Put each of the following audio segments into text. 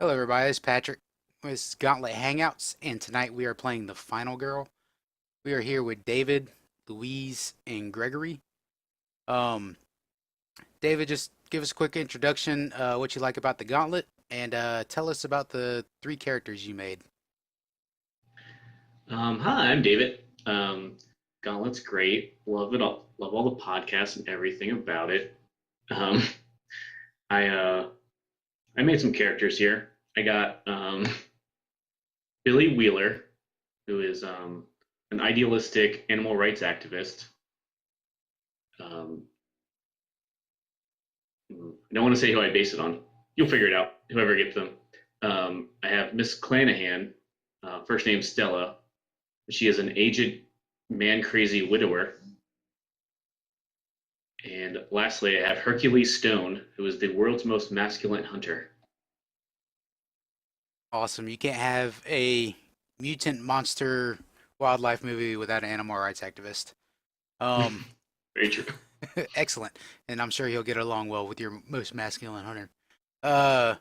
Hello, everybody. It's Patrick with Gauntlet Hangouts, and tonight we are playing the Final Girl. We are here with David, Louise, and Gregory. Um, David, just give us a quick introduction, what you like about the Gauntlet, and tell us about the three characters you made. Hi, I'm David. Gauntlet's great. Love it all. Love all the podcasts and everything about it. Um, I I made some characters here. I got Billy Wheeler, who is an idealistic animal rights activist. Um, I don't want to say who I base it on. You'll figure it out. Whoever gets them. I have Miss Clanahan, first name Stella. She is an aged, man crazy widower. And lastly, I have Hercules Stone, who is the world's most masculine hunter. Awesome. You can't have a mutant monster wildlife movie without an animal rights activist. Um, Very true. excellent. And I'm sure he'll get along well with your most masculine hunter. Uh,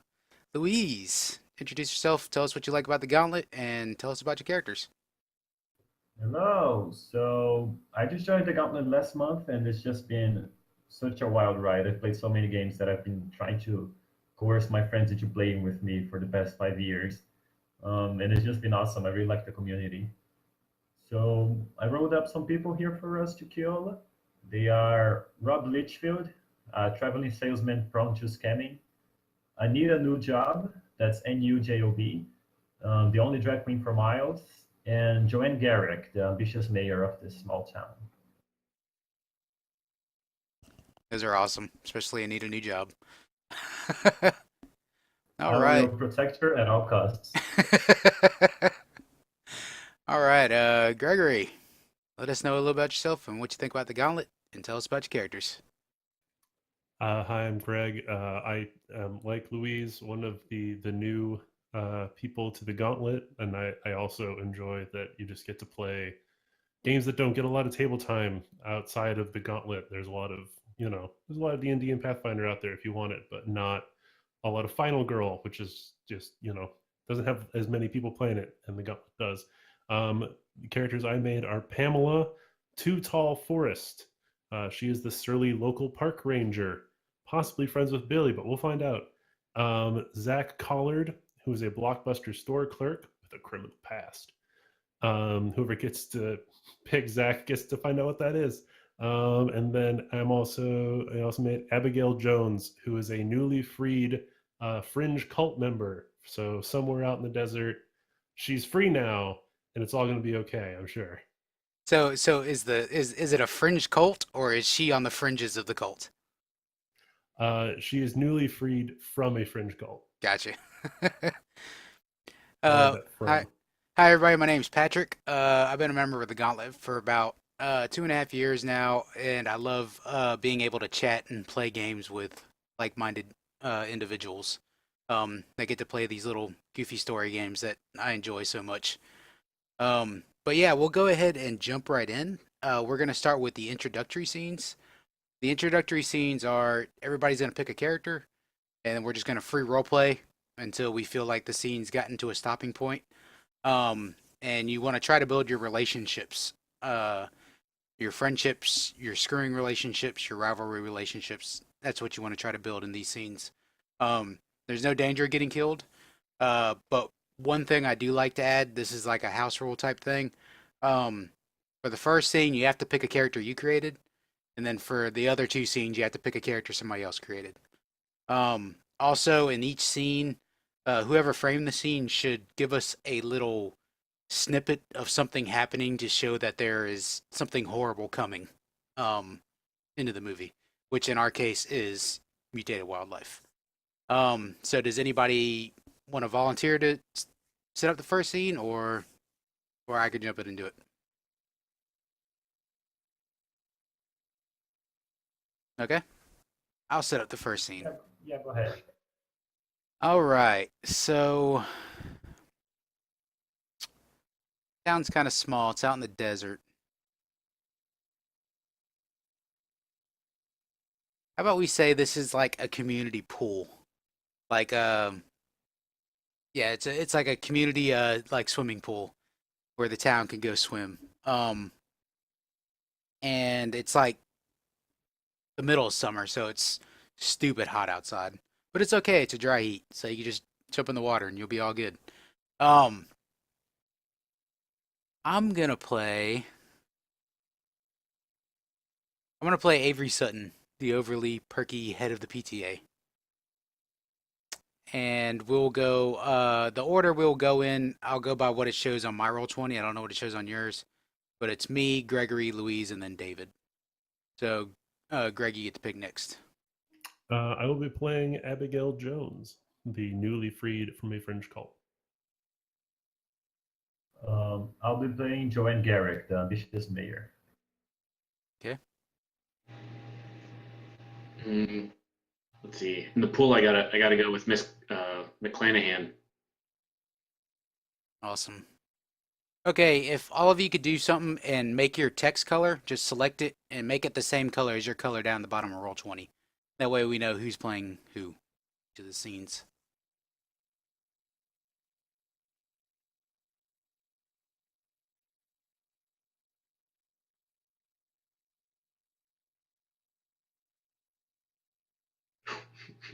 Louise, introduce yourself. Tell us what you like about the Gauntlet, and tell us about your characters. Hello. So I just joined the Gauntlet last month, and it's just been such a wild ride. I've played so many games that I've been trying to coerce my friends into playing with me for the past 5 years. And it's just been awesome. I really like the community. So I rolled up some people here for us to kill. They are Rob Litchfield, a traveling salesman prone to scamming. I need a new job. That's NUJOB. The only drag queen from Miles, and Joanne Garrick, the ambitious mayor of this small town. Those are awesome, especially I need a new job. All I will right. protect her at all costs. All right, Gregory, let us know a little about yourself and what you think about the Gauntlet, and tell us about your characters. Hi, I'm Greg. I am like Louise, one of the new people to the Gauntlet, and I also enjoy that you just get to play games that don't get a lot of table time outside of the Gauntlet. There's a lot of there's a lot of D&D and Pathfinder out there if you want it, but not a lot of Final Girl, which is just doesn't have as many people playing it, and the Gauntlet does. The characters I made are Pamela, Too Tall Forest. She is the surly local park ranger, possibly friends with Billy, but we'll find out. Zach Collard, who is a Blockbuster store clerk with a criminal past. Whoever gets to pick Zach gets to find out what that is. And then I also made Abigail Jones, who is a newly freed fringe cult member. So somewhere out in the desert, she's free now, and it's all going to be okay, I'm sure. So is it a fringe cult or is she on the fringes of the cult? She is newly freed from a fringe cult. Gotcha. I love uh, that hi, from. hi everybody. My name's Patrick. I've been a member of the Gauntlet for about 2.5 years now, and I love being able to chat and play games with like-minded individuals. I get to play these little goofy story games that I enjoy so much. But yeah, we'll go ahead and jump right in. We're going to start with the introductory scenes. The introductory scenes are everybody's going to pick a character, and then we're just going to free role play until we feel like the scene's gotten to a stopping point. And you want to try to build your relationships, your friendships, your screwing relationships, your rivalry relationships. That's what you want to try to build in these scenes. There's no danger of getting killed, but one thing I do like to add, this is like a house rule type thing. Um, for the first scene, you have to pick a character you created, and then for the other two scenes, you have to pick a character somebody else created. Also, in each scene, whoever framed the scene should give us a little snippet of something happening to show that there is something horrible coming um, into the movie, which in our case is mutated wildlife. So does anybody want to volunteer to set up the first scene, or I could jump in and do it? Okay, I'll set up the first scene. Yeah, yeah, go ahead. All right, so town's kind of small. It's out in the desert. How about we say this is like a community pool, like Yeah, it's like a community like swimming pool where the town can go swim. And it's like the middle of summer, so it's stupid hot outside. But it's okay, it's a dry heat, so you can just jump in the water and you'll be all good. Um, I'm gonna play. I'm gonna play Avery Sutton, the overly perky head of the PTA, and we'll go. The order we'll go in. I'll go by what it shows on my Roll20. I don't know what it shows on yours, but it's me, Gregory, Louise, and then David. So, Greg, you get to pick next. I will be playing Abigail Jones, the newly freed from a fringe cult. I'll be playing Joanne Garrick, the ambitious mayor. Okay. Let's see. In the pool, I gotta go with Miss McClanahan. Awesome. Okay, if all of you could do something and make your text color, just select it and make it the same color as your color down the bottom of Roll20. That way we know who's playing who to the scenes.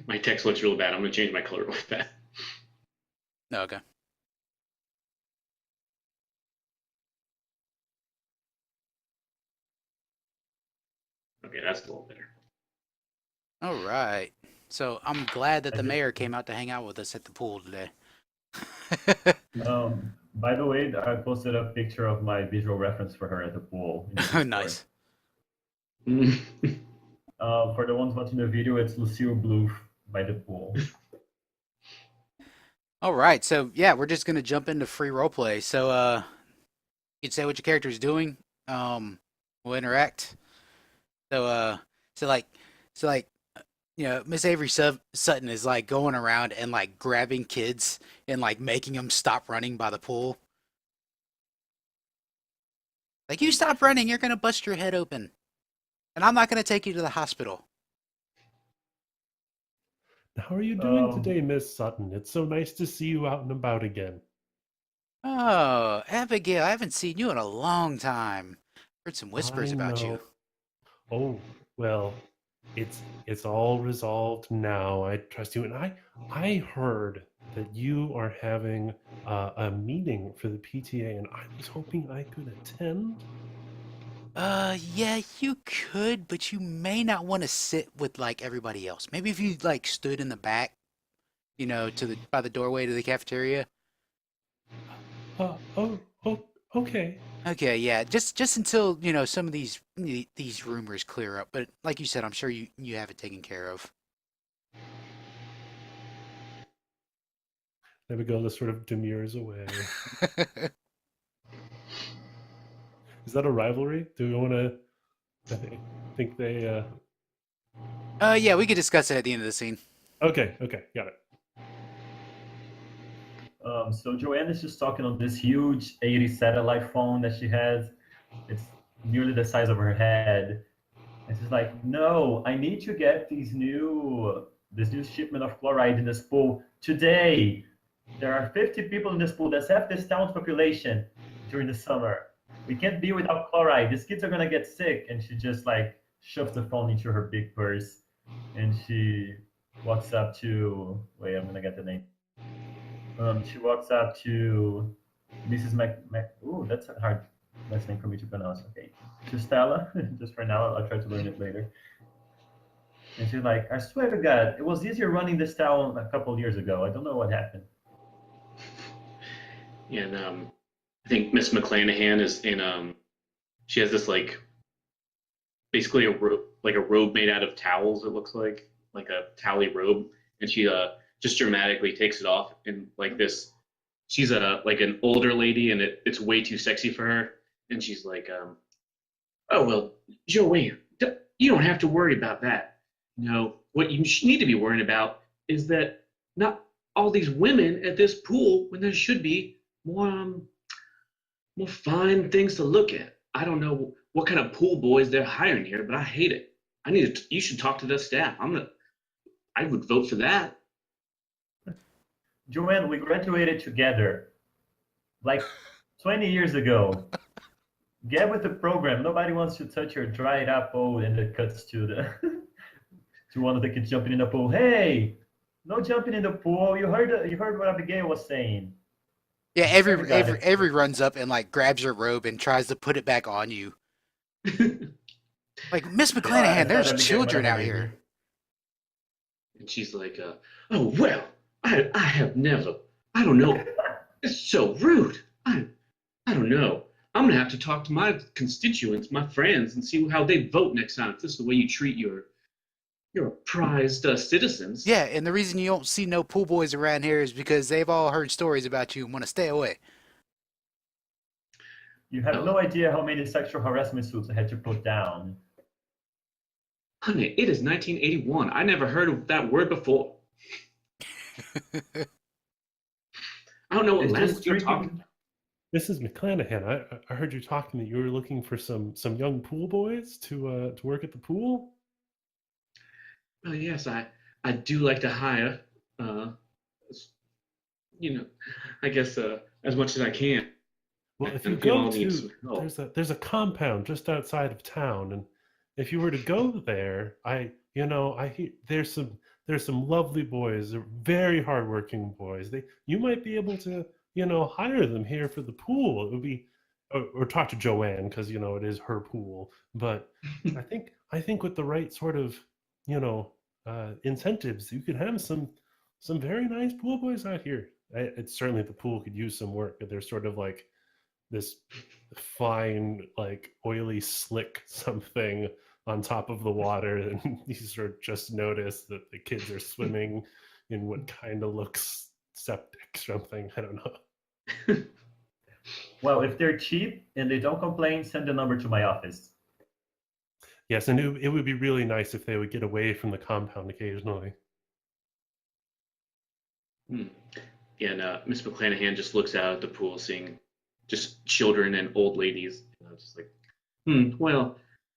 My text looks really bad. I'm gonna change my color really fast. Oh, okay. Okay, that's a little better. All right. So I'm glad that the mayor came out to hang out with us at the pool today. By the way, I posted a picture of my visual reference for her at the pool. Oh, nice. For the ones watching the video, it's Lucille Bluth by the pool. All right. So yeah, we're just gonna jump into free roleplay. So you can say what your character is doing. We'll interact. So so like Miss Avery Sutton is like going around and like grabbing kids and like making them stop running by the pool. Like, you stop running, you're gonna bust your head open, and I'm not gonna take you to the hospital. How are you doing today, Miss Sutton? It's so nice to see you out and about again. Oh, Abigail, I haven't seen you in a long time. Heard some whispers about you. Oh, well, it's all resolved now. I trust you. And I heard that you are having a meeting for the PTA, and I was hoping I could attend. Yeah, you could, but you may not want to sit with like everybody else. Maybe if you like stood in the back, by the doorway to the cafeteria. Okay. Okay, yeah, just until, some of these rumors clear up. But like you said, I'm sure you have it taken care of. Abigail just sort of demurs away. Is that a rivalry? Do we want to? I think they. Yeah, we could discuss it at the end of the scene. Okay, got it. So Joanne is just talking on this huge 80 satellite phone that she has. It's nearly the size of her head. And she's like, "No, I need to get this new shipment of chloride in this pool today. There are 50 people in this pool. That's half this town's population during the summer. We can't be without chloride. These kids are gonna get sick." And she just like shoves the phone into her big purse, and she walks up to. Wait, I'm gonna get the name. She walks up to Mrs. Ooh, that's a hard last name for me to pronounce. Okay, to Stella. Just for now, I'll try to learn it later. And she's like, "I swear to God, it was easier running this town a couple of years ago. I don't know what happened." And I think Miss McClanahan is in. She has this like basically a robe made out of towels. It looks like a towelly robe, and she just dramatically takes it off and like this. She's like an older lady, and it's way too sexy for her. And she's like, "Oh well, Joey, you don't have to worry about that. No, what you need to be worrying about is that not all these women at this pool when there should be more fine things to look at. I don't know what kind of pool boys they're hiring here, but I hate it. You should talk to the staff. I would vote for that." Joanne, we graduated together like 20 years ago. Get with the program. Nobody wants to touch your dried apple, and it cuts to the to one of the kids jumping in the pool. Hey, no jumping in the pool. You heard what Abigail was saying. Yeah, Everybody. Avery runs up and like grabs your robe and tries to put it back on you. Like, Miss I McClanahan, thought there's Abigail might children have out made here. me. And she's like, "Oh well, I have never. I don't know. It's so rude. I don't know. I'm gonna have to talk to my constituents, my friends, and see how they vote next time. If this is the way you treat your prized citizens." Yeah, and the reason you don't see no pool boys around here is because they've all heard stories about you and want to stay away. You have Oh, no idea how many sexual harassment suits I had to put down. honey, it is 1981. I never heard of that word before. I don't know what It's just language you're talking treating. about. Mrs. McClanahan, I heard you talking that you were looking for some young pool boys to work at the pool. Oh yes, I do like to hire, uh, you know, I guess as much as I can. Well, if And you if you go all need to some help, there's a compound just outside of town, and if you were to go there, I hear there's some lovely boys. They're very hardworking boys. You might be able to hire them here for the pool. It would be or talk to Joanne because it is her pool. But I think with the right sort of incentives, you could have some very nice pool boys out here. It's certainly the pool could use some work. But there's sort of like this fine, like oily slick something on top of the water, and you sort of just notice that the kids are swimming in what kind of looks septic something. I don't know. Well, if they're cheap and they don't complain, send the number to my office. Yes, and it would be really nice if they would get away from the compound occasionally. hmm. Yeah, and Miss McClanahan just looks out at the pool, seeing just children and old ladies. Just like, well,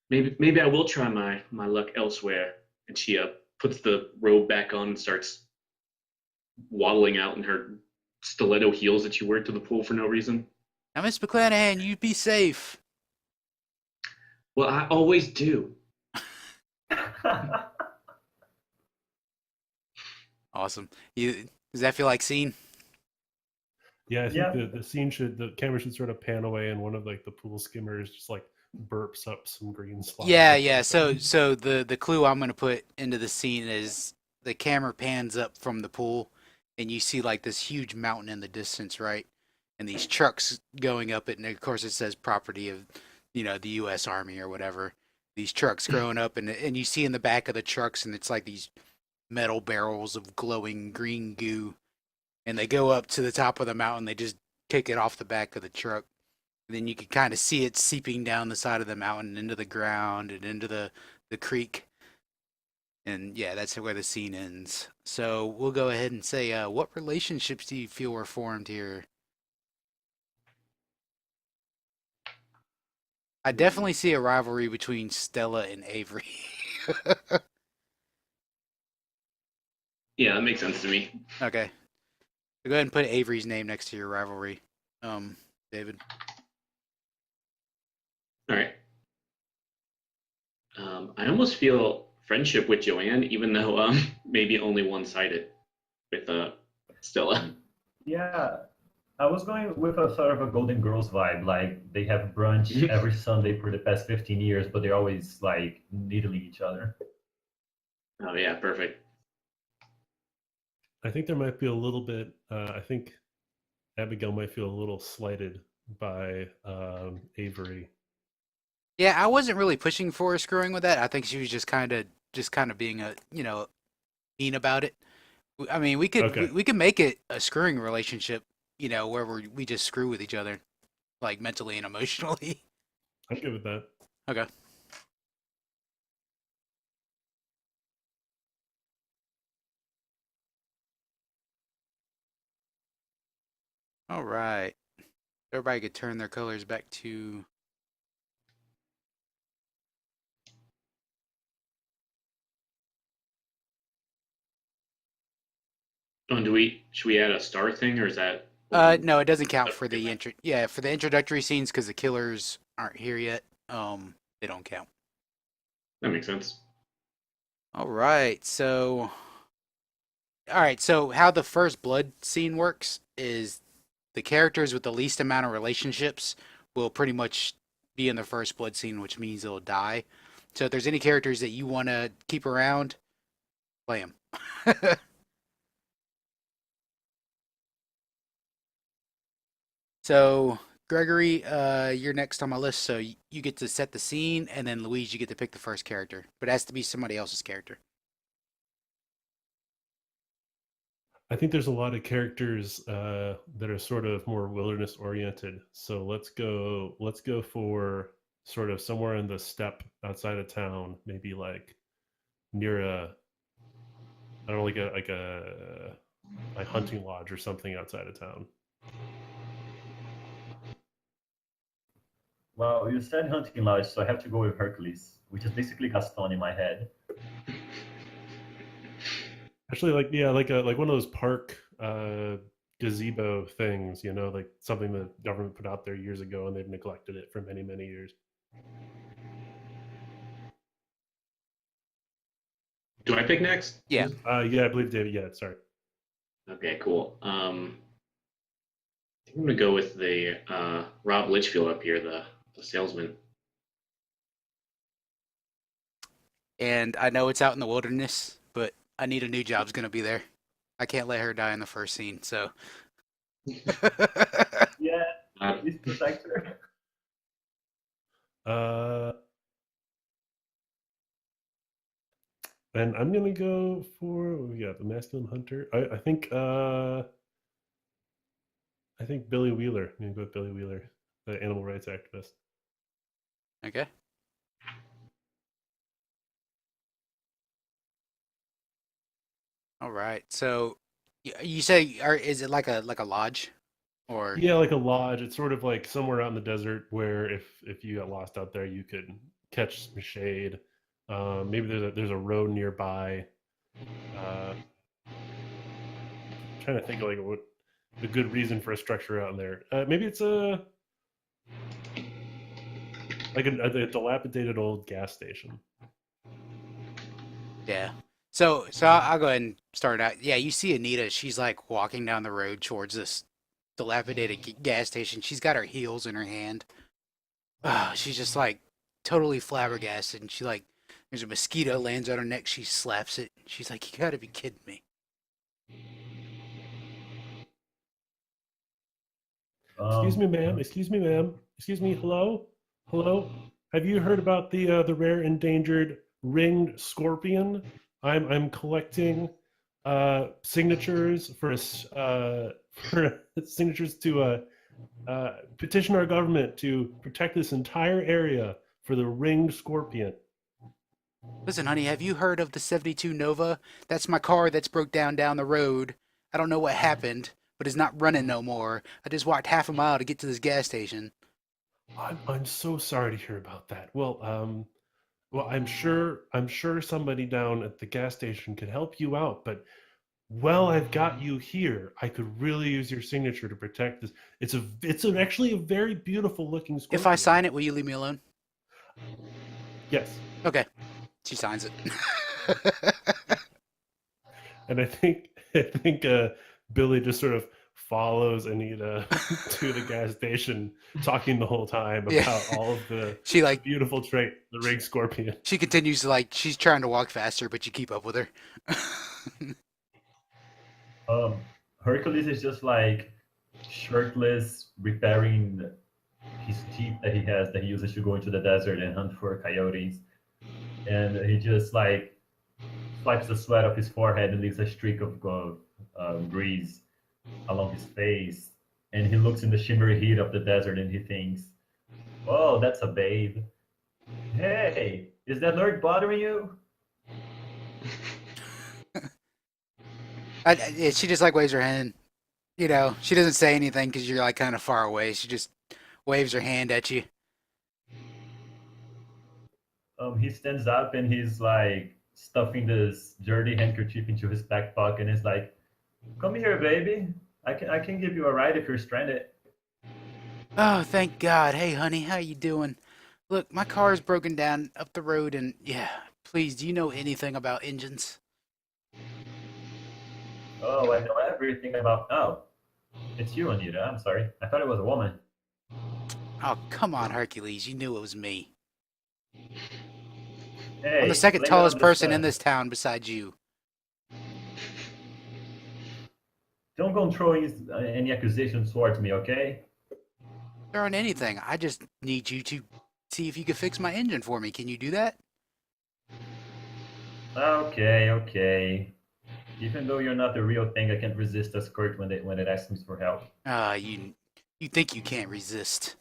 maybe I will try my luck elsewhere. And she puts the robe back on and starts waddling out in her stiletto heels that she wear to the pool for no reason. Now, Miss McClanahan, you be safe. Well, I always do. Awesome. Does that feel like scene? Yeah, I think Yeah. the camera should sort of pan away, and one of like the pool skimmers just like burps up some green slime Yeah, or yeah. So something. so the clue I'm gonna put into the scene is the camera pans up from the pool, and you see like this huge mountain in the distance, right? And these trucks going up it, and of course it says property of, the U.S. Army or whatever. These trucks growing up, and you see in the back of the trucks, and it's like these metal barrels of glowing green goo, and they go up to the top of the mountain. They just kick it off the back of the truck. And then you can kind of see it seeping down the side of the mountain into the ground and into the creek. And yeah, that's where the scene ends. So we'll go ahead and say, what relationships do you feel were formed here? I definitely see a rivalry between Stella and Avery. Yeah, that makes sense to me. Okay. So go ahead and put Avery's name next to your rivalry, David. All right. I almost feel friendship with Joanne, even though maybe only one-sided with Stella. Yeah, I was going with a sort of a Golden Girls vibe. Like they have brunch every Sunday for the past 15 years, but they're always like needling each other. Oh yeah, perfect. I think there might be a little bit. I think Abigail might feel a little slighted by Avery. Yeah, I wasn't really pushing for her screwing with that. I think she was just kind of being a, mean about it. I mean, we could we, Okay, we could make it a screwing relationship, where we just screw with each other, like mentally and emotionally. I'm good with that. Okay. All right. Everybody could turn their colors back to. Oh, and should we add a star thing, or is that? No, it doesn't count for Okay. the for the introductory scenes because the killers aren't here yet. They don't count. That makes sense. All right, so how the first blood scene works is the characters with the least amount of relationships will pretty much be in the first blood scene, which means they'll die. So if there's any characters that you want to keep around, play them. So Gregory, you're next on my list, so you get to set the scene, and then Louise, you get to pick the first character, but it has to be somebody else's character. I think there's a lot of characters that are sort of more wilderness oriented. So let's go for sort of somewhere in the steppe outside of town, maybe like near a I don't know, like hunting lodge or something outside of town. Well, you said hunting lodge, so I have to go with Hercules, which is basically Gaston in my head. Actually, like yeah, like one of those park gazebo things, you know, like something the government put out there years ago, and they've neglected it for many years. Do I pick next? Yeah. Yeah, I believe David. Yeah, sorry. Okay, cool. I think I'm gonna go with the Rob Litchfield up here, the salesman. And I know it's out in the wilderness, but I need a new job's gonna be there. I can't let her die in the first scene, so. Yeah, Uh, he's protector. Uh, and I'm gonna go for the masculine hunter. I think Billy Wheeler. I'm gonna go with Billy Wheeler, the animal rights activist. Okay. All right. So you say, is it like a lodge, or Yeah, like a lodge. It's sort of like somewhere out in the desert where if you got lost out there, you could catch some shade. Maybe there's a road nearby. Uh, Trying to think of like what a good reason for a structure out in there. Maybe it's a dilapidated old gas station. yeah? So I'll go ahead and start out. Yeah, you see Anita. She's like walking down the road towards this dilapidated gas station. She's got her heels in her hand. She's just like totally flabbergasted, and she like there's a mosquito lands on her neck. She slaps it. She's like, "You gotta be kidding me!" Excuse me, Uh, ma'am. Excuse me, ma'am. Excuse me. Hello, hello. Have you heard about the rare endangered ringed scorpion? I'm collecting signatures for signatures to petition our government to protect this entire area for the ringed scorpion. Listen, honey, have you heard of the '72 Nova? That's my car that's broke down the road. I don't know what happened, but it's not running no more. I just walked half a mile to get to this gas station. I'm so sorry to hear about that. Well, I'm sure somebody down at the gas station could help you out, but I've got you here. I could really use your signature to protect this. Actually a very beautiful looking If I scorpion. sign it, will you leave me alone? Yes. Okay. She signs it. And I think Billy just sort of follows Anita to the gas station, talking the whole time Yeah. about all of the She like beautiful trait, the ring scorpion. she continues to like she's trying to walk faster, but you keep up with her. Hercules is just like shirtless, repairing his teeth that he has that he uses to go into the desert and hunt for coyotes. And he just like wipes the sweat off his forehead and leaves a streak of grease along his face. And he looks in the shimmery heat of the desert and he thinks, "Oh, that's a babe. Hey, is that nerd bothering you?" She just like waves her hand. You know, she doesn't say anything because you're like kind of far away. She just waves her hand at you. He stands up and he's like stuffing this dirty handkerchief into his back pocket and he's like, Come here, baby. I can give you a ride if you're stranded. Oh, thank God. Hey, honey, how you doing? Look, my car's broken down up the road, and yeah, please, do you know anything about engines? Oh, I know everything about. Oh, it's you, Anita. I'm sorry. I thought it was a woman. Oh, come on, Hercules. You knew it was me. I'm the Hey, second blame it tallest on the person in sun. this town besides you. Don't go throwing any accusations towards me, okay? There aren't anything. I just need you to see if you can fix my engine for me. Can you do that? Okay, okay. Even though you're not the real thing, I can't resist a skirt when it asks me for help. You think you can't resist.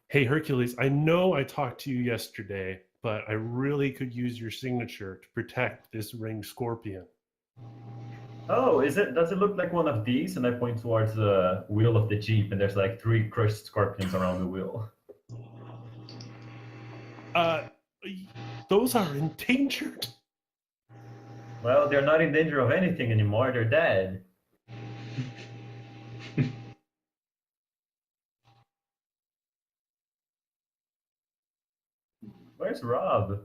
Hey, Hercules, I know I talked to you yesterday, but I really could use your signature to protect this ringed scorpion. Oh, is it? Does it look like one of these? And I point towards the wheel of the Jeep, and there's like 3 crushed scorpions around the wheel. Uh, those are endangered. Well, they're not in danger of anything anymore. They're dead. Where's Rob?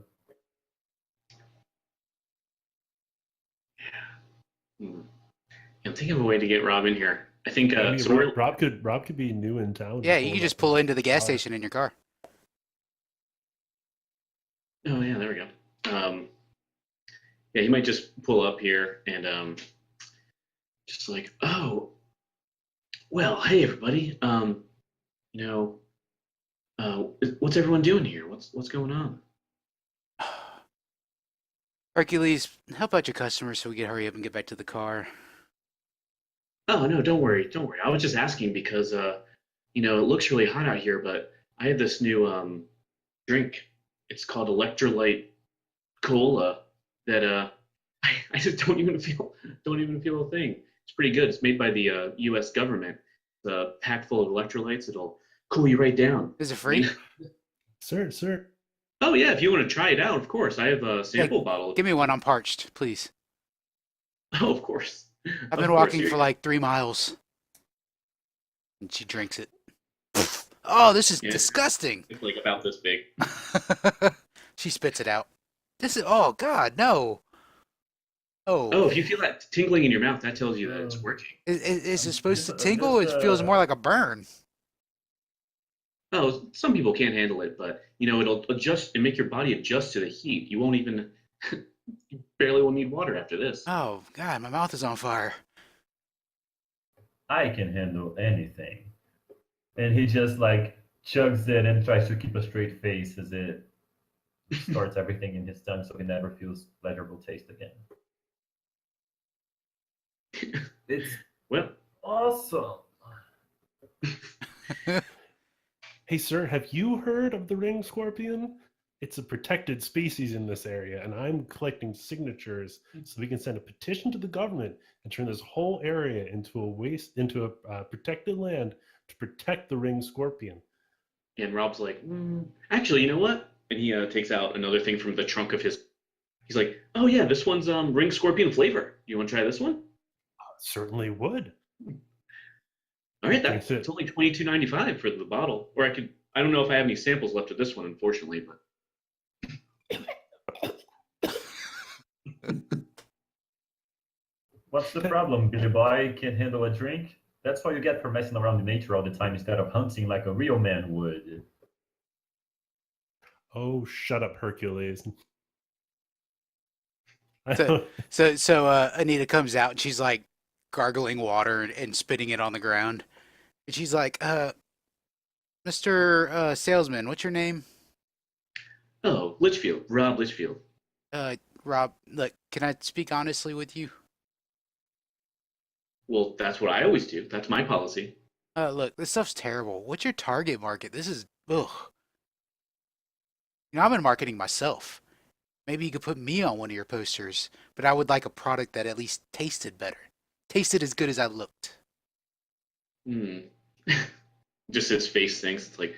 Hmm. I'm thinking of a way to get Rob in here. I think I mean, so. Rob could be new in town. Yeah, and you pull can it just up pull in into the gas car. station in your car. Oh yeah, there we go. Yeah, he might just pull up here and just like, oh, well, hey everybody. You know, uh, what's everyone doing here? What's going on? Hercules, help out your customers so we can hurry up and get back to the car. Oh no, don't worry, don't worry. I was just asking because it looks really hot out here, but I have this new drink. It's called Electrolyte Cola that I just don't even feel a thing. It's pretty good. It's made by the U.S. government. It's a pack full of electrolytes. It'll cool you right down. Is it I mean, free? Sir. oh yeah, if you want to try it out, of course. I have a Yeah, sample bottle. give me one. I'm parched, please. Oh, of course, I've of been course. walking Here for you go. like 3 miles. And she drinks it. Oh, this is Yeah, disgusting. it's like about this big. She spits it out. This is, oh God, no. Oh, Oh, if you feel that tingling in your mouth, that tells you that Uh, it's working. is it supposed to I'm tingle? just It feels more like a burn. Oh, some people can't handle it, but it'll adjust and make your body adjust to the heat. You won't even, you barely will need water after this. Oh God, my mouth is on fire. I can handle anything. And he just like chugs it and tries to keep a straight face as it distorts everything in his tongue so he never feels pleasurable taste again. It's Well, awesome. Hey, sir, have you heard of the ringed scorpion? It's a protected species in this area, and I'm collecting signatures so we can send a petition to the government and turn this whole area into a protected land to protect the ringed scorpion. and Rob's like, actually, you know what? And he takes out another thing from the trunk of his. He's like, oh yeah, this one's ring scorpion flavor. You want to try this one? Certainly would. All right, Drinks that's it. only $22.95 for the bottle. Or I could. I don't know if I have any samples left of this one, unfortunately, but What's the problem, Billy Boy? Can't handle a drink? That's what you get for messing around in nature all the time instead of hunting like a real man would. Oh, shut up, Hercules. I So, don't- Anita comes out and she's like gargling water and spitting it on the ground. And she's like, Mr. Salesman, what's your name? oh, Litchfield, Rob Litchfield. Rob, look, can I speak honestly with you? Well, that's what I always do. That's my policy. Look, this stuff's terrible. What's your target market? This is, ugh. I'm in marketing myself. Maybe you could put me on one of your posters, but I would like a product that at least tasted better. Tasted as good as I looked. Hmm. Just his face thinks it's like,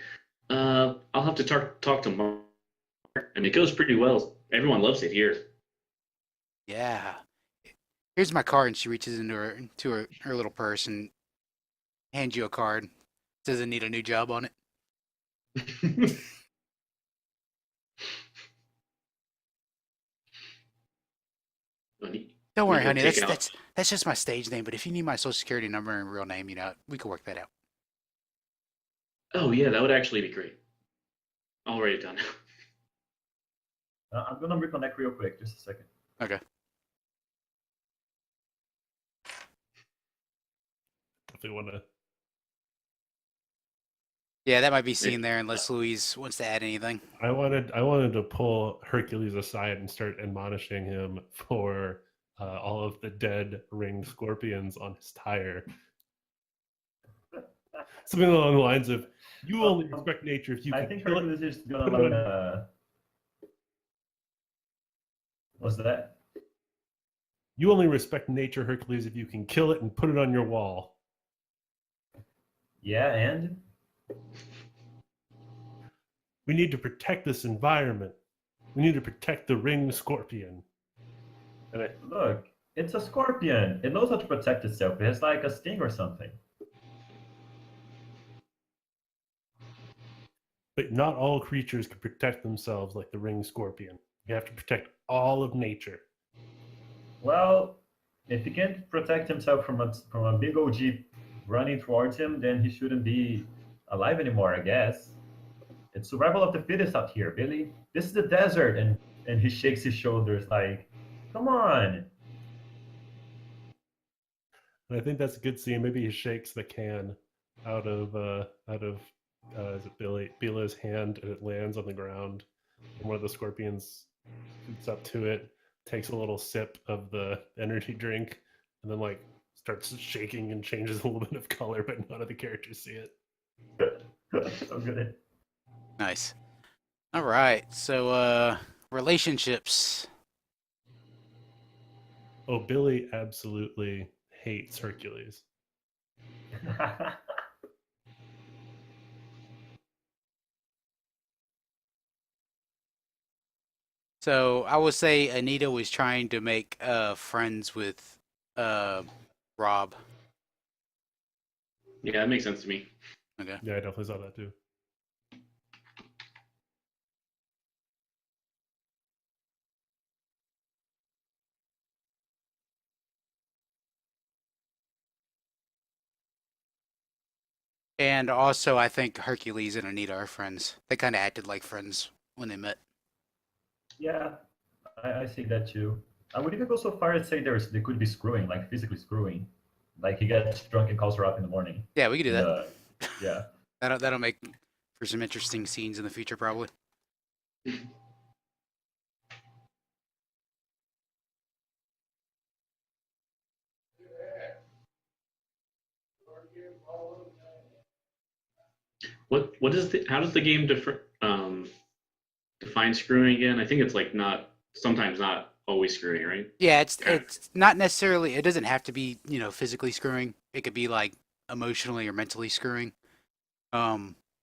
I'll have to talk to Mark. I mean, it goes pretty well. Everyone loves it here. Yeah. Here's my card, and she reaches into her little purse and hands you a card. Says it need a new job on it. Don't worry, Nico honey. take That's out. that's that's just my stage name. But if you need my social security number and real name, we could work that out. Oh yeah, that would actually be great. I'll write it down. I'm gonna reconnect real quick, just a second. Okay. If they want to. Yeah, that might be seen there unless Louise wants to add anything. I wanted to pull Hercules aside and start admonishing him for all of the dead ringed scorpions on his tire. Something along the lines of, "You only respect nature if you I can think kill it." Hercules is gonna like. What's that? You only respect nature, Hercules, if you can kill it and put it on your wall. Yeah, and We need to protect this environment. We need to protect the ringed scorpion. And look, it's a scorpion. It knows how to protect itself. It has like a sting or something. But not all creatures can protect themselves like the ringed scorpion. You have to protect all of nature. Well, if he can't protect himself from a big old jeep running towards him, then he shouldn't be alive anymore, I guess. It's survival of the fittest out here, Billy. This is the desert, and he shakes his shoulders like, come on. And I think that's a good scene. Maybe he shakes the can out of is it Bila's hand, and it lands on the ground. And one of the scorpions shoots up to it, takes a little sip of the energy drink, and then like starts shaking and changes a little bit of color, but none of the characters see it. So good. Nice. All right. So, relationships. Oh, Billy absolutely hates Hercules. So I would say Anita was trying to make friends with Rob. Yeah, that makes sense to me. Okay. Yeah, I definitely saw that too. And also, I think Hercules and Anita are friends. They kind of acted like friends when they met. Yeah, I see that too. I would even go so far as say they could be screwing, like physically screwing. Like he gets drunk and calls her up in the morning. Yeah, we could do that. Yeah. That'll make for some interesting scenes in the future, probably. What is the how does the game define screwing again? I think it's like not sometimes not always screwing, right? Yeah, it's not necessarily. It doesn't have to be physically screwing. It could be like emotionally or mentally screwing.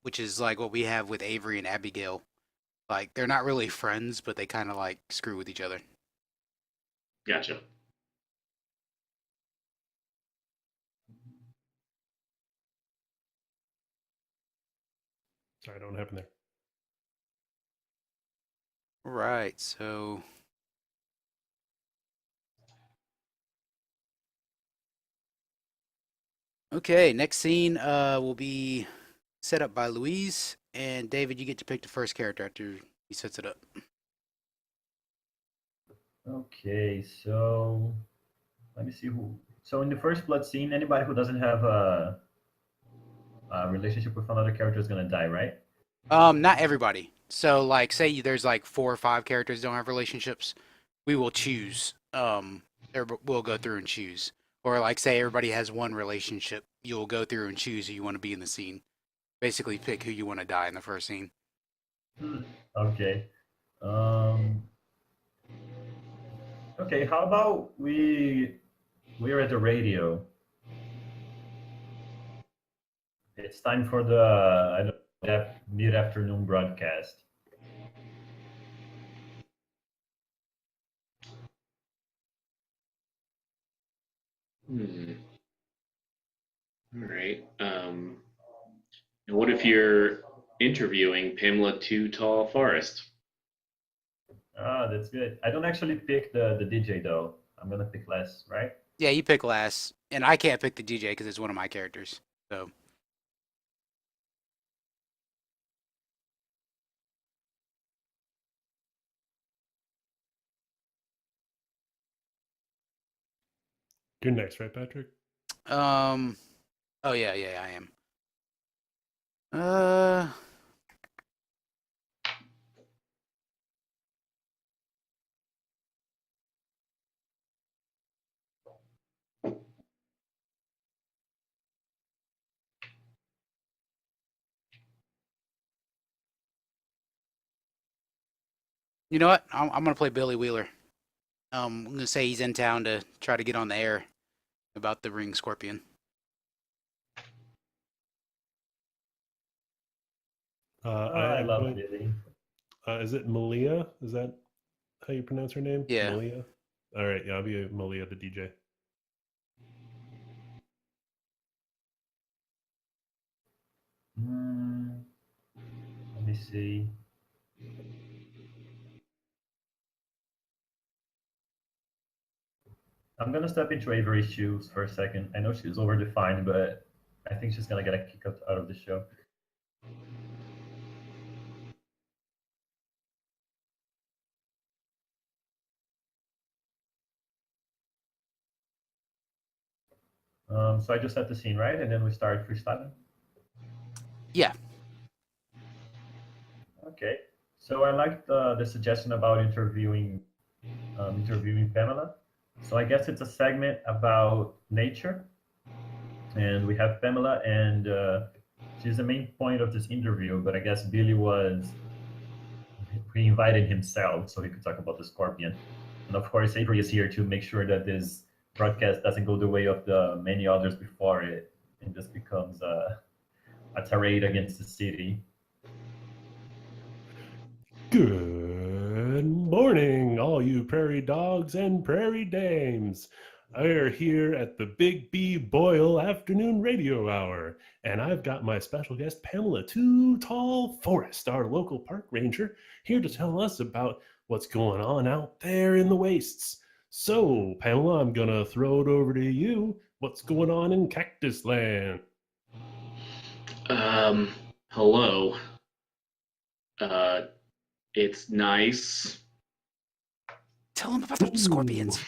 Which is like what we have with Avery and Abigail. Like they're not really friends, but they kind of like screw with each other. Gotcha. Sorry, I don't know what happened there. Right. So. Okay, next scene will be set up by Louise, and David, you get to pick the first character after he sets it up. Okay, so let me see who. So in the first blood scene, anybody who doesn't have a relationship with another character is gonna die, right? Not everybody. So like, say there's like 4 or 5 characters don't have relationships, we will choose. We'll go through and choose. Or like, say everybody has one relationship, you'll go through and choose who you want to be in the scene. Basically, pick who you want to die in the first scene. Okay. Okay. How about we're at the radio. It's time for the I don't know, mid-afternoon broadcast. Hmm. All right. And what if you're interviewing Pamela Too Tall Forest? Ah, that's good. I don't actually pick the DJ though. I'm gonna pick less, right? Yeah, you pick last, and I can't pick the DJ because it's one of my characters. So You're next, right, Patrick? um, oh yeah, I am. Uh, you know what? I'm gonna play Billy Wheeler. I'm gonna say he's in town to try to get on the air about the ring scorpion. I I'm love going. Billy. Is it Malia? Is that how you pronounce her name? Yeah. Malia. All right. Yeah, I'll be Malia, the DJ. Hmm, let me see. I'm gonna step into Avery's shoes for a second. I know she's overdefined, but I think she's gonna get a kick out of the show. So I just set the scene, right? And then we start freestyling. Yeah. Okay. So I like the suggestion about interviewing Pamela. So I guess it's a segment about nature, and we have Pamela, and she's the main point of this interview. But I guess Billy was he invited himself so he could talk about the scorpion, and of course Avery is here to make sure that this broadcast doesn't go the way of the many others before it, and just becomes a tirade against the city. Good morning, all you prairie dogs and prairie dames. We're here at the Big B Boyle Afternoon Radio Hour, and I've got my special guest, Pamela Too Tall Forest, our local park ranger, here to tell us about what's going on out there in the wastes. So, Pamela, I'm going to throw it over to you. What's going on in Cactus Land? Hello. Uh, it's nice. Tell him about the scorpions.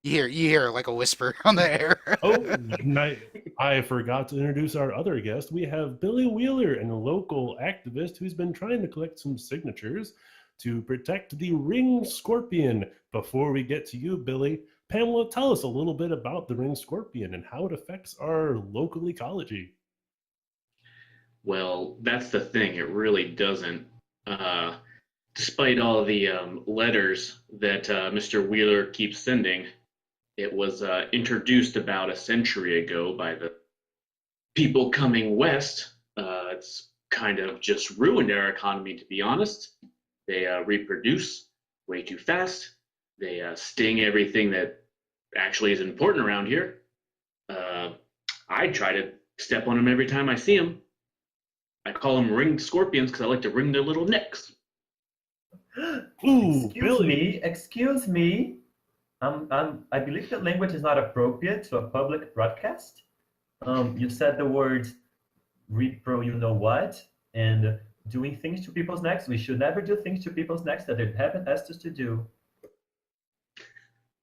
You hear like a whisper on the air. I forgot to introduce our other guest. We have Billy Wheeler, a local activist who's been trying to collect some signatures to protect the ring scorpion. Before we get to you, Billy, Pamela, tell us a little bit about the ring scorpion and how it affects our local ecology. Well, that's the thing. It really doesn't. Despite all the letters that Mr. Wheeler keeps sending, it was introduced about a century ago by the people coming west. It's kind of just ruined our economy, to be honest. They reproduce way too fast. They sting everything that actually is important around here. Uh, I try to step on them every time I see them. I call them ringed scorpions because I like to wring their little necks. Ooh, Excuse Billy. me, excuse me. I believe that language is not appropriate to a public broadcast. You said the words repro, you know what, and doing things to people's necks. We should never do things to people's necks that they haven't asked us to do.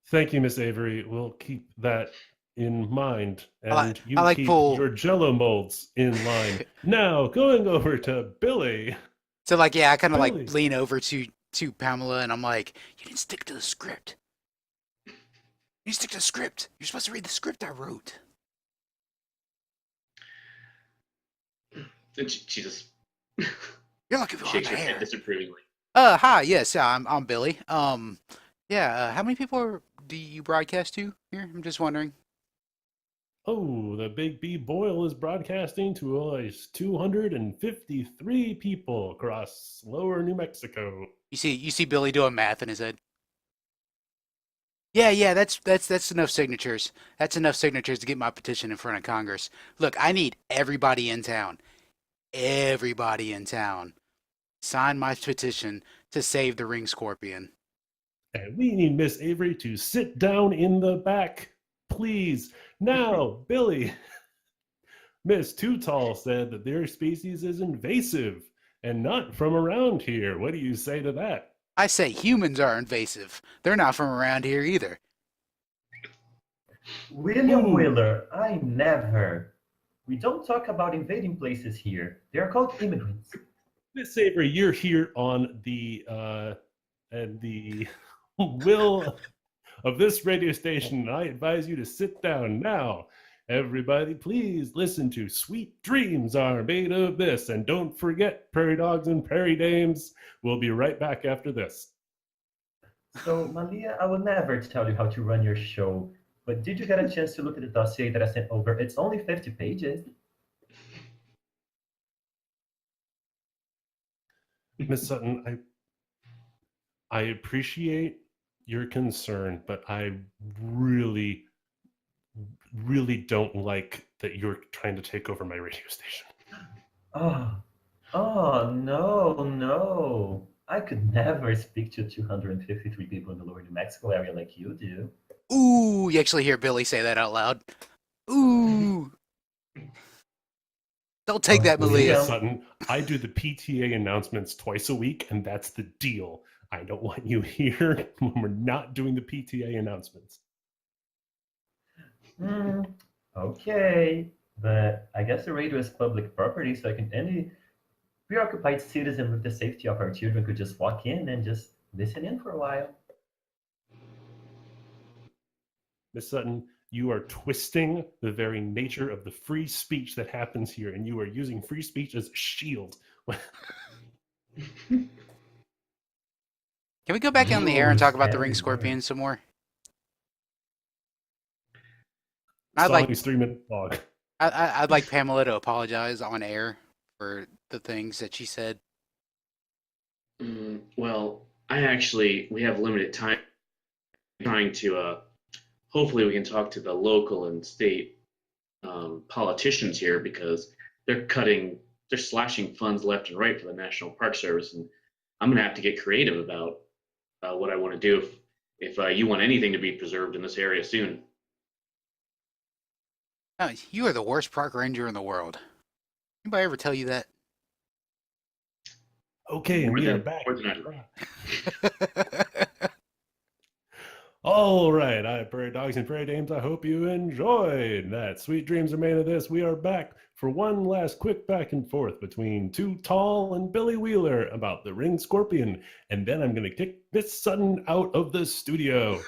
Thank you, Miss Avery. We'll keep that in mind, and you I like keep pull. your Jello molds in line. Now, going over to Billy. So like yeah, I kind of like Billy. lean over to Pamela and I'm like, you didn't stick to the script. You stick to the script. You're supposed to read the script I wrote. And she just You're lucky for shakes the her head hair. disapprovingly. Hi, yes, I'm Billy. Yeah, how many people do you broadcast to here? I'm just wondering. Oh, the Big B Boyle is broadcasting to 253 people across lower New Mexico. You see Billy doing math in his head. Yeah, that's enough signatures. That's enough signatures to get my petition in front of Congress. Look, I need everybody in town, sign my petition to save the ring scorpion. And we need Miss Avery to sit down in the back, please. Now, Billy. Miss Too Tall said that their species is invasive and not from around here. What do you say to that? I say humans are invasive. They're not from around here either. William Ooh. Wheeler, I never. We don't talk about invading places here. They are called immigrants. Miss Avery, you're here on the will of this radio station. I advise you to sit down now. Everybody, please listen to Sweet Dreams Are Made of This. And don't forget, Prairie Dogs and Prairie Dames. We'll be right back after this. So, Malia, I will never tell you how to run your show, but did you get a chance to look at the dossier that I sent over? It's only 50 pages. Miss Sutton, I appreciate your concern, but I really don't like that you're trying to take over my radio station. Oh, no. I could never speak to 253 people in the lower New Mexico area like you do. Ooh, you actually hear Billy say that out loud. Ooh. Don't take that, Malia. Miss Sutton, I do the PTA announcements twice a week, and that's the deal. I don't want you here when we're not doing the PTA announcements. Okay, but I guess the radio is public property, so any preoccupied citizen with the safety of our children could just walk in and just listen in for a while. Miss Sutton, you are twisting the very nature of the free speech that happens here, and you are using free speech as a shield. Can we go back on the air and talk about the ring scorpion some more? I'd Song like is 3 minutes long. I'd like Pamela to apologize on air for the things that she said. Well, we have limited time trying to, hopefully we can talk to the local and state politicians here because they're slashing funds left and right for the National Park Service. And I'm going to have to get creative about what I want to do if you want anything to be preserved in this area soon. No, you are the worst park ranger in the world. Anybody ever tell you that? Okay, and we are back. More than All right, Prairie Dogs and Prairie Dames, I hope you enjoyed that. Sweet Dreams Are Made of This. We are back for one last quick back and forth between Too Tall and Billy Wheeler about the ring scorpion. And then I'm going to kick Miss Sutton out of the studio.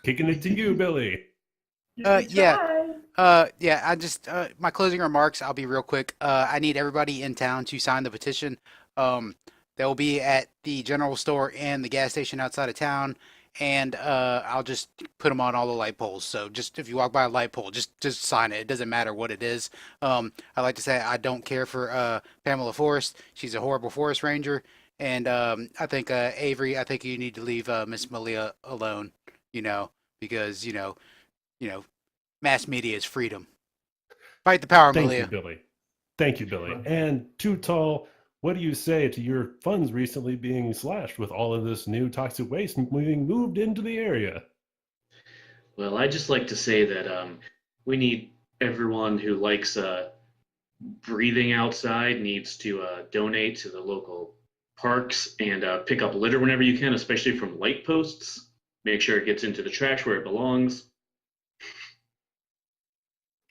Kicking it to you, Billy. My closing remarks, I'll be real quick. I need everybody in town to sign the petition. They'll be at the general store and the gas station outside of town, and I'll just put them on all the light poles. So just if you walk by a light pole, just sign it. It doesn't matter what it is. I like to say I don't care for Pamela Forrest. She's a horrible forest ranger, and I think Avery, I think you need to leave Miss Malia alone. Because mass media is freedom. Fight the power, Malia. Thank you, Billy. And Too Tall, what do you say to your funds recently being slashed with all of this new toxic waste being moved into the area? Well, I just like to say that we need everyone who likes breathing outside needs to donate to the local parks and pick up litter whenever you can, especially from light posts. Make sure it gets into the trash where it belongs.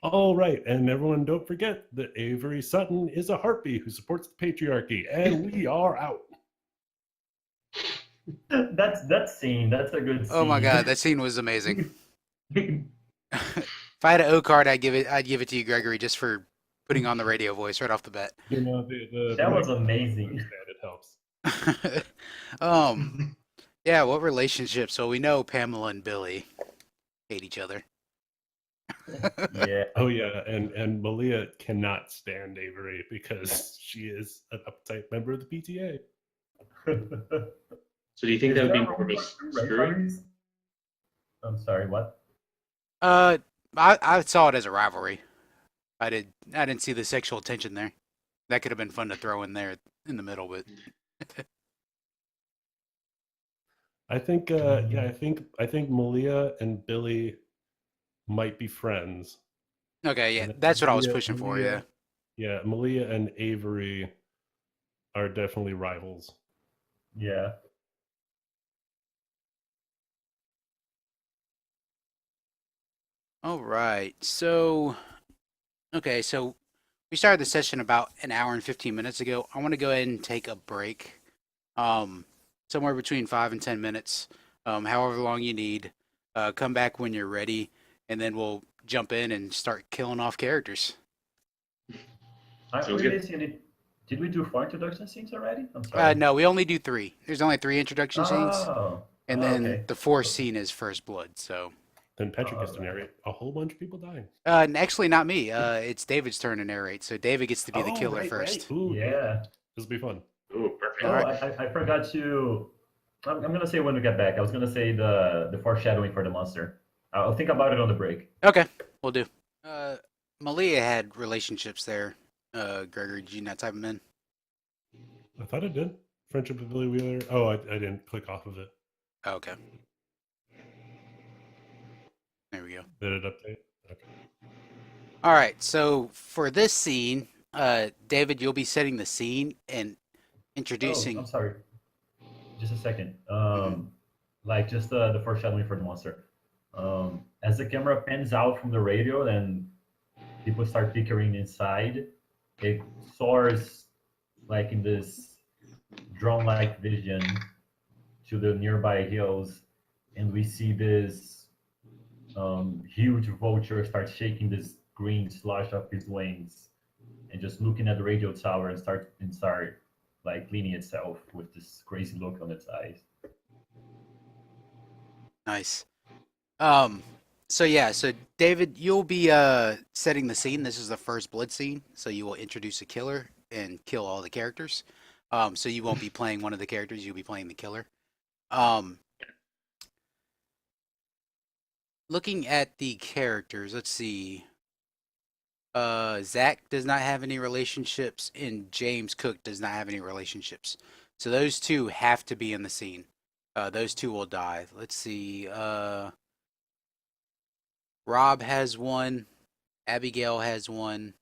All right, and everyone don't forget that Avery Sutton is a harpy who supports the patriarchy, and we are out. That scene, that's a good scene. Oh my god, that scene was amazing. If I had an O card, I'd give it to you, Gregory, just for putting on the radio voice right off the bat. That was amazing. It helps. Yeah, what relationship? So we know Pamela and Billy hate each other. Yeah. Oh yeah, and Malia cannot stand Avery because she is an uptight member of the PTA. So do you think that would be more of a screw? I'm sorry, what? Uh, I saw it as a rivalry. I didn't see the sexual tension there. That could have been fun to throw in there in the middle, but I think, yeah, I think Malia and Billy might be friends, okay, yeah, and then that's what I was pushing for. Yeah. Yeah, Malia and Avery are definitely rivals. Yeah. All right. So, okay, so we started the session about an hour and 15 minutes ago. I want to go ahead and take a break. Um, somewhere between 5 and 10 minutes, however long you need. Come back when you're ready, and then we'll jump in and start killing off characters. I'm Sounds really good. missing it. Did we do 4 introduction scenes already? I'm sorry. No, we only do three. There's only three introduction scenes, Oh. and Oh, then okay. the fourth scene is First Blood. So, Then Patrick gets to Alright. narrate a whole bunch of people dying. and actually, not me. It's David's turn to narrate. So David gets to be the Oh, killer right, first. Ooh, Yeah. this will be fun. Oh, perfect. All Oh, right. I forgot to. I'm gonna say when we get back. I was gonna say the foreshadowing for the monster. I'll think about it on the break. Okay, we'll do. Malia had relationships there. Gregory, did you not type them in? I thought it did. Friendship with Billy Wheeler. Oh, I didn't click off of it. Oh, okay. There we go. Did it update? Okay. All right. So for this scene, David, you'll be setting the scene and Oh, introducing. I'm sorry. Just a second. Mhm. Like just the foreshadowing for the monster. As the camera pans out from the radio and people start peering inside, it soars like in this drone-like vision to the nearby hills, and we see this huge vulture start shaking this green slush off his wings, and just looking at the radio tower and start like cleaning itself with this crazy look on its eyes. Nice. So yeah. So David, you'll be setting the scene. This is the first blood scene. So you will introduce a killer and kill all the characters. So you won't be playing one of the characters. You'll be playing the killer. Um, looking at the characters, let's see. Zach does not have any relationships, and James Cook does not have any relationships. So those two have to be in the scene. Those two will die. Let's see. Rob has one. Abigail has one.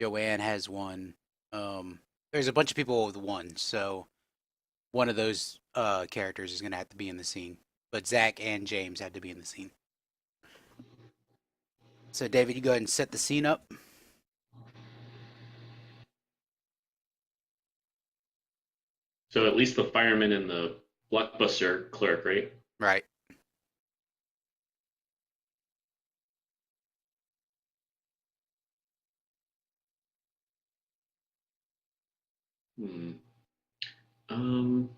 Joanne has one. There's a bunch of people with one. So one of those characters is gonna have to be in the scene. But Zach and James have to be in the scene. So David, you go ahead and set the scene up. So at least the fireman and the blockbuster clerk, right? Right. Hmm. Um,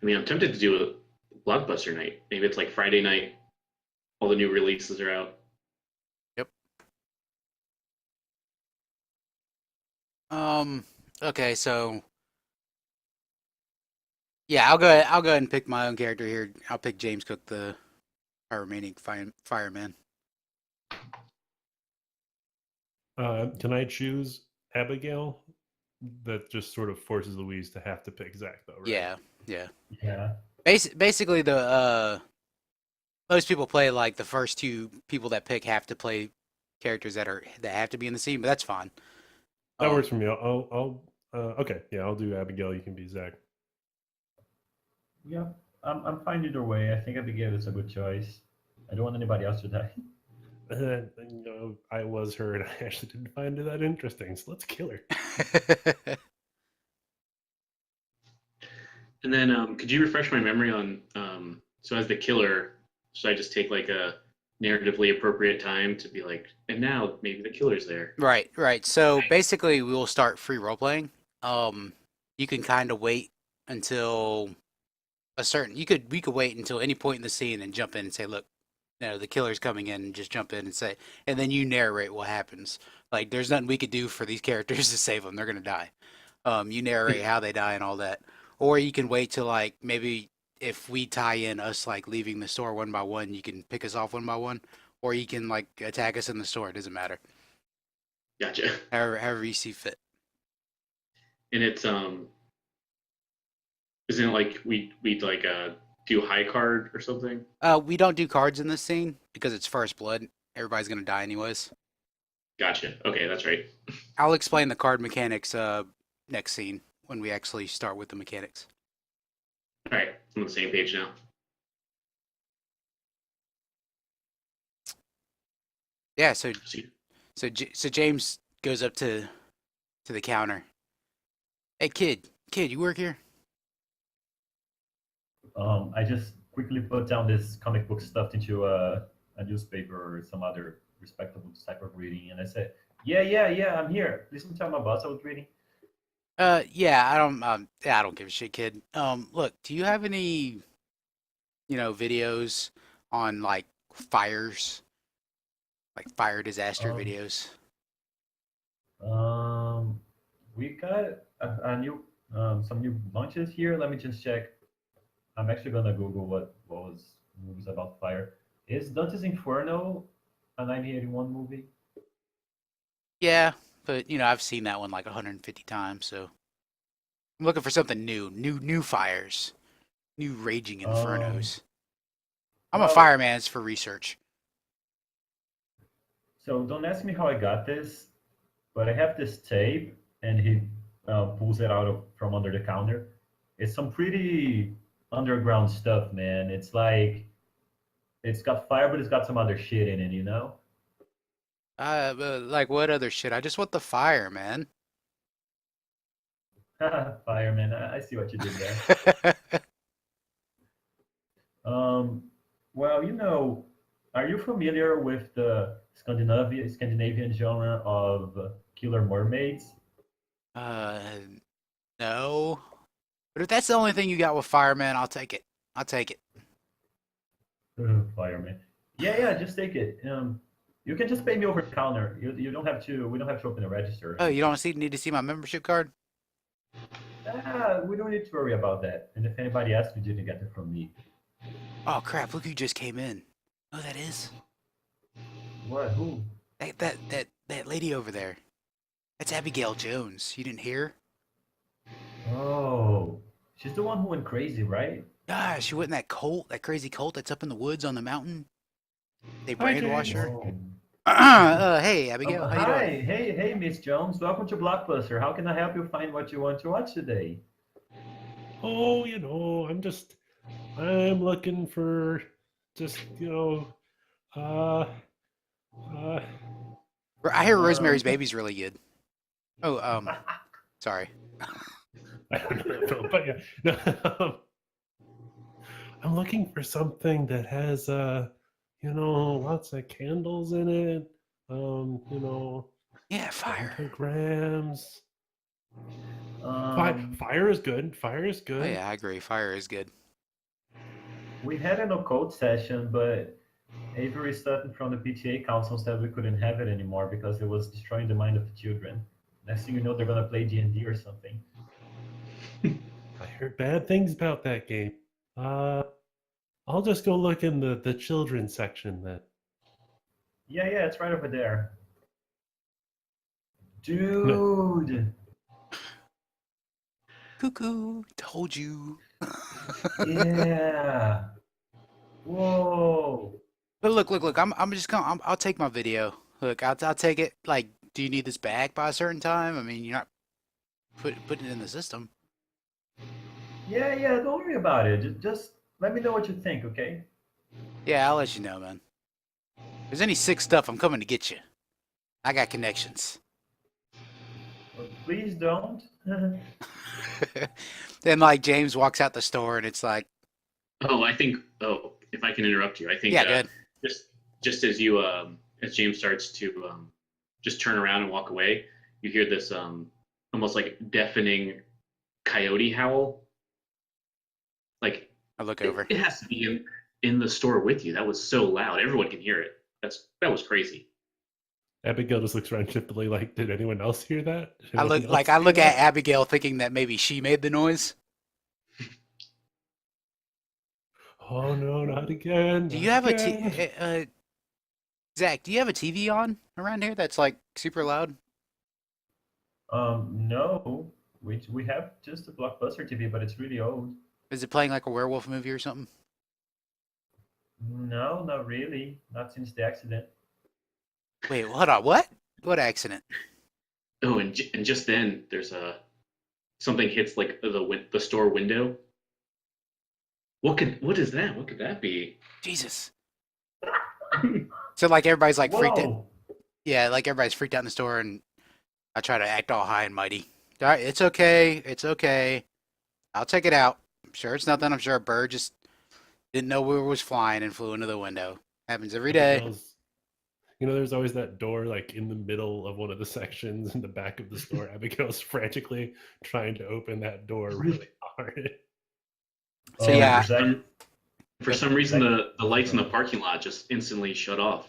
I mean, I'm tempted to do a blockbuster night. Maybe it's like Friday night. All the new releases are out. Yep. Okay, so yeah, I'll go ahead and pick my own character here. I'll pick James Cook, our remaining fireman. Can I choose Abigail? That just sort of forces Louise to have to pick Zach, though, right? Yeah, yeah. Yeah. Basically, the most people play like the first two people that pick have to play characters that have to be in the scene, but that's fine. That works for me. Okay, yeah, I'll do Abigail. You can be Zach. Yeah. I'm fine either way. I think Abigail is a good choice. I don't want anybody else to die. I was her, and I actually didn't find it that interesting. So let's kill her. And then could you refresh my memory on so as the killer, should I just take like a narratively appropriate time to be like, and now maybe the killer's there? Right, right. So basically, we will start free role playing. You can kind of wait until we could wait until any point in the scene and jump in and say, look, the killer's coming in, and just jump in and say, and then you narrate what happens. Like, there's nothing we could do for these characters to save them. They're gonna die. You narrate how they die and all that, or you can wait till like maybe if we tie in us like leaving the store one by one, you can pick us off one by one, or you can like attack us in the store. It doesn't matter. Gotcha. However you see fit. And it's isn't it like we'd like do high card or something? We don't do cards in this scene because it's first blood. Everybody's gonna die anyways. Gotcha. Okay, that's right. I'll explain the card mechanics next scene when we actually start with the mechanics. All right, I'm on the same page now. Yeah, so See. so James goes up to the counter. Hey kid, you work here? I just quickly put down this comic book stuff into a newspaper or some other respectable type of reading, and I said, yeah, I'm here. Listen to my boss I was reading. Yeah, I don't give a shit, kid. Look, do you have any, videos on like fires, like fire disaster Um, videos? we got a new some new launches here. Let me just check. I'm actually gonna Google what was movies about fire. Is Dante's Inferno a 1981 movie? Yeah, but I've seen that one like 150 times, so I'm looking for something new fires, new raging Um, infernos. I'm a well, fireman. It's for research. so don't ask me how I got this, but I have this tape, and he pulls it out from under the counter. It's some pretty underground stuff, man. It's like it's got fire, but it's got some other shit in it. Like what other shit? I just want the fire, man. Fireman, I see what you did there. Um, well, are you familiar with the Scandinavian genre of killer mermaids? uh, no. But if that's the only thing you got with fireman, I'll take it. I'll take it. Fireman. Yeah, just take it. You can just pay me over the counter. You don't have to. We don't have to open a register or Oh, you anything. don't need to see my membership card? We don't need to worry about that. And if anybody asks, you didn't get it from me. Oh crap! Look who just came in. Oh, that is What? Who? that lady over there. That's Abigail Jones. You didn't hear? Oh, she's the one who went crazy, right? Ah, she went in that crazy cult that's up in the woods on the mountain. They Hi, brainwash James. her. Oh. Hey, Abigail, how you doing? Hi, hey, Miss Jones. Welcome to Blockbuster. How can I help you find what you want to watch today? Oh, I'm looking for just, uh, uh, I hear Um, Rosemary's Baby's really good. Oh, sorry. I don't know that film, but yeah, no, I'm looking for something that has, lots of candles in it, Yeah, fire. pentagrams. um, Fire is good. Fire is Oh good. yeah, I agree. Fire is good. we had an occult session, but Avery Sutton from the PTA Council said we couldn't have it anymore because it was destroying the mind of the children. Next thing you know, they're gonna play D&D or something. I heard bad things about that game. I'll just go look in the children's section then. Yeah, it's right over there. No. Dude, Cuckoo, told you. yeah. Whoa. But look. I'm just gonna. I'll take my video. Look, I'll take it. Like, do you need this back by a certain time? I mean, you're not putting it in the system. Yeah, don't worry about it. Just let me know what you think, okay? Yeah, I'll let you know, man. If there's any sick stuff, I'm coming to get you. I got connections. Well, please don't. Then like James walks out the store and it's like, Oh, if I can interrupt you, I think yeah, good. just as you as James starts to just turn around and walk away, you hear this almost like deafening coyote howl. Like I look over. it has to be in the store with you. That was so loud. Everyone can hear it. That was crazy. Abigail just looks around shiftily like, did anyone else hear that? Did I anyone look else I hear look at that? Abigail thinking that maybe she made the noise. Oh no, not again! Do Not you have a again! Zach? Do you have a TV on around here that's like super loud? No, we have just a Blockbuster TV, but it's really old. Is it playing like a werewolf movie or something? No, not really. Not since the accident. Wait, hold on. What? What accident? Oh, and just then there's something hits like the store window. What is that? What could that be? Jesus. So like everybody's like freaked out. Whoa! Yeah, like everybody's freaked out in the store, and I try to act all high and mighty. All right, it's okay. It's okay. I'll check it out. I'm sure it's nothing. I'm sure a bird just didn't know where it was flying and flew into the window. Happens every day. Abigail's, there's always that door like in the middle of one of the sections in the back of the store. Abigail's frantically trying to open that door really hard. So yeah, Zach, For some reason, the lights in the parking lot just instantly shut off,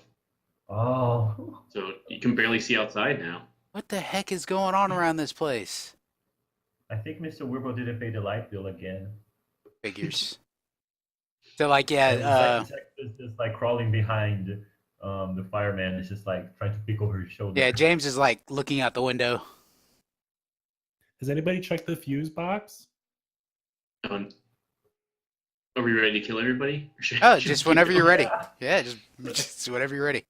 oh, so you can barely see outside now. what the heck is going on around this place? I think Mr. Wirbo didn't pay the light bill again. Figures. So like And yeah, Zach is just like crawling behind the fireman. Is just like trying to peek over his shoulder. yeah. James is like looking out the window. Has anybody checked the fuse box? Um, are we ready to kill everybody? Or Oh, should just we keep whenever you're going? ready. Yeah, just whenever you're ready.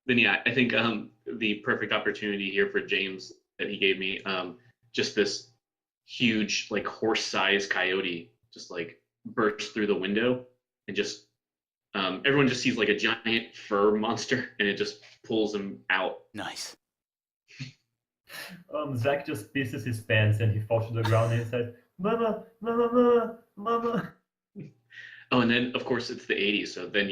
Then yeah, I think the perfect opportunity here for James that he gave me, just this huge like horse-sized coyote just like burst through the window and just everyone just sees like a giant fur monster and it just pulls him out. Nice. Zach just pisses his pants and he falls to the ground and he says, "Mama, mama, mama, mama." Oh, and then of course it's the 80s, so then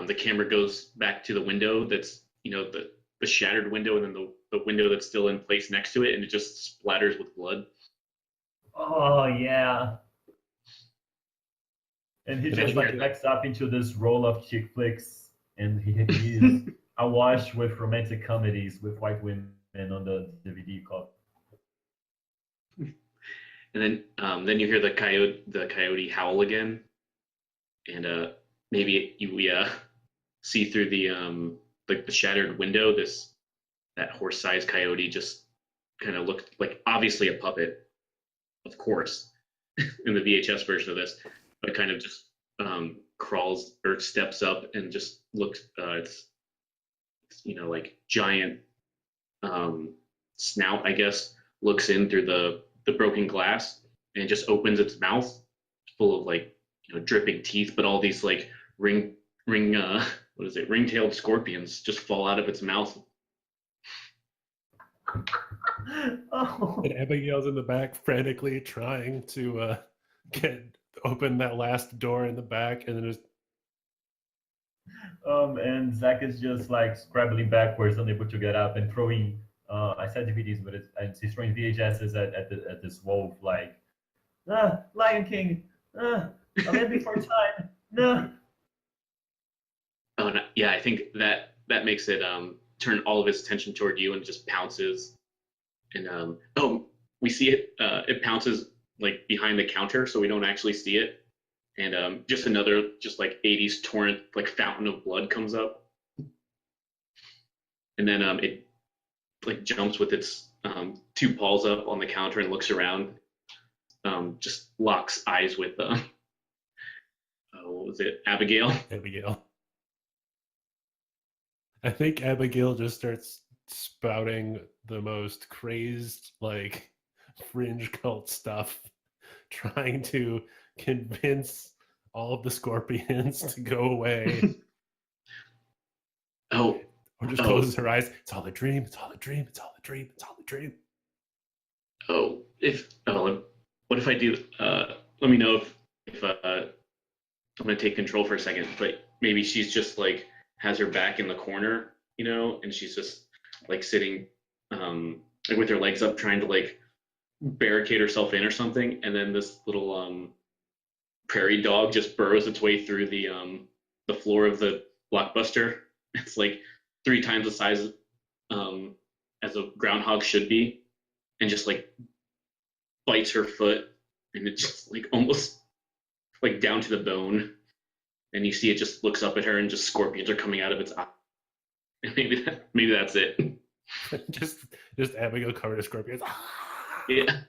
the camera goes back to the window that's the shattered window, and then the window that's still in place next to it, and it just splatters with blood. Oh yeah. And he And just I like hear backs up into this roll of chick flicks, and he is awash with romantic comedies with white women on the DVD called. And then you hear the coyote howl again, and maybe we see through the like the shattered window that horse-sized coyote just kind of looked like obviously a puppet, of course, in the VHS version of this, but kind of just crawls or steps up and just looks. It's like giant snout, I guess, looks in through the broken glass and it just opens its mouth full of like dripping teeth, but all these like ring-tailed scorpions just fall out of its mouth. Oh. And Abigail's in the back frantically trying to open that last door in the back, and then just And Zach is just like scrabbling backwards, unable to get up, and throwing. I said DVDs, but he's throwing VHSs at this wolf, like, Lion King, a Land Before Time, no. Oh no, yeah, I think that makes it turn all of its attention toward you and just pounces. And we see it. It pounces like behind the counter, so we don't actually see it. And just another just like 80s torrent, like fountain of blood comes up. And then it like jumps with its two paws up on the counter and looks around. Just locks eyes with what was it, Abigail? Abigail. I think Abigail just starts spouting the most crazed, like, fringe cult stuff, trying to convince all of the scorpions to go away. Oh, Or just closes her eyes. It's all a dream. It's all a dream. It's all a dream. It's all a dream. what if I do? Let me know if I'm gonna take control for a second. But maybe she's just like has her back in the corner, and she's just like sitting, like with her legs up, trying to like barricade herself in or something. And then this little prairie dog just burrows its way through the floor of the Blockbuster. It's like 3 times the size as a groundhog should be, and just like bites her foot and it's just like almost like down to the bone, and you see it just looks up at her, and just scorpions are coming out of its eye. And maybe that's it. just Abigail covered in scorpions. Yeah.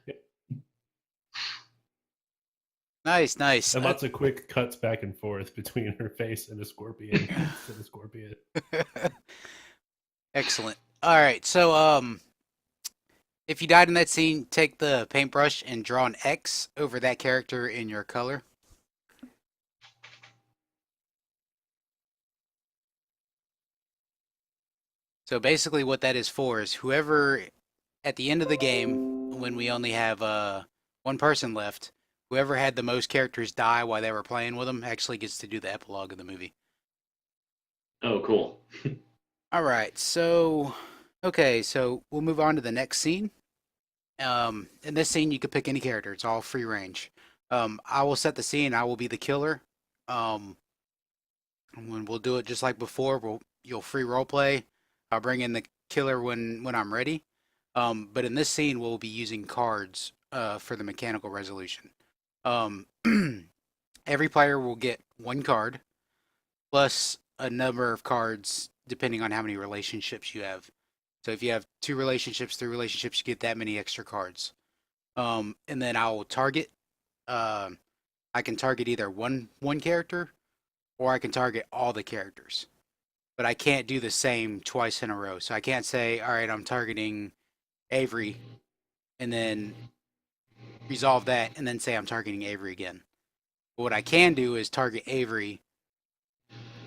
Nice, nice. And lots of quick cuts back and forth between her face and a scorpion. And a scorpion. Excellent. All right, so if you died in that scene, take the paintbrush and draw an X over that character in your color. So basically what that is for is whoever, at the end of the game, when we only have one person left, whoever had the most characters die while they were playing with them actually gets to do the epilogue of the movie. Oh, cool. All right, so, okay, so we'll move on to the next scene. In this scene, you could pick any character. It's all free range. I will set the scene. I will be the killer. When we'll do it just like before. You'll free role play. I'll bring in the killer when I'm ready. But in this scene, we'll be using cards for the mechanical resolution. Every player will get one card plus a number of cards depending on how many relationships you have. So if you have 2 relationships, 3 relationships, you get that many extra cards. And then I will target. I can target either one character, or I can target all the characters. But I can't do the same twice in a row. So I can't say, all right, I'm targeting Avery, and then resolve that, and then say I'm targeting Avery again. But what I can do is target Avery,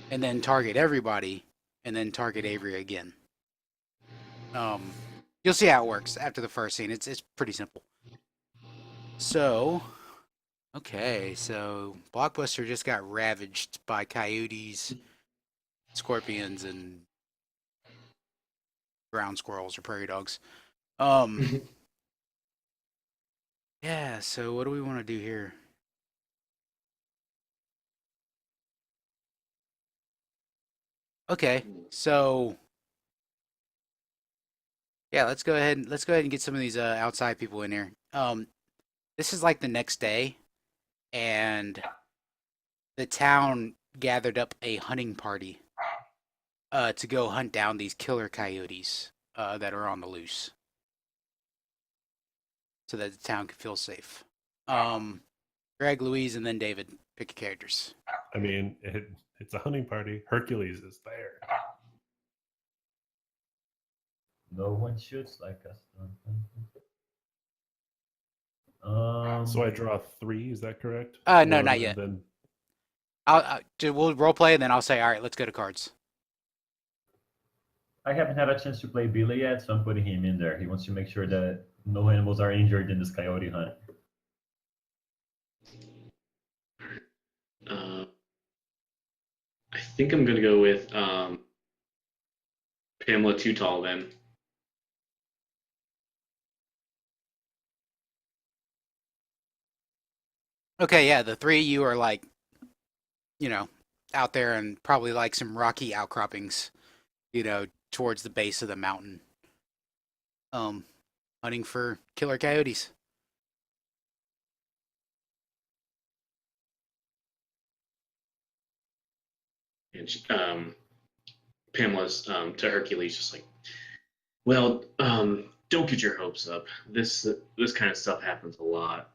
and then target everybody, and then target Avery again. You'll see how it works after the first scene. It's pretty simple. So, okay, so Blockbuster just got ravaged by coyotes, scorpions, and ground squirrels or prairie dogs. Yeah, so what do we want to do here? Okay, so yeah, let's go ahead and get some of these outside people in here. This is like the next day, and the town gathered up a hunting party to go hunt down these killer coyotes that are on the loose, so that the town can feel safe. Greg, Louise, and then David, pick your characters. I mean, it's a hunting party. Hercules is there. No one shoots like us. So I draw 3. Is that correct? No, Or- not yet. Then We'll role play, and then I'll say, all right, let's go to cards. I haven't had a chance to play Billy yet, so I'm putting him in there. He wants to make sure that no animals are injured in this coyote hunt. I think I'm gonna go with Pamela Too Tall then. Okay, yeah, the 3 of you are like, out there and probably like some rocky outcroppings, towards the base of the mountain. Hunting for killer coyotes. And Pamela's to Hercules just like, well, don't get your hopes up. This kind of stuff happens a lot.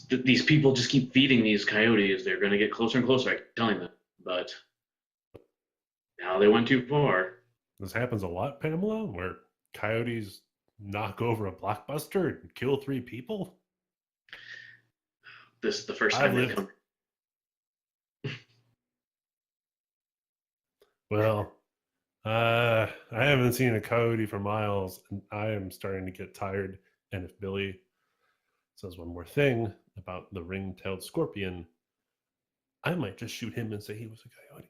These people just keep feeding these coyotes. They're going to get closer and closer. I keep telling them, but now they went too far. this happens a lot, Pamela, where coyotes knock over a blockbuster and kill 3 people. This is the first I time they lived- come. Well, I haven't seen a coyote for miles, and I am starting to get tired. And if Billy says one more thing about the ring-tailed scorpion, I might just shoot him and say he was a coyote.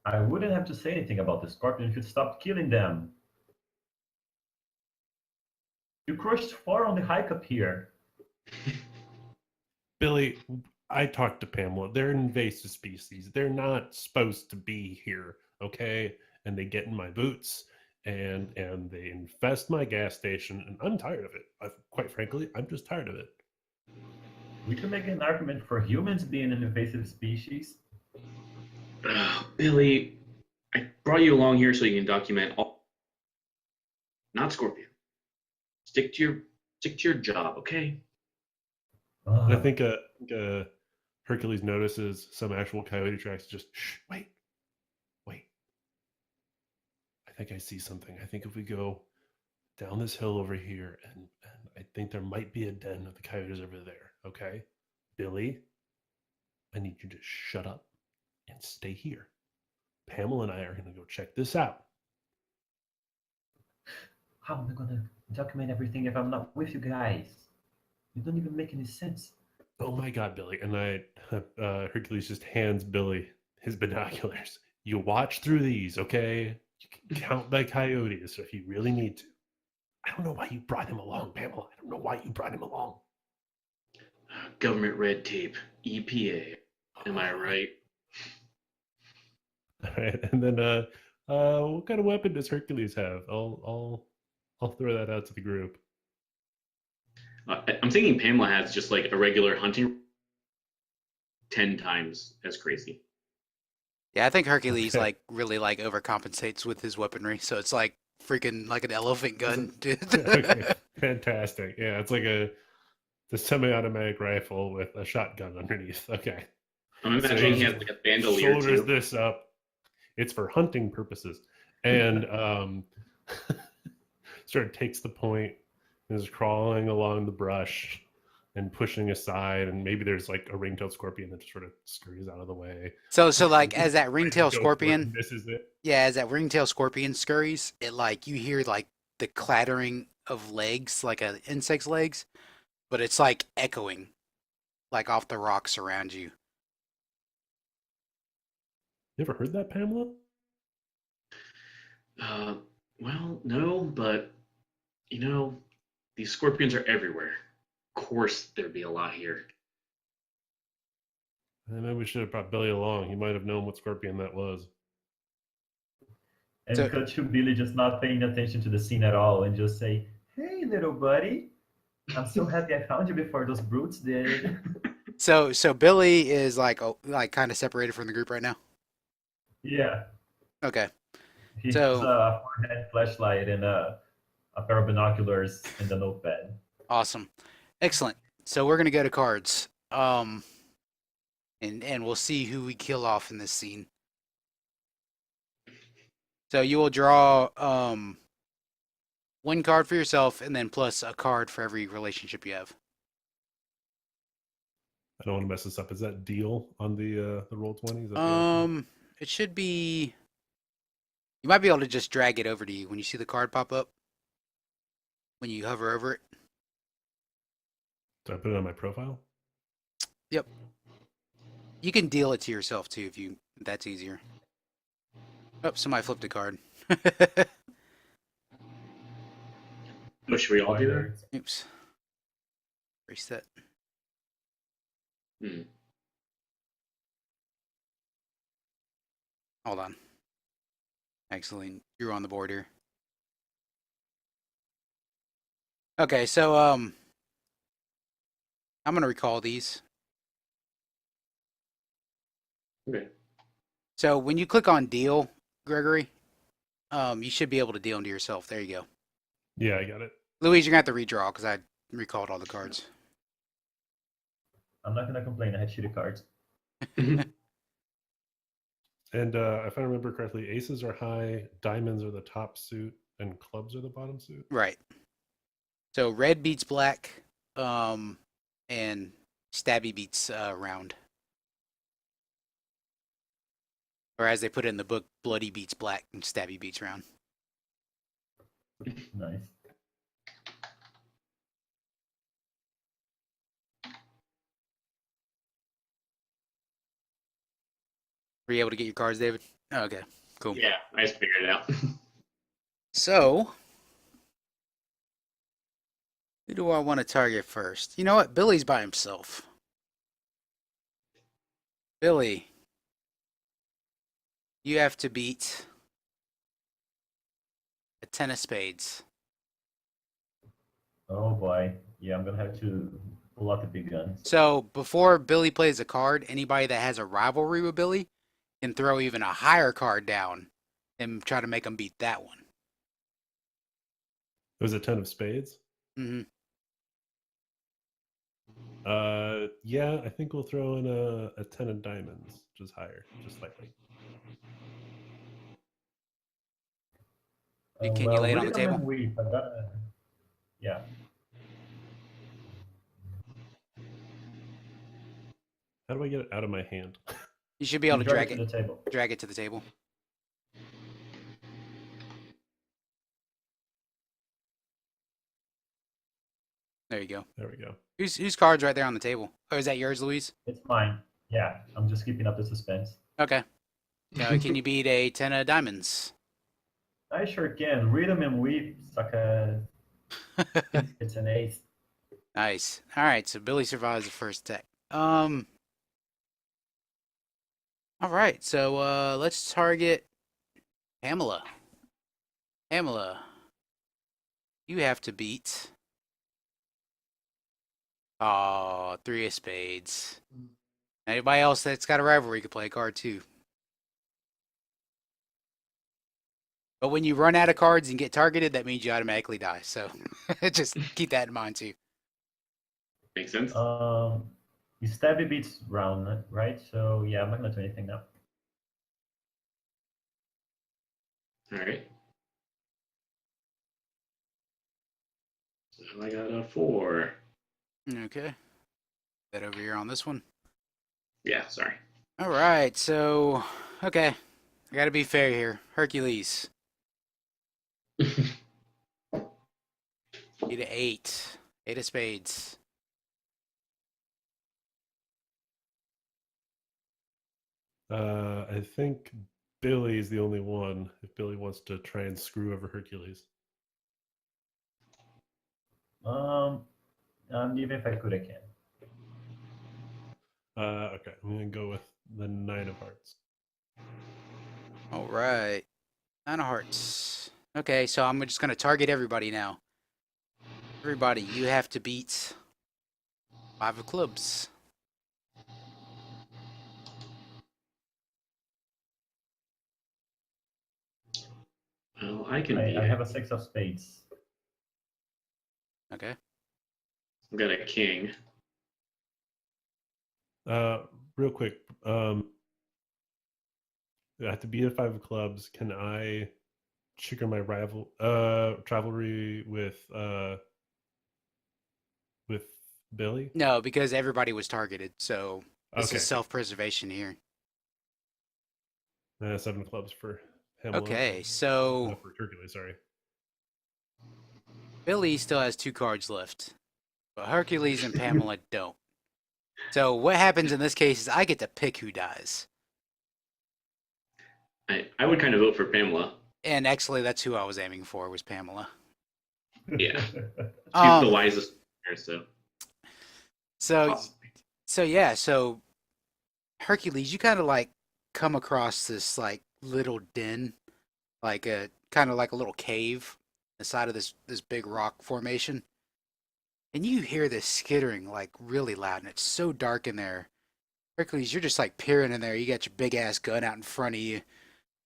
I wouldn't have to say anything about the scorpion if you'd stop killing them. You crushed 4 on the hike up here. Billy, I talked to Pamela. They're an invasive species. They're not supposed to be here, okay? And they get in my boots, and they infest my gas station, and I'm tired of it. Quite frankly, I'm just tired of it. We can make an argument for humans being an invasive species. Billy, I brought you along here so you can document all, not Scorpion. Stick to your job, okay? And I Ugh. think Hercules notices some actual coyote tracks. Just shh, wait. I think I see something. I think if we go down this hill over here, and I think there might be a den of the coyotes over there. Okay, Billy, I need you to shut up and stay here. Pamela and I are going to go check this out. How am I gonna document everything if I'm not with you guys? You don't even make any sense. Oh my God, Billy! And Hercules just hands Billy his binoculars. You watch through these, okay? You can count the coyotes if you really need to. I don't know why you brought him along, Pamela. I don't know why you brought him along. Government red tape, EPA. Am I right? All right, and then what kind of weapon does Hercules have? I'll throw that out to the group. I'm thinking Pamela has just like a regular hunting 10 times as crazy. Yeah, I think Hercules Okay. like really like overcompensates with his weaponry, so it's like freaking like an elephant gun, dude. Okay, fantastic. Yeah, it's like the semi-automatic rifle with a shotgun underneath. Okay, I'm so imagining he he has like a bandolier shoulders too. this up. It's for hunting purposes, and sort of takes the point and is crawling along the brush and pushing aside, and maybe there's like a ring-tailed scorpion that just sort of scurries out of the way. So like as that Ready to ringtail go for it, scorpion, and misses it. yeah, as that ringtail scorpion scurries, it like you hear like the clattering of legs, like a insect's legs, but it's like echoing, like off the rocks around you. You ever heard that, Pamela? Uh, well, no, but you know, these scorpions are everywhere. Of course, there'd be a lot here. Maybe we should have brought Billy along. He might have known what scorpion that was. And So cut to Billy just not paying attention to the scene at all and just say, "Hey, little buddy, I'm so happy I found you before those brutes did." so Billy is like like kind of separated from the group right now. Yeah, Okay, he has so a forehead flashlight and a pair of binoculars in the notepad. awesome, excellent. So we're gonna go to cards, and we'll see who we kill off in this scene. So you will draw one card for yourself, and then plus a card for every relationship you have. I don't want to mess this up. Is that deal on the Roll20? Is that the option? It should be. You might be able to just drag it over to you when you see the card pop up. When you hover over it. Do I put it on my profile? Yep. You can deal it to yourself too if that's easier. Oh, somebody flipped a card. Oh, should we all do that? Oops. Reset. Hmm. Hold on. Excellent. You're on the board here. Okay, so I'm gonna recall these. Okay. So when you click on deal, Gregory, you should be able to deal them to yourself. There you go. Yeah, I got it. Louise, you're gonna have to redraw because I recalled all the cards. I'm not gonna complain. I had shitty cards. And if I remember correctly, aces are high, diamonds are the top suit, and clubs are the bottom suit. Right. So red beats black, and stabby beats round. Or as they put it in the book, bloody beats black and stabby beats round. Nice. Were you able to get your cards, David? Oh, okay, cool. Yeah, I just figured it out. So, who do I want to target first? You know what? Billy's by himself. Billy, you have to beat A 10 of spades. Oh boy. Yeah, I'm gonna have to pull out the big guns. So before Billy plays a card, anybody that has a rivalry with Billy can throw even a higher card down and try to make him beat that one. It was a 10 of spades. Hmm. Yeah, I think we'll throw in a 10 of diamonds, just higher, just slightly. Can you Well, lay it on the rhythm table? and weave. Yeah. How do I get it out of my hand? You should be You able to drag it to the table. drag it to the table. There you go. There we go. Whose card's right there on the table? Oh, is that yours, Luis? It's mine. Yeah, I'm just keeping up the suspense. Okay. Can you beat a 10 of diamonds? I sure can. Rhythm and weave, sucker. It's an ace. Nice. All right, so Billy survives the first attack. All right, so let's target Pamela. Pamela, you have to beat. Oh, 3 of spades. Anybody else that's got a rivalry can play a card too. But when you run out of cards and get targeted, that means you automatically die. So just keep that in mind too. Makes sense. You stabby beats round, right? So yeah, I'm not gonna do anything now. All right. So I got a 4. Okay. That over here on this one. Yeah, sorry. All right, so okay, I gotta be fair here. Hercules, 8 of spades. I think Billy's the only one. If Billy wants to try and screw over Hercules. Even if I could, I can. Okay, I'm gonna go with the 9 of hearts. All right, 9 of hearts. Okay, so I'm just gonna target everybody now. Everybody, you have to beat 5 of clubs. Well, I can beat I it. have a 6 of spades. Okay. I've got a king. Real quick, I have to beat a 5 of clubs. Can I trigger my rivalry with Billy? No, because everybody was targeted, so this Okay. is self-preservation here. 7 of clubs for Pamela. Okay, so For Hercules, sorry. Billy still has 2 cards left, but Hercules and Pamela don't. So what happens in this case is I get to pick who dies. I would kind of vote for Pamela. And actually, that's who I was aiming for, was Pamela. Yeah. She's the wisest here, So Hercules, you kind of like come across this like little den, like a kind of like a little cave, the side of this big rock formation, and you hear this skittering like really loud, and it's so dark in there. Hercules, you're just like peering in there. You got your big ass gun out in front of you,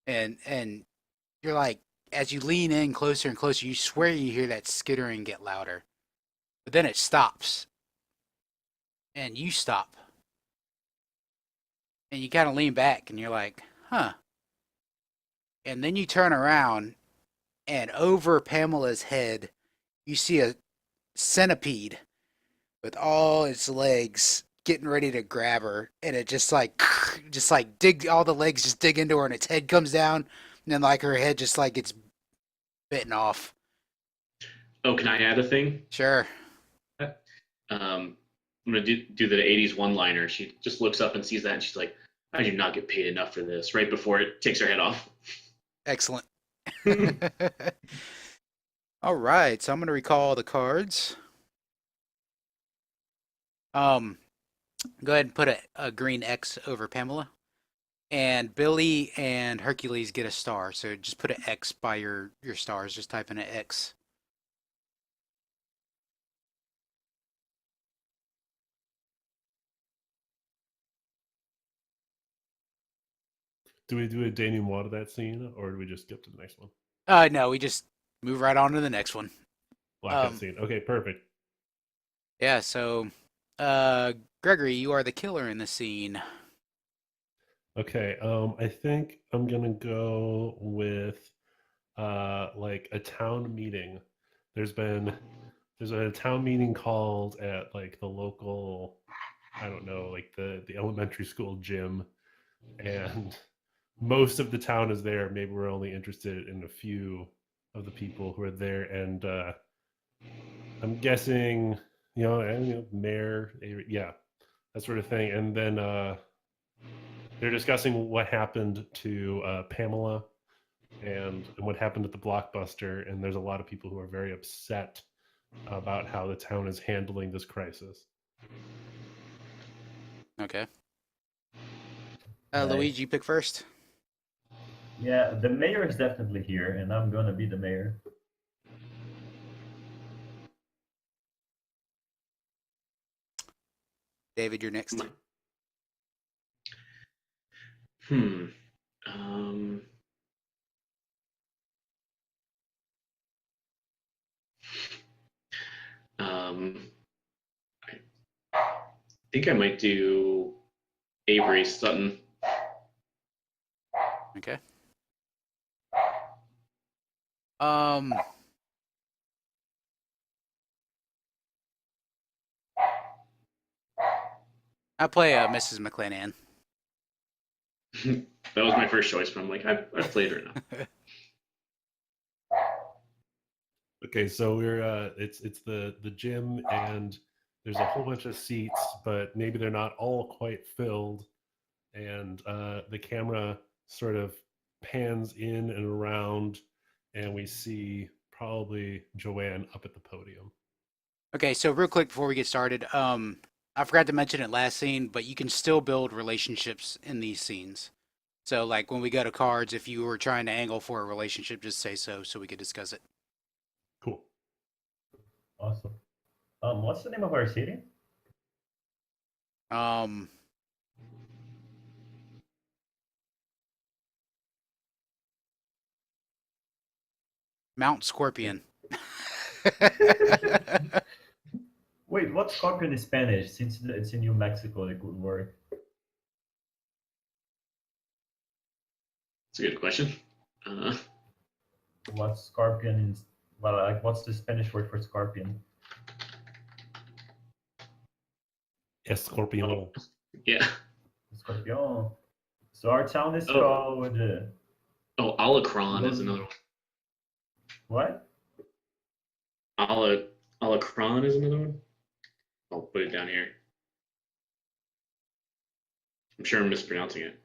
and you're like, as you lean in closer and closer, you swear you hear that skittering get louder, but then it stops, and you stop. And you kind of lean back and you're like, huh. And then you turn around and over Pamela's head, you see a centipede with all its legs getting ready to grab her. And it just like dig, all the legs just dig into her and its head comes down. And then like her head just like gets bitten off. Oh, can I add a thing? Sure. I'm gonna do the '80s one-liner. She just looks up and sees that, and she's like, "I do not get paid enough for this." Right before it takes her head off. Excellent. All right, so I'm gonna recall the cards. Go ahead and put a green X over Pamela. And Billy and Hercules get a star. So just put an X by your stars. Just type in an X. Do we do a denouement of that scene, or do we just skip to the next one? No, we just move right on to the next one. Blackout scene. Okay, perfect. Yeah, so Gregory, you are the killer in the scene. Okay, I think I'm gonna go with like a town meeting. There's been a town meeting called at like the local, I don't know, like the elementary school gym, and most of the town is there. Maybe we're only interested in a few of the people who are there, and I'm guessing, mayor, yeah, that sort of thing. And then they're discussing what happened to Pamela and what happened at the Blockbuster. And there's a lot of people who are very upset about how the town is handling this crisis. Okay. Nice. Luigi, you pick first. Yeah, the mayor is definitely here, and I'm gonna be the mayor. David, you're next. Hmm. Um. I think I might do Avery Sutton. Okay. Um. I play Mrs. McClanahan. That was my first choice, but I'm like, I've played her now. Okay, so we're it's the gym, and there's a whole bunch of seats, but maybe they're not all quite filled, and the camera sort of pans in and around, and we see probably Joanne up at the podium. Okay, so real quick before we get started, I forgot to mention it last scene, but you can still build relationships in these scenes. So like when we go to cards, if you were trying to angle for a relationship, just say so we could discuss it. Cool. Awesome. What's the name of our city? Um, Mount Scorpion. Wait, what's scorpion in Spanish? Since it's in New Mexico, it could work. It's a good question. What's scorpion in? Well, like, what's the Spanish word for scorpion? Escorpion. Yeah. Scorpion. So our town is Oh. called. Oh, Alacran is another one. What? Alacran is another one. I'll put it down here. I'm sure I'm mispronouncing it.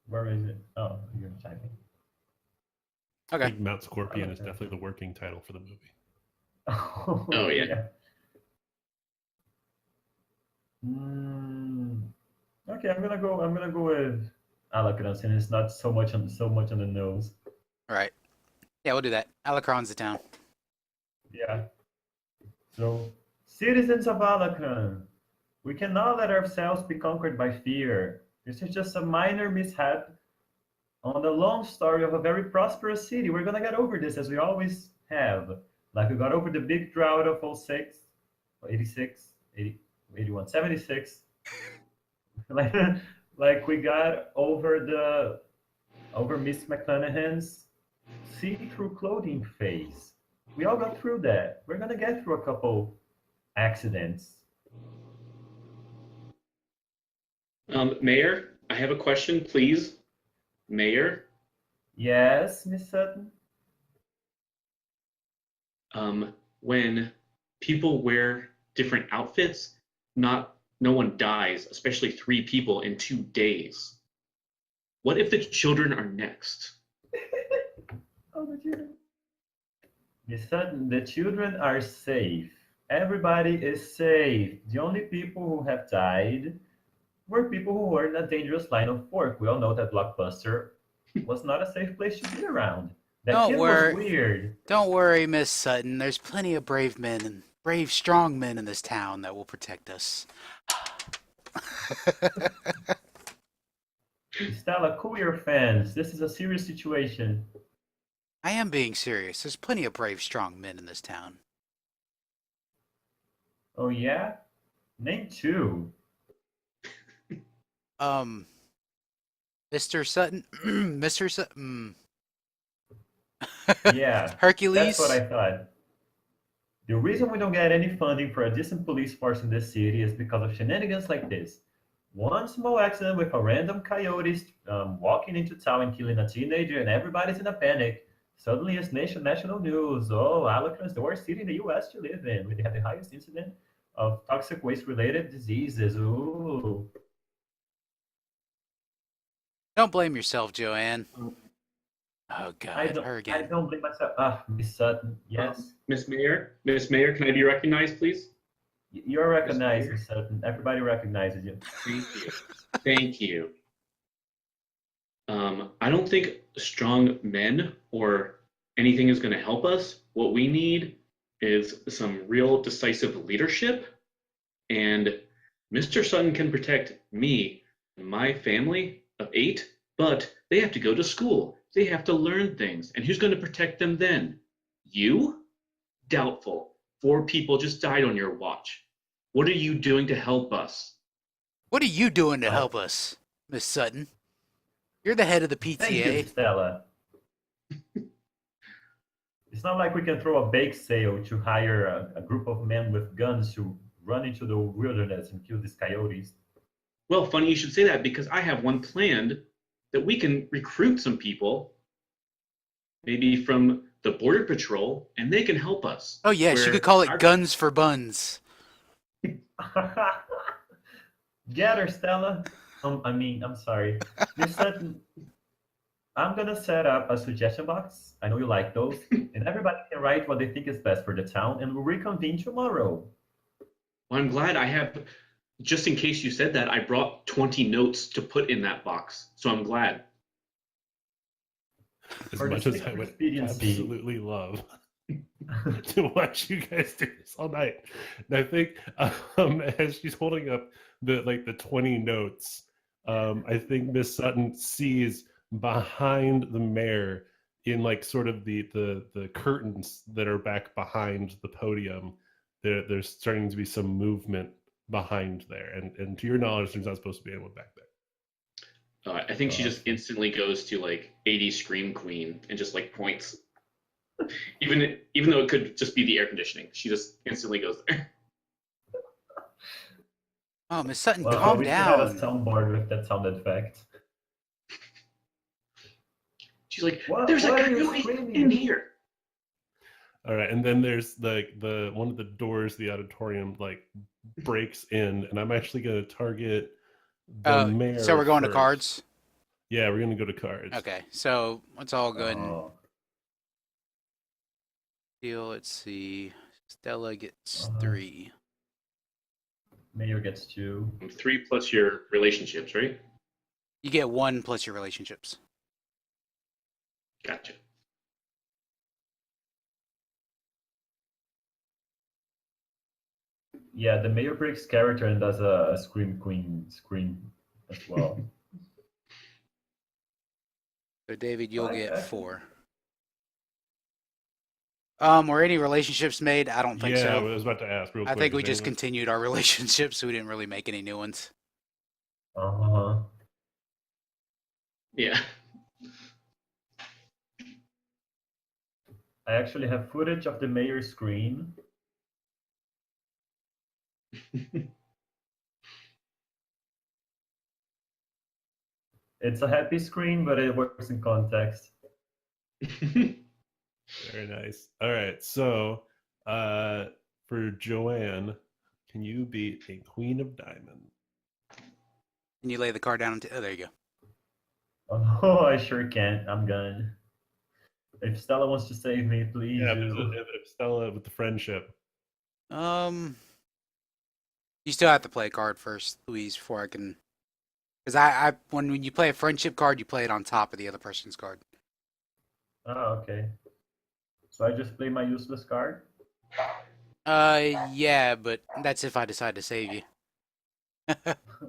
Where is it? Oh, you're typing. I Okay. think Mount Scorpion is Okay. definitely the working title for the movie. Oh, yeah. Okay, I'm gonna go with Alacran, and it's not so much on the nose. All right. Yeah, we'll do that. Alacron's the town. Yeah. So, citizens of Alacran, we cannot let ourselves be conquered by fear. This is just a minor mishap on the long story of a very prosperous city. We're gonna get over this as we always have. Like we got over the big drought of 06, 86, 80, 81, 76. like we got over Miss McClanahan's see-through clothing phase. We all got through that. We're gonna get through a couple accidents. Mayor, I have a question, please. Mayor, Yes, Miss Sutton. when people wear different outfits, no one dies, especially 3 people in 2 days. What if the children are next? Oh, the children. Miss Sutton, the children are safe, Everybody is safe. The only people who have died were people who were in a dangerous line of work. We all know that Blockbuster was not a safe place to be around. That Don't kid was worry, weird. don't worry, Miss Sutton. There's plenty of brave men and brave, strong men in this town that will protect us. Stella, cool your fans. This is a serious situation. I am being serious. There's plenty of brave, strong men in this town. Oh, yeah? Name two. Mr. Sutton, Mr. Sutton, Yeah, that's what Hercules. I thought. The reason we don't get any funding for a decent police force in this city is because of shenanigans like this. One small accident with a random coyote walking into town and killing a teenager, and everybody's in a panic. Suddenly, it's national news. Oh, Alacran is the worst city in the U.S. to live in. We have the highest incident of toxic waste-related diseases. Ooh. Don't blame yourself, Joanne. Oh I God, don't, her I again. don't blame myself. Ah, Miss Sutton, yes. Miss Mayor, can I be recognized, please? You're recognized, Mayor. Miss Sutton. Everybody recognizes you. Thank you. Thank you. I don't think strong men or anything is going to help us. What we need is some real decisive leadership, and Mr. Sutton can protect me and my family of 8, but they have to go to school. They have to learn things. And who's going to protect them then? You? Doubtful. 4 people just died on your watch. What are you doing to help us? What are you doing to Uh, help us, Miss Sutton? You're the head of the Thank you, PTA. Stella. It's not like we can throw a bake sale to hire a group of men with guns to run into the wilderness and kill these coyotes. Well, funny you should say that because I have one planned that we can recruit some people, maybe from the Border Patrol, and they can help us. Oh yes, you could Where call it our- Guns for Buns. Get her, Stella. I'm sorry. Miss Sutton, I'm gonna set up a suggestion box. I know you like those. And everybody can write what they think is best for the town, and we'll reconvene tomorrow. Well, I'm glad I have, just in case you said that, I brought 20 notes to put in that box. So I'm glad. As For the much as sake I of would expediency. absolutely love to watch you guys do this all night. And I think as she's holding up the 20 notes, I think Miss Sutton sees behind the mayor in like sort of the curtains that are back behind the podium. There's starting to be some movement behind there, and to your knowledge, there's not supposed to be anyone back there. I think she just instantly goes to like 80 Scream Queen and just like points. Even though it could just be the air conditioning, she just instantly goes there. Oh, Miss Sutton, Well, I calm wish we had a down. soundboard with that sound effect. She's like, What- "There's a what are you coyote screaming? in here." All right, and then there's the one of the doors, the auditorium like breaks in, and I'm actually going to target the mayor. So we're going to first. cards. Yeah, we're going to go to cards. Okay, so let's all go ahead and Oh, deal. Let's see. Stella gets Uh-huh. 3. Mayor gets 2. 3 plus your relationships, right? You get 1 plus your relationships. Gotcha. Yeah, the mayor breaks character and does a Scream Queen scream as well. So David, you'll I- get I- 4. Were any relationships made? I don't think Yeah, I so. was about to ask. Real I quick, think we is just anyone- continued our relationships, so we didn't really make any new ones. Uh-huh. Yeah. I actually have footage of the mayor's scream. It's a happy scream, but it works in context. Very nice. All right, so for Joanne, can you beat a Queen of Diamond? Can you lay the card down? Oh, there you go. Oh, I sure can. I'm gone. If Stella wants to save me, please Yeah, do. if Stella with the friendship. You still have to play a card first, Louise, before I can. Because when you play a friendship card, you play it on top of the other person's card. Oh, okay. So I just play my useless card? Yeah, but that's if I decide to save you.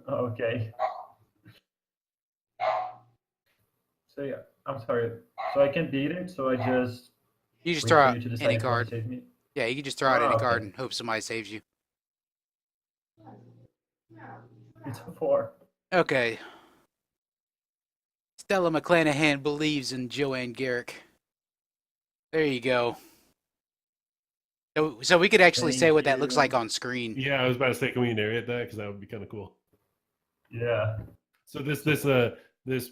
Okay. So yeah, I'm sorry. So I can beat it, so I just You just wait throw for out you to decide any if you want to card. save me? Yeah, you can just throw out any Oh, card okay. and hope somebody saves you. It's a 4. Okay. Stella McClanahan believes in Joanne Garrick. There you go. So we could actually say Thank what that looks like you. on screen. Yeah, I was about to say, can we narrate that? Because that would be kind of cool. Yeah. So this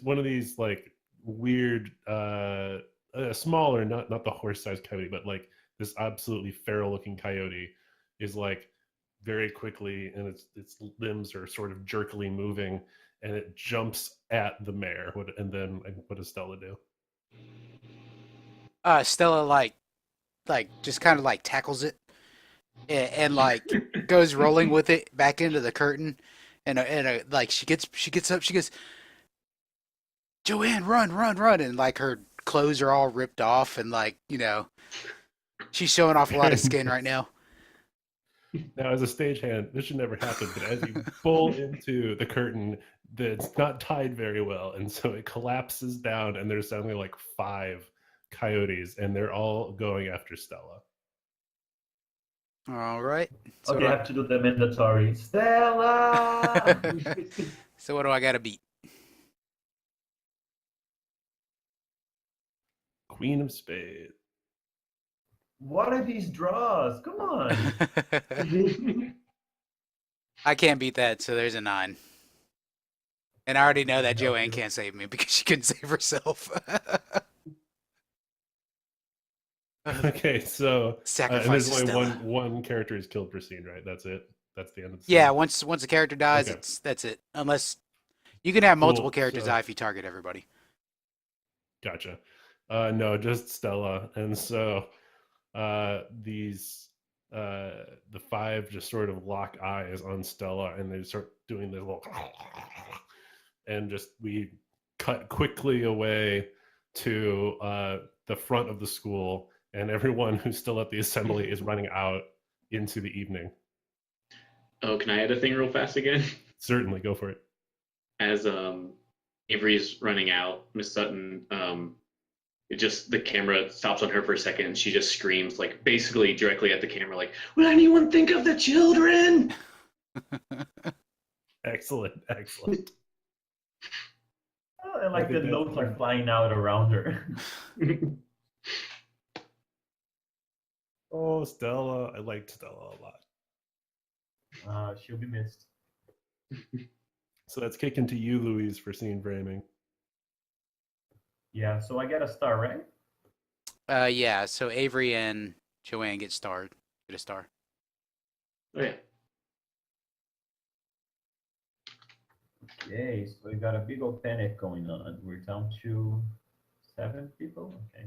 one of these like weird smaller, not the horse-sized coyote, but like this absolutely feral looking coyote is like very quickly, and its limbs are sort of jerkily moving, and it jumps at the mare. And then what does Stella do? Stella like just kind of like tackles it and like goes rolling with it back into the curtain, and like she gets up, she goes, Joanne, run, run, run, and like her clothes are all ripped off, and like she's showing off a lot of skin right now. Now, as a stagehand, this should never happen, but as you pull into the curtain, that's not tied very well, and so it collapses down, and there's suddenly like 5 coyotes, and they're all going after Stella. All right. So Okay, I have to do the mandatory. Stella! so what do I got to beat? Queen of Spades. What are these draws? Come on. I can't beat that, so there's a 9. And I already know that Help Joanne you. can't save me because she couldn't save herself. Okay, so and Sacrifice there's only Stella. one character is killed per scene, right? That's it. That's the end of the Yeah, scene. once a character dies, Okay. that's it. Unless you can have multiple Cool. characters So die if you target everybody. gotcha. No, just Stella, and so these the 5 just sort of lock eyes on Stella, and they start doing this little, and just we cut quickly away to the front of the school, and everyone who's still at the assembly is running out into the evening. Oh, can I add a thing real fast again? Certainly, go for it. As Avery's running out, Miss Sutton, it just the camera stops on her for a second, and she just screams, like basically directly at the camera, like, "Will anyone think of the children?" Excellent, excellent. Oh, and I like the think that's notes are flying out around her. Oh, Stella. I liked Stella a lot. She'll be missed. So that's kicking to you, Louise, for scene framing. Yeah, so I get a star, right? Yeah. So Avery and Joanne get a star. Oh yeah. Okay, so we got a big old panic going on. We're down to 7 people. Okay.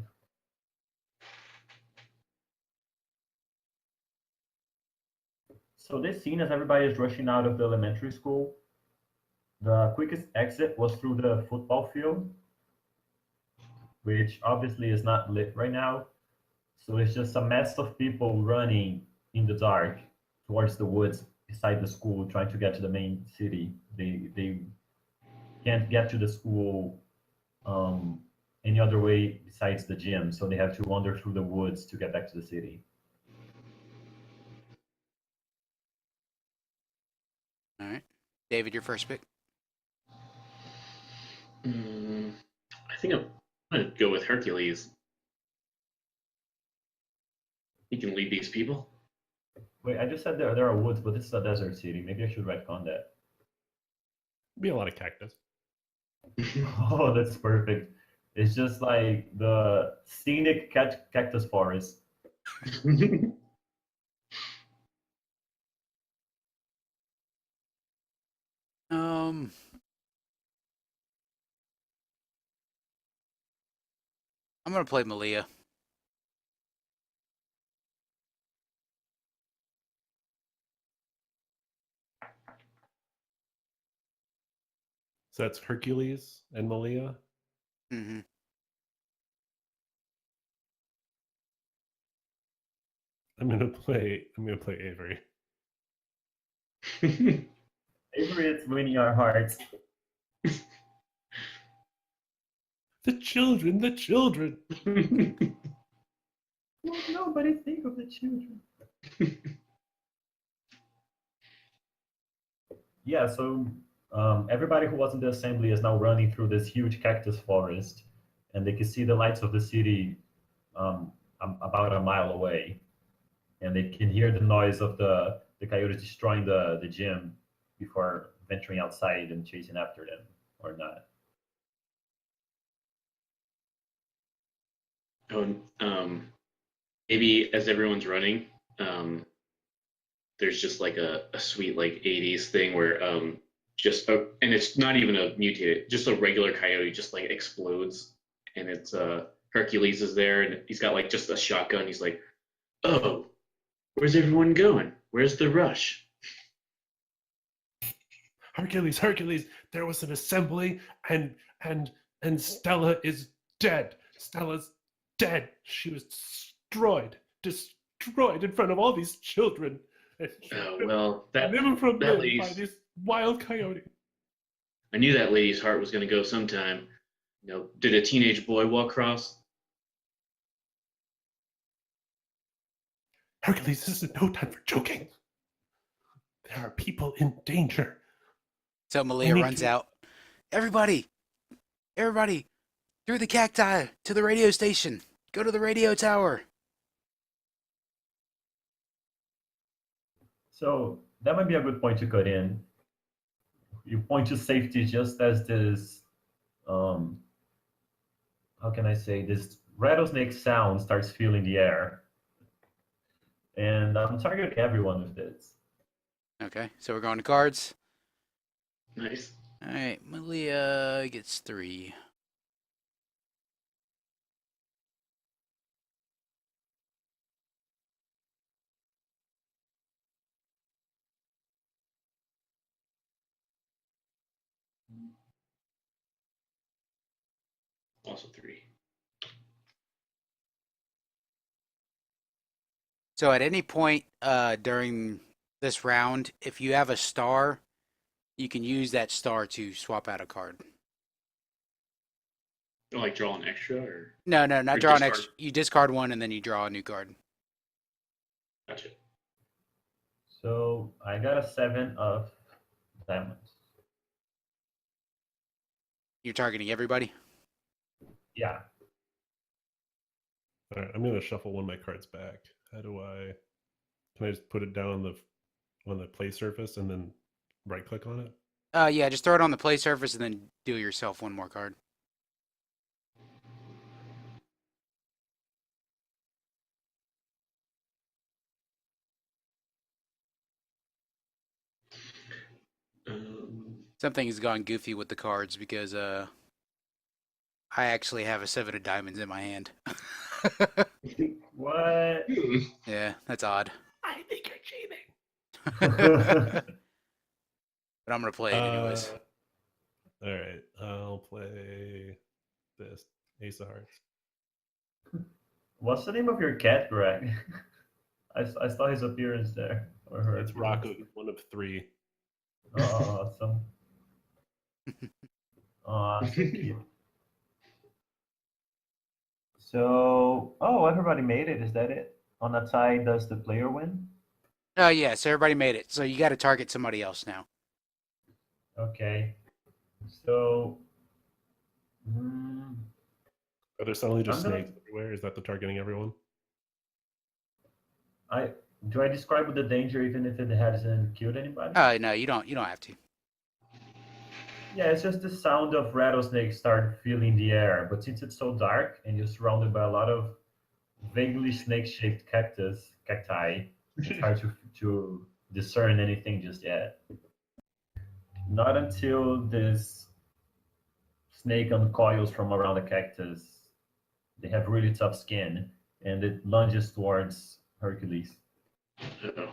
So this scene, as everybody is rushing out of the elementary school, the quickest exit was through the football field, which obviously is not lit right now. So it's just a mess of people running in the dark towards the woods beside the school, trying to get to the main city. They can't get to the school any other way besides the gym, so they have to wander through the woods to get back to the city. All right, David, your first pick. I think I'm gonna go with Hercules. He can lead these people. Wait, I just said there are woods, but this is a desert city. Maybe I should retcon that. Be a lot of cactus. Oh, that's perfect. It's just like the scenic cactus forest. Um, I'm gonna play Malia. So that's Hercules and Malia. Mm-hmm. I'm gonna play Avery. Avery, it's winning our hearts. The children. Well, nobody think of the children. Yeah, so everybody who was in the assembly is now running through this huge cactus forest, and they can see the lights of the city about a mile away, and they can hear the noise of the coyotes destroying the gym before venturing outside and chasing after them, or not. Maybe as everyone's running, there's just like a sweet like 80s thing where and it's not even a mutated, just a regular coyote just like explodes, and it's Hercules is there, and he's got like just a shotgun. He's like, "Oh, where's everyone going? Where's the rush?" Hercules, there was an assembly and Stella is dead. Stella's dead. She was destroyed in front of all these children. Oh well, that from that by lady's. this wild coyote. I knew that lady's heart was going to go sometime. Did a teenage boy walk across? Hercules, this is no time for joking. There are people in danger. So Malia runs out. Everybody, through the cacti to the radio station. Go to the radio tower. So that might be a good point to cut in. You point to safety just as this, how can I say, this rattlesnake sound starts filling the air. And I'm targeting everyone with this. Okay, so we're going to cards. Nice. All right, Malia gets 3. Also 3. So at any point during this round, if you have a star, you can use that star to swap out a card. Like draw an extra, or No, not or draw an discard? extra. You discard one and then you draw a new card. Gotcha. So I got a 7 of diamonds. You're targeting everybody? Yeah. All right, I'm gonna shuffle one of my cards back. How do I? Can I just put it down on the play surface and then right click on it? Yeah, just throw it on the play surface and then deal yourself one more card. Something has gone goofy with the cards because I actually have a 7 of diamonds in my hand. What? Yeah, that's odd. I think you're cheating. But I'm gonna play it anyways. All right, I'll play this Ace of Hearts. What's the name of your cat, Greg? I saw his appearance there. Or her It's appearance. Rocco, one of 3. Oh, awesome. Oh, so cute. So, everybody made it. Is that it? On that side, does the player win? Oh yeah, so everybody made it. So you got to target somebody else now. Okay. So, Are there suddenly just I'm gonna- snakes everywhere? Is that the targeting everyone? do I describe the danger even if it hasn't killed anybody? No, you don't have to. Yeah, it's just the sound of rattlesnakes start filling the air. But since it's so dark and you're surrounded by a lot of vaguely snake-shaped cacti, it's hard to discern anything just yet. Not until this snake uncoils from around the cactus. They have really tough skin, and it lunges towards Hercules. Uh-oh.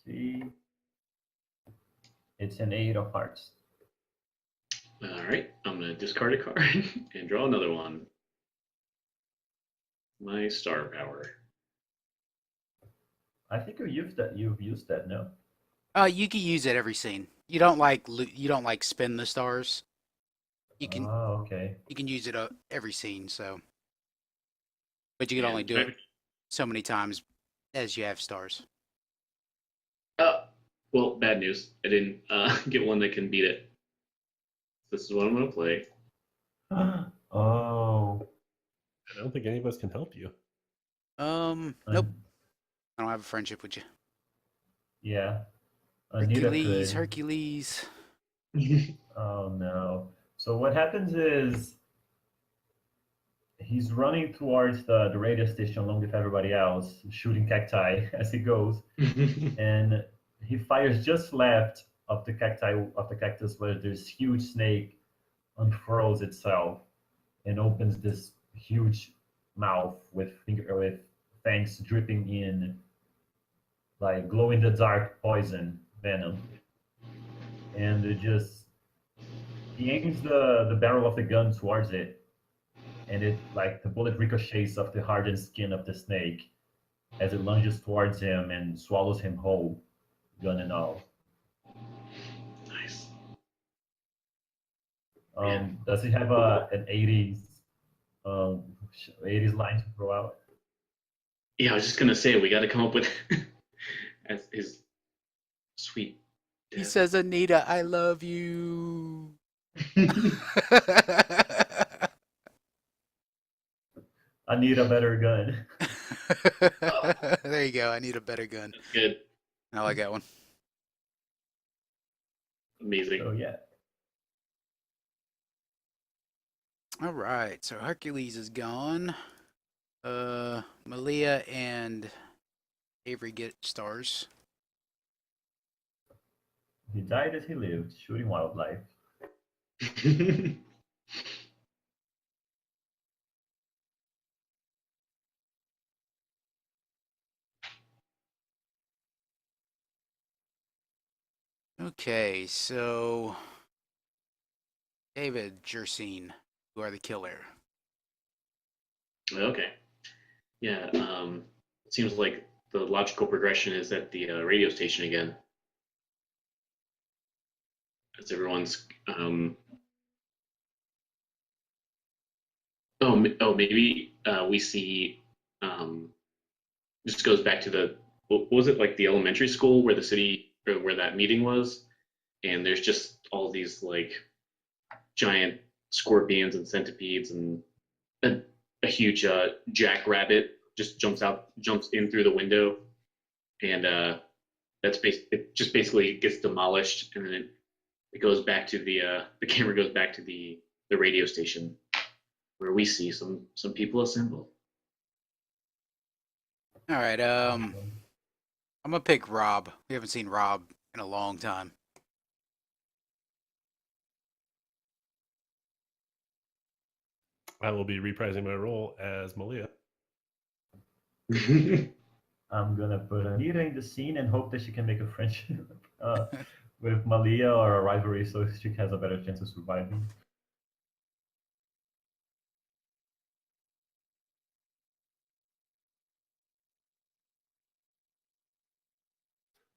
see. It's an 8 of hearts. All right, I'm gonna discard a card and draw another one. My star power. I think you used that. You've used that, no? You can use it every scene. You don't like you don't like spin the stars. You can Oh, okay. you can use it every scene. So, but you can Yeah, only do it so many times as you have stars. Well, bad news. I didn't get one that can beat it. This is what I'm gonna play. Oh. I don't think any of us can help you. Nope. I don't have a friendship with you. Yeah. Anita Hercules, could. Hercules. Oh no. So what happens is he's running towards the radio station along with everybody else, shooting cacti as he goes, and he fires just left of the cactus where this huge snake unfurls itself and opens this huge mouth with fangs dripping in like glow in the dark poison venom, and he aims the barrel of the gun towards it, and it like the bullet ricochets off the hardened skin of the snake as it lunges towards him and swallows him whole, gun and all. Nice. Does he have an 80s 80s line to throw out? Yeah, I was just gonna say we got to come up with as his sweet. He says, "Anita, I love you." I need a better gun. There you go. I need a better gun. That's good. I like that one. Amazing. So yeah. All right. So Hercules is gone. Malia and Avery get stars. He died as he lived, shooting wildlife. Okay, so David, Jersine, who are the killer? Okay. Yeah. It seems like the logical progression is at the radio station again. As everyone's. Maybe we see. Just goes back to the. What was it, like the elementary school where the city or where that meeting was, and there's just all these like giant scorpions and centipedes and a huge jackrabbit just jumps in through the window, and it just basically gets demolished, and then it goes back to the camera goes back to the radio station where we see some people assemble. All right. I'm gonna pick Rob. We haven't seen Rob in a long time. I will be reprising my role as Malia. I'm gonna put Anita in the scene and hope that she can make a friendship with Malia or a rivalry so she has a better chance of surviving.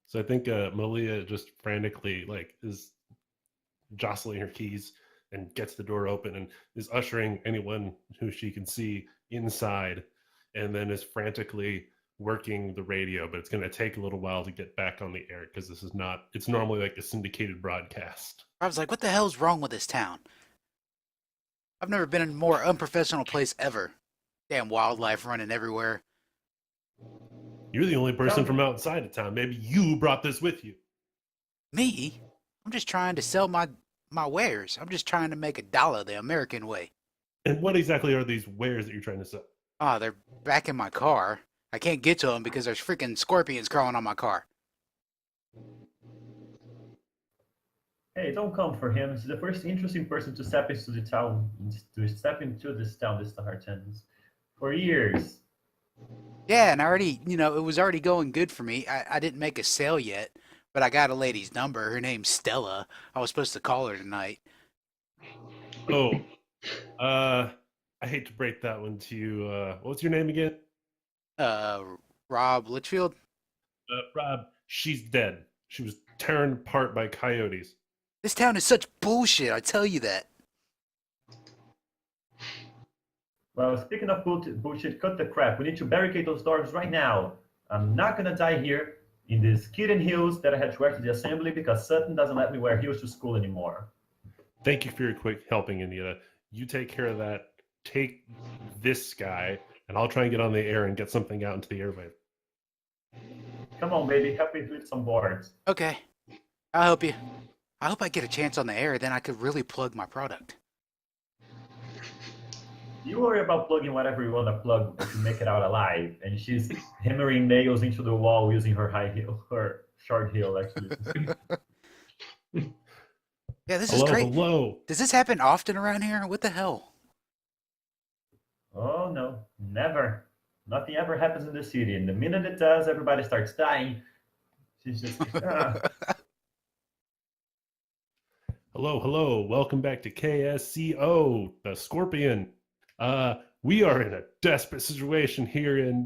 So I think Malia just frantically is jostling her keys and gets the door open and is ushering anyone who she can see inside, and then is frantically working the radio, but it's going to take a little while to get back on the air because it's normally like a syndicated broadcast. Rob's like, what the hell's wrong with this town? I've never been in a more unprofessional place ever. Damn wildlife running everywhere. You're the only person from outside of town. Maybe you brought this with you. Me? I'm just trying to sell my wares. I'm just trying to make $1 the American way. And what exactly are these wares that you're trying to sell? Oh, they're back in my car. I can't get to them because there's freaking scorpions crawling on my car. Hey, don't come for him. He's the first interesting person to step into the town, to step into this town this Tartans for years. Yeah, and I already, it was already going good for me. I didn't make a sale yet, but I got a lady's number. Her name's Stella. I was supposed to call her tonight. Oh, uh, I hate to break that one to you. What's your name again? Uh, Rob Litchfield? Rob. She's dead. She was torn apart by coyotes. This town is such bullshit, I tell you that. Well, speaking of bullshit, cut the crap. We need to barricade those doors right now. I'm not gonna die here in these kitten heels that I had to wear to the assembly because Sutton doesn't let me wear heels to school anymore. Thank you for your quick helping, Anita. You take care of that. Take this guy, and I'll try and get on the air and get something out into the airwave. Come on, baby, help me lift some boards. Okay, I'll help you. I hope I get a chance on the air, then I could really plug my product. You worry about plugging whatever you want to plug to make it out alive. And she's hammering nails into the wall using her high heel, her short heel, actually. Yeah, this Hello, is great. hello. Does this happen often around here? What the hell? Oh, no, never. Nothing ever happens in the city. And the minute it does, everybody starts dying. She's just, Hello, hello. Welcome back to KSCO, the Scorpion. We are in a desperate situation here in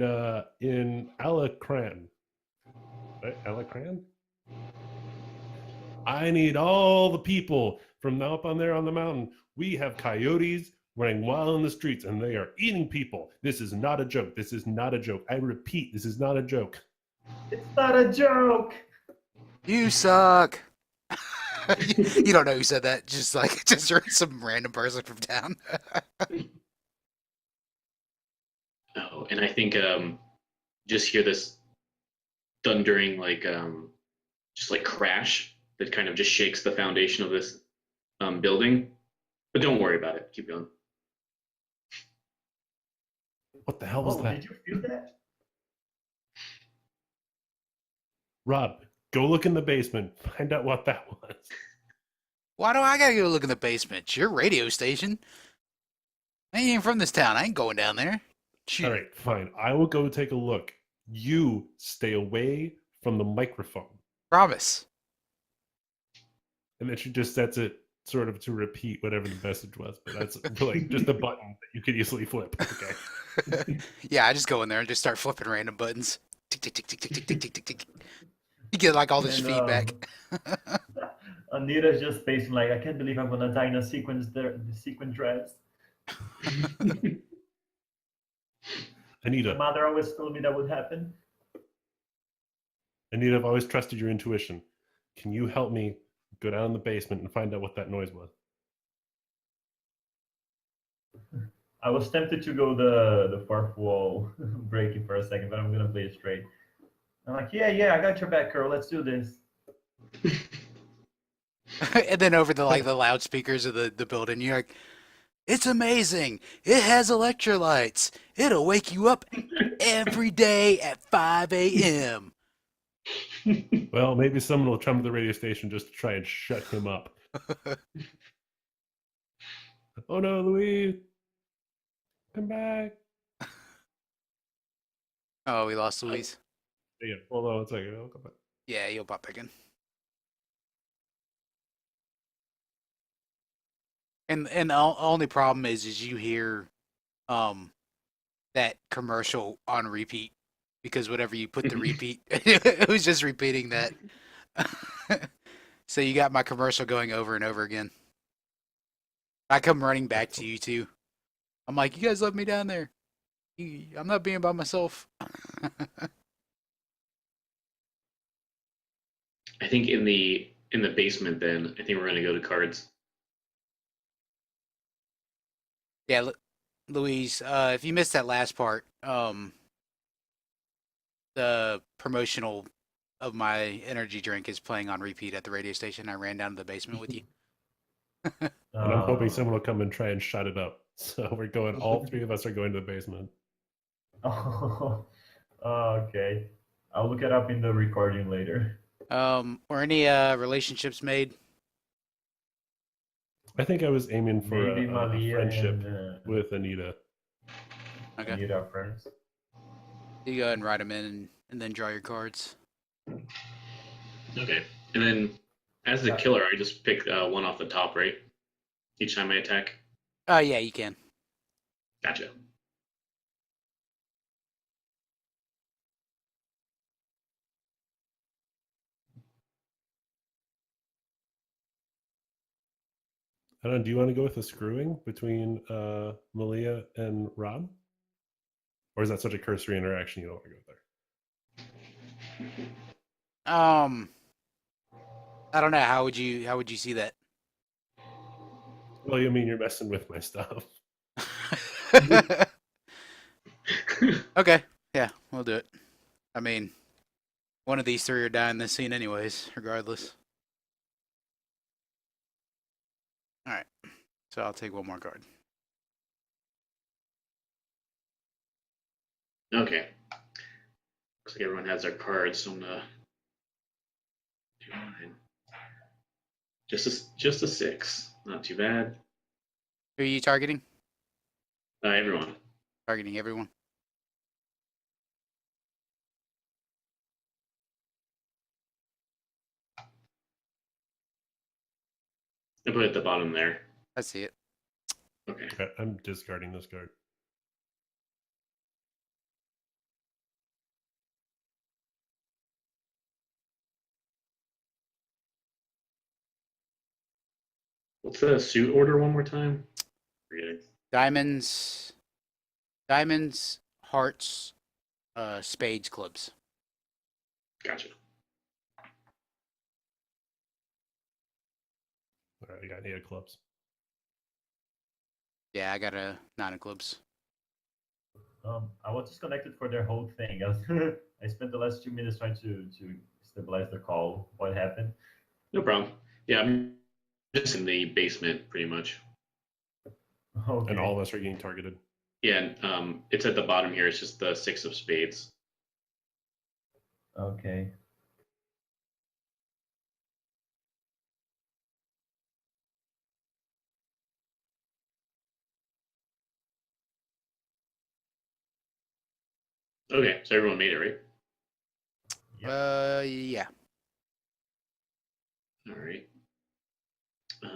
Alacran. Right? Alacran? I need all the people from up on there on the mountain. We have coyotes running wild in the streets, and they are eating people. This is not a joke. This is not a joke. I repeat, this is not a joke. it's not a joke. You suck. You don't know who said that. Just some random person from town. Oh, and I think just hear this thundering just like crash that kind of just shakes the foundation of this building. But don't worry about it. Keep going. What the hell was Oh, that? did you feel that? Rob, go look in the basement. Find out what that was. Why do I gotta go look in the basement? It's your radio station. I ain't even from this town. I ain't going down there. Shoot. All right, fine. I will go take a look. You stay away from the microphone. Promise. And then she just sets it sort of to repeat whatever the message was. But that's like just a button that you could easily flip. Okay. Yeah, I just go in there and just start flipping random buttons. Tick, tick, tick, tick, tick, tick, tick, tick, tick, tick. You get like all this And, feedback. Anita's just pacing like, I can't believe I'm gonna die in a sequin dress. My Anita, mother always told me that would happen. I've always trusted your intuition. Can you help me go down in the basement and find out what that noise was? I was tempted to go the fourth wall breaking for a second, but I'm gonna play it straight. I'm like, yeah, I got your back, girl. Let's do this. And then over the loudspeakers of the building, you're like, it's amazing. It has electrolytes. It'll wake you up every day at 5 a.m. Well, maybe someone will come to the radio station just to try and shut him up. Oh no, Louise! Come back! Oh, we lost Louise. Yeah, hold on 1 second. I'll come back. Yeah, you'll pop back in. And the only problem is you hear that commercial on repeat because whatever you put the repeat, it was just repeating that. So you got my commercial going over and over again. I come running back to you too. I'm like, you guys left me down there. I'm not being by myself. I think in the basement, then I think we're gonna go to cards. Yeah, Louise, if you missed that last part, the promotional of my energy drink is playing on repeat at the radio station. I ran down to the basement with you. And I'm hoping someone will come and try and shut it up. So we're going, all three of us are going to the basement. Oh, okay. I'll look it up in the recording later. Were any relationships made? I think I was aiming for Maybe a Malia friendship and with Anita. Okay. Anita are friends. You go ahead and write them in and then draw your cards. Okay. And then as the killer, I just pick one off the top, right? Each time I attack. Oh, yeah, you can. Gotcha. I don't know, do you want to go with a screwing between Malia and Rob? Or is that such a cursory interaction you don't want to go there? I don't know. How would you see that? Well, you mean you're messing with my stuff. Okay. Yeah, we'll do it. I mean, one of these three are dying this scene anyways, regardless. Alright. So I'll take one more card. Okay. Looks like everyone has their cards, so I'm gonna do mine. Just a 6. Not too bad. Who are you targeting? Everyone. Targeting everyone. I put it at the bottom there. I see it. Okay. Okay, I'm discarding this card. What's the suit order one more time? Forgetting. Diamonds, hearts, spades, clubs. Gotcha. All right, I got 8 of clubs. Yeah, I got a 9 of clubs. I was disconnected for their whole thing. I spent the last 2 minutes trying to stabilize the call. What happened? No problem. Yeah, I'm just in the basement pretty much. Okay. And all of us are getting targeted. Yeah, and it's at the bottom here. It's just the 6 of spades. Okay. Okay, so everyone made it, right? Yep. Yeah. All right. I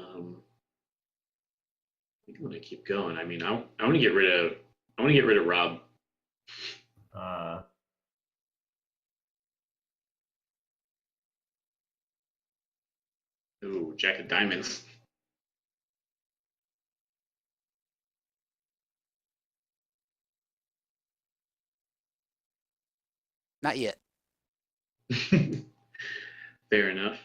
think I'm gonna keep going. I mean, I want to get rid of Rob. Uh, Ooh, Jack of Diamonds. Not yet. Fair enough.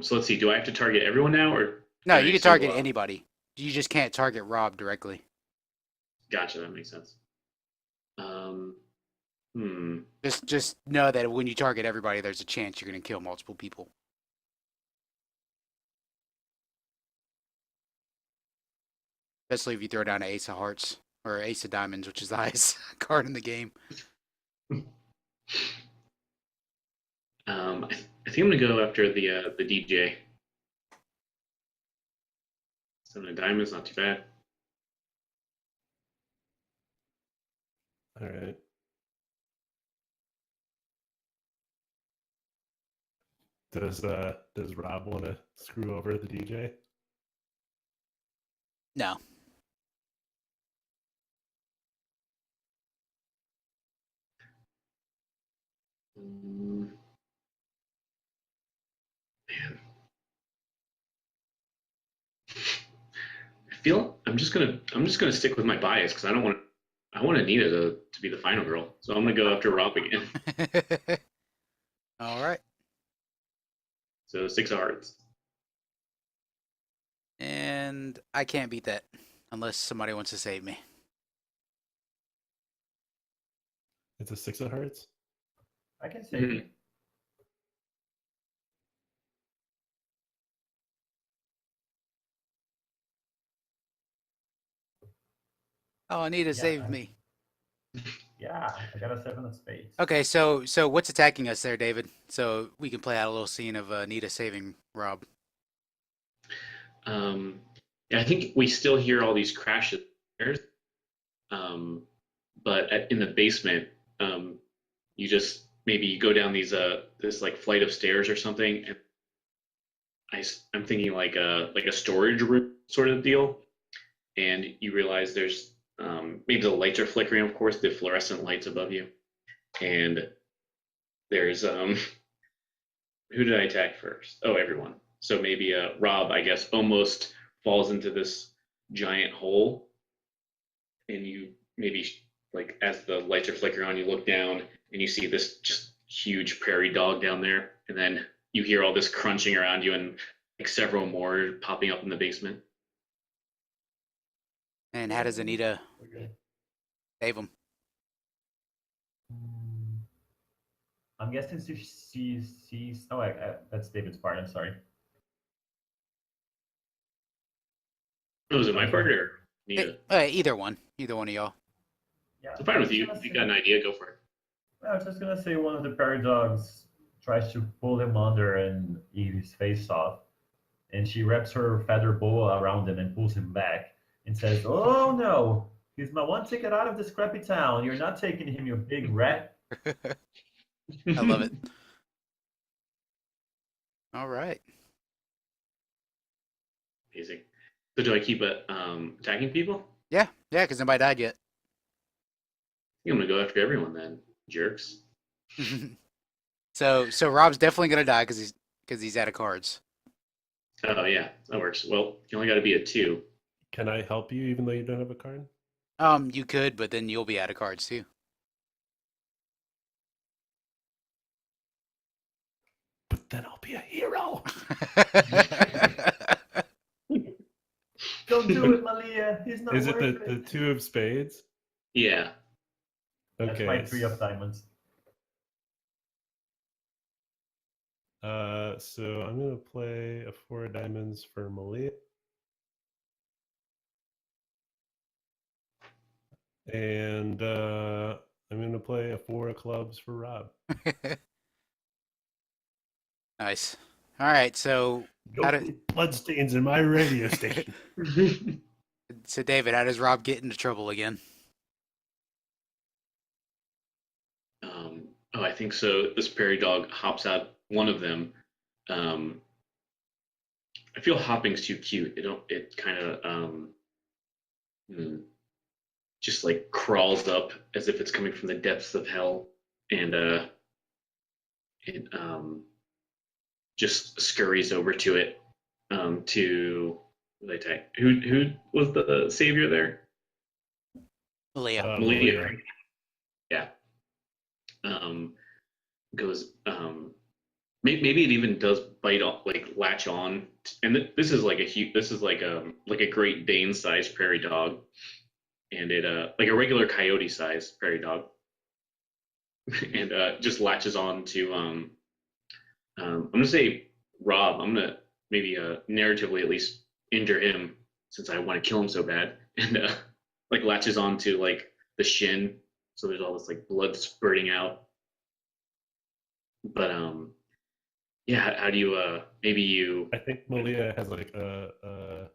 So let's see. Do I have to target everyone now, or No, can I you can single target out? anybody. You just can't target Rob directly. Gotcha. That makes sense. Hmm. Just know that when you target everybody, there's a chance you're going to kill multiple people. Especially if you throw down an ace of hearts or ace of diamonds, which is the highest card in the game. I think I'm gonna go after the DJ. 7 of Diamonds, not too bad. All right. Does Rob want to screw over the DJ? No. Man. I'm just gonna stick with my bias because I want Anita to be the final girl. So I'm gonna go after Rob again. All right. So 6 of Hearts. And I can't beat that unless somebody wants to save me. It's a 6 of hearts. I can save you. Oh, Anita Yeah, saved me. Yeah, I got a 7 of spades. Okay, so what's attacking us there, David? So we can play out a little scene of Anita saving Rob. Yeah, I think we still hear all these crashes. But in the basement, you just maybe go down these this like flight of stairs or something, and I'm thinking like a storage room sort of deal, and you realize there's maybe the lights are flickering, of course, the fluorescent lights above you, and there's who did I attack first? Oh, everyone. So maybe Rob, I guess, almost falls into this giant hole, and you maybe like as the lights are flickering on, you look down and you see this just huge prairie dog down there, and then you hear all this crunching around you and like several more popping up in the basement. And how does Anita Okay. save him? I'm guessing she sees. Oh, that's David's part. I'm sorry. Oh, is it my part or Nita? Either one of y'all. Yeah, I'm fine with you. If you got an idea, go for it. I was just gonna say one of the prairie dogs tries to pull him under and eat his face off, and she wraps her feather boa around him and pulls him back and says, "Oh no, he's my one ticket out of this crappy town. You're not taking him, you big rat." I love it. All right. Amazing. So do I keep attacking people? Yeah, because nobody died yet. I think I'm gonna go after everyone then, jerks. So Rob's definitely gonna die because he's out of cards. Oh yeah, that works. Well, you only got to be a 2. Can I help you even though you don't have a card? You could, but then you'll be out of cards too. But then I'll be a hero. Don't do it, Malia. He's not Is it worth the 2 of spades? Yeah. That's Okay. my 3 of diamonds. So I'm gonna play a 4 of diamonds for Malia. And I'm gonna play a 4 of clubs for Rob. Nice. All right. So How bloodstains in my radio station. David, how does Rob get into trouble again? I think so. This prairie dog hops out one of them. I feel hopping's too cute. It kind of just like crawls up as if it's coming from the depths of hell, and it just scurries over to it to attack. Who was the savior there? Malia. Malia. Yeah. Goes maybe it even does bite off, like latch on, and this is like a Great Dane sized prairie dog, and it like a regular coyote sized prairie dog, and just latches on to I'm gonna say Rob. I'm gonna maybe narratively at least injure him since I want to kill him so bad, and like latches on to like the shin, so there's all this like blood spurting out. But yeah, how do you maybe you? I think Malia has like a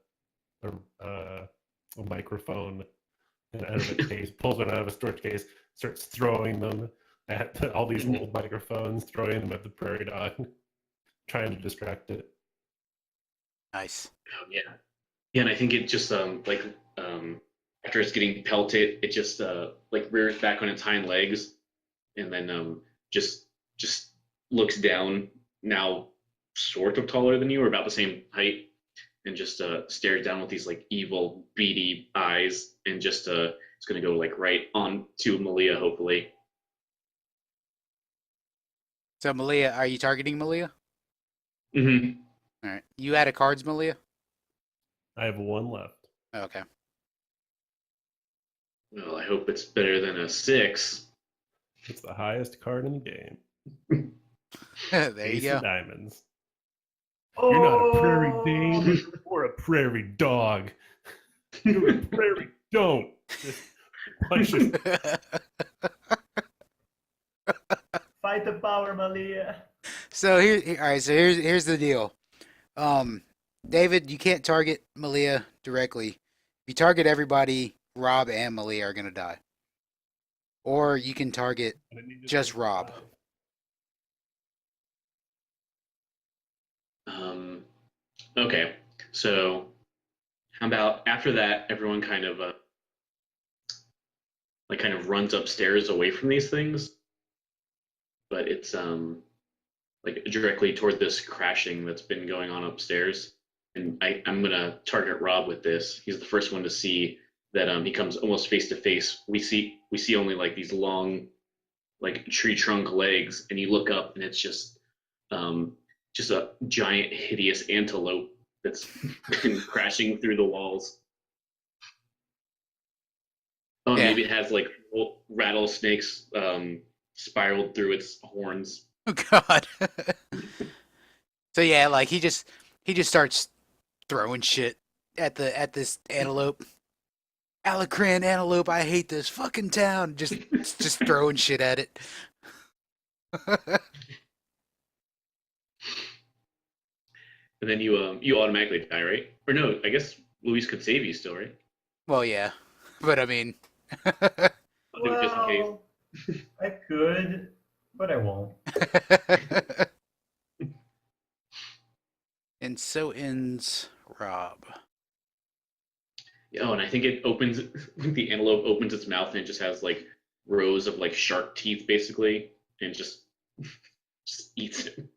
microphone and out of a case, pulls one out of a storage case, starts throwing them at all these old microphones, throwing them at the prairie dog, trying to distract it. Nice. Oh, yeah, and I think it just after it's getting pelted, it just like rears back on its hind legs, and then just looks down, now sort of taller than you, or about the same height, and just stares down with these like evil, beady eyes, and just it's gonna go like right on to Malia, hopefully. So Malia, are you targeting Malia? Mm-hmm. All right. You out of cards, Malia? I have 1 left. Okay. Well, I hope it's better than a 6. It's the highest card in the game. There you Ace go. of diamonds. You're not a prairie dane or a prairie dog. You're a prairie don't. Punch it. Fight the power, Malia. So all right. So here's the deal. David, you can't target Malia directly. If you target everybody, Rob and Malia are gonna die. or you can target And I need to just take Rob. 5. Okay, so how about after that, everyone kind of kind of runs upstairs away from these things, but it's like directly toward this crashing that's been going on upstairs. And I'm gonna target Rob with this. He's the first one to see that he comes almost face to face. We see only like these long like tree trunk legs, and you look up and it's just a giant hideous antelope that's been crashing through the walls. Oh, Yeah. maybe it has like rattlesnakes spiraled through its horns. Oh God. So yeah, like he just starts throwing shit at this antelope. Alacran antelope, I hate this fucking town. Just throwing shit at it. And then you automatically die, right? Or no, I guess Luis could save you still, right? Well, yeah, but I mean, I'll do it just in case. Well, I could, but I won't. and so ends Rob. Oh, and I think it opens the antelope opens its mouth and it just has like rows of like shark teeth basically, and just eats it.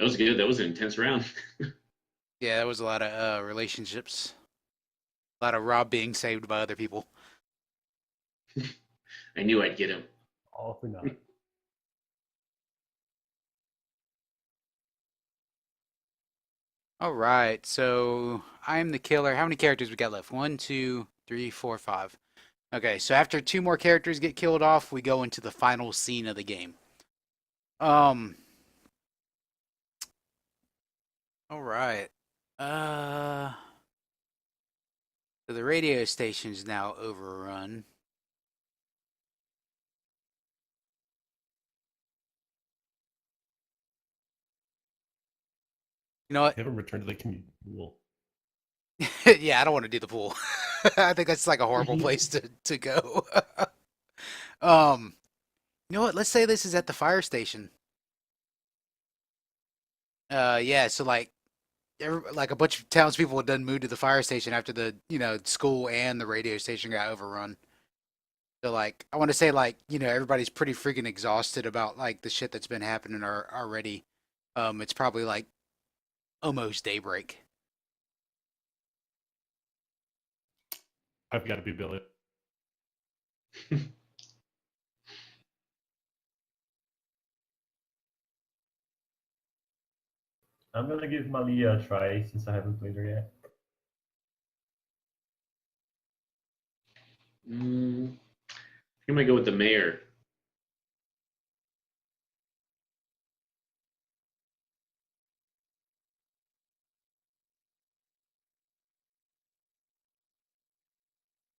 That was good. That was an intense round. Yeah, that was a lot of relationships. A lot of Rob being saved by other people. I knew I'd get him. All for nothing. All right, so I'm the killer. How many characters we got left? 1, 2, 3, 4, 5. Okay, so after 2 more characters get killed off, we go into the final scene of the game. All right. So the radio station's now overrun. You know what? They haven't returned to the community pool. Yeah, I don't want to do the pool. I think that's like a horrible place to go. You know what? Let's say this is at the fire station. Yeah, so like a bunch of townspeople had done moved to the fire station after the school and the radio station got overrun. So like I want to say like everybody's pretty freaking exhausted about like the shit that's been happening already. It's probably like almost daybreak. I've got to be Billy. I'm gonna give Malia a try since I haven't played her yet. I might go with the mayor.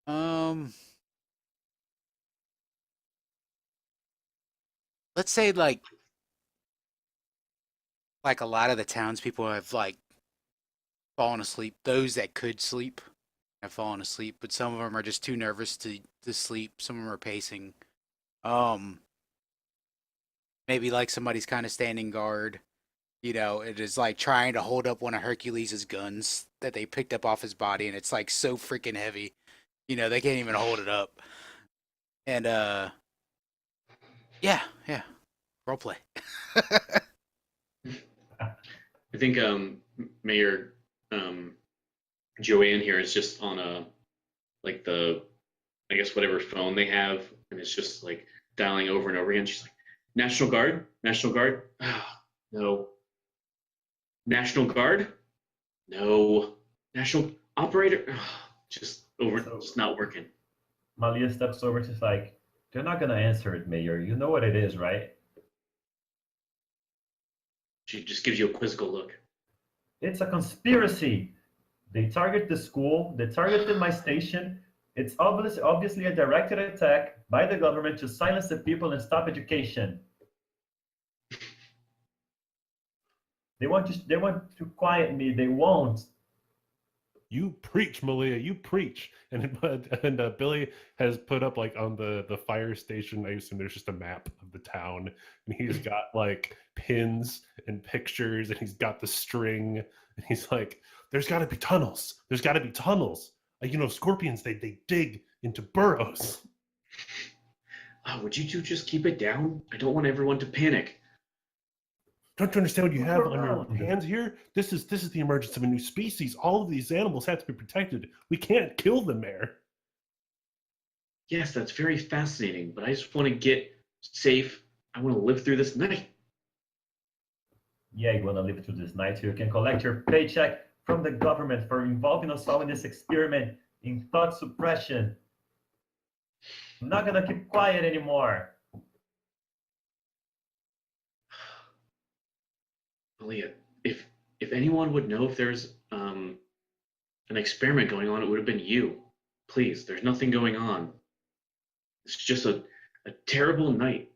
Um, let's say like a lot of the townspeople have like fallen asleep. Those that could sleep have fallen asleep, but some of them are just too nervous to sleep. Some of them are pacing. Um, maybe like somebody's kind of standing guard. It is like trying to hold up one of Hercules' guns that they picked up off his body, and it's like so freaking heavy. They can't even hold it up. And yeah, role play. I think Mayor Joanne here is just on like I guess whatever phone they have, and it's just like dialing over and over again. She's like, National Guard, National Guard, no, National Guard, no, National Operator, just not working. Malia steps over to like, they're not gonna answer it, Mayor. You know what it is, right? She just gives you a quizzical look. It's a conspiracy. They target the school. They targeted my station. It's obviously a directed attack by the government to silence the people and stop education. They want to quiet me. They won't. You preach, Malia, you preach. And Billy has put up like on the fire station. I assume there's just a map of the town, and he's got like pins and pictures, and he's got the string, and he's like, "There's got to be tunnels. There's got to be tunnels. Scorpions they dig into burrows." Would you two just keep it down? I don't want everyone to panic. Don't you understand what you Look have on around. your hands here? This is the emergence of a new species. All of these animals have to be protected. We can't kill them, Mayor. Yes, that's very fascinating, but I just want to get safe. I want to live through this night. Yeah, you want to live through this night. You can collect your paycheck from the government for involving us all in this experiment in thought suppression. I'm not gonna keep quiet anymore. Malia, if anyone would know if there's an experiment going on, it would have been you. Please, there's nothing going on. It's just a terrible night.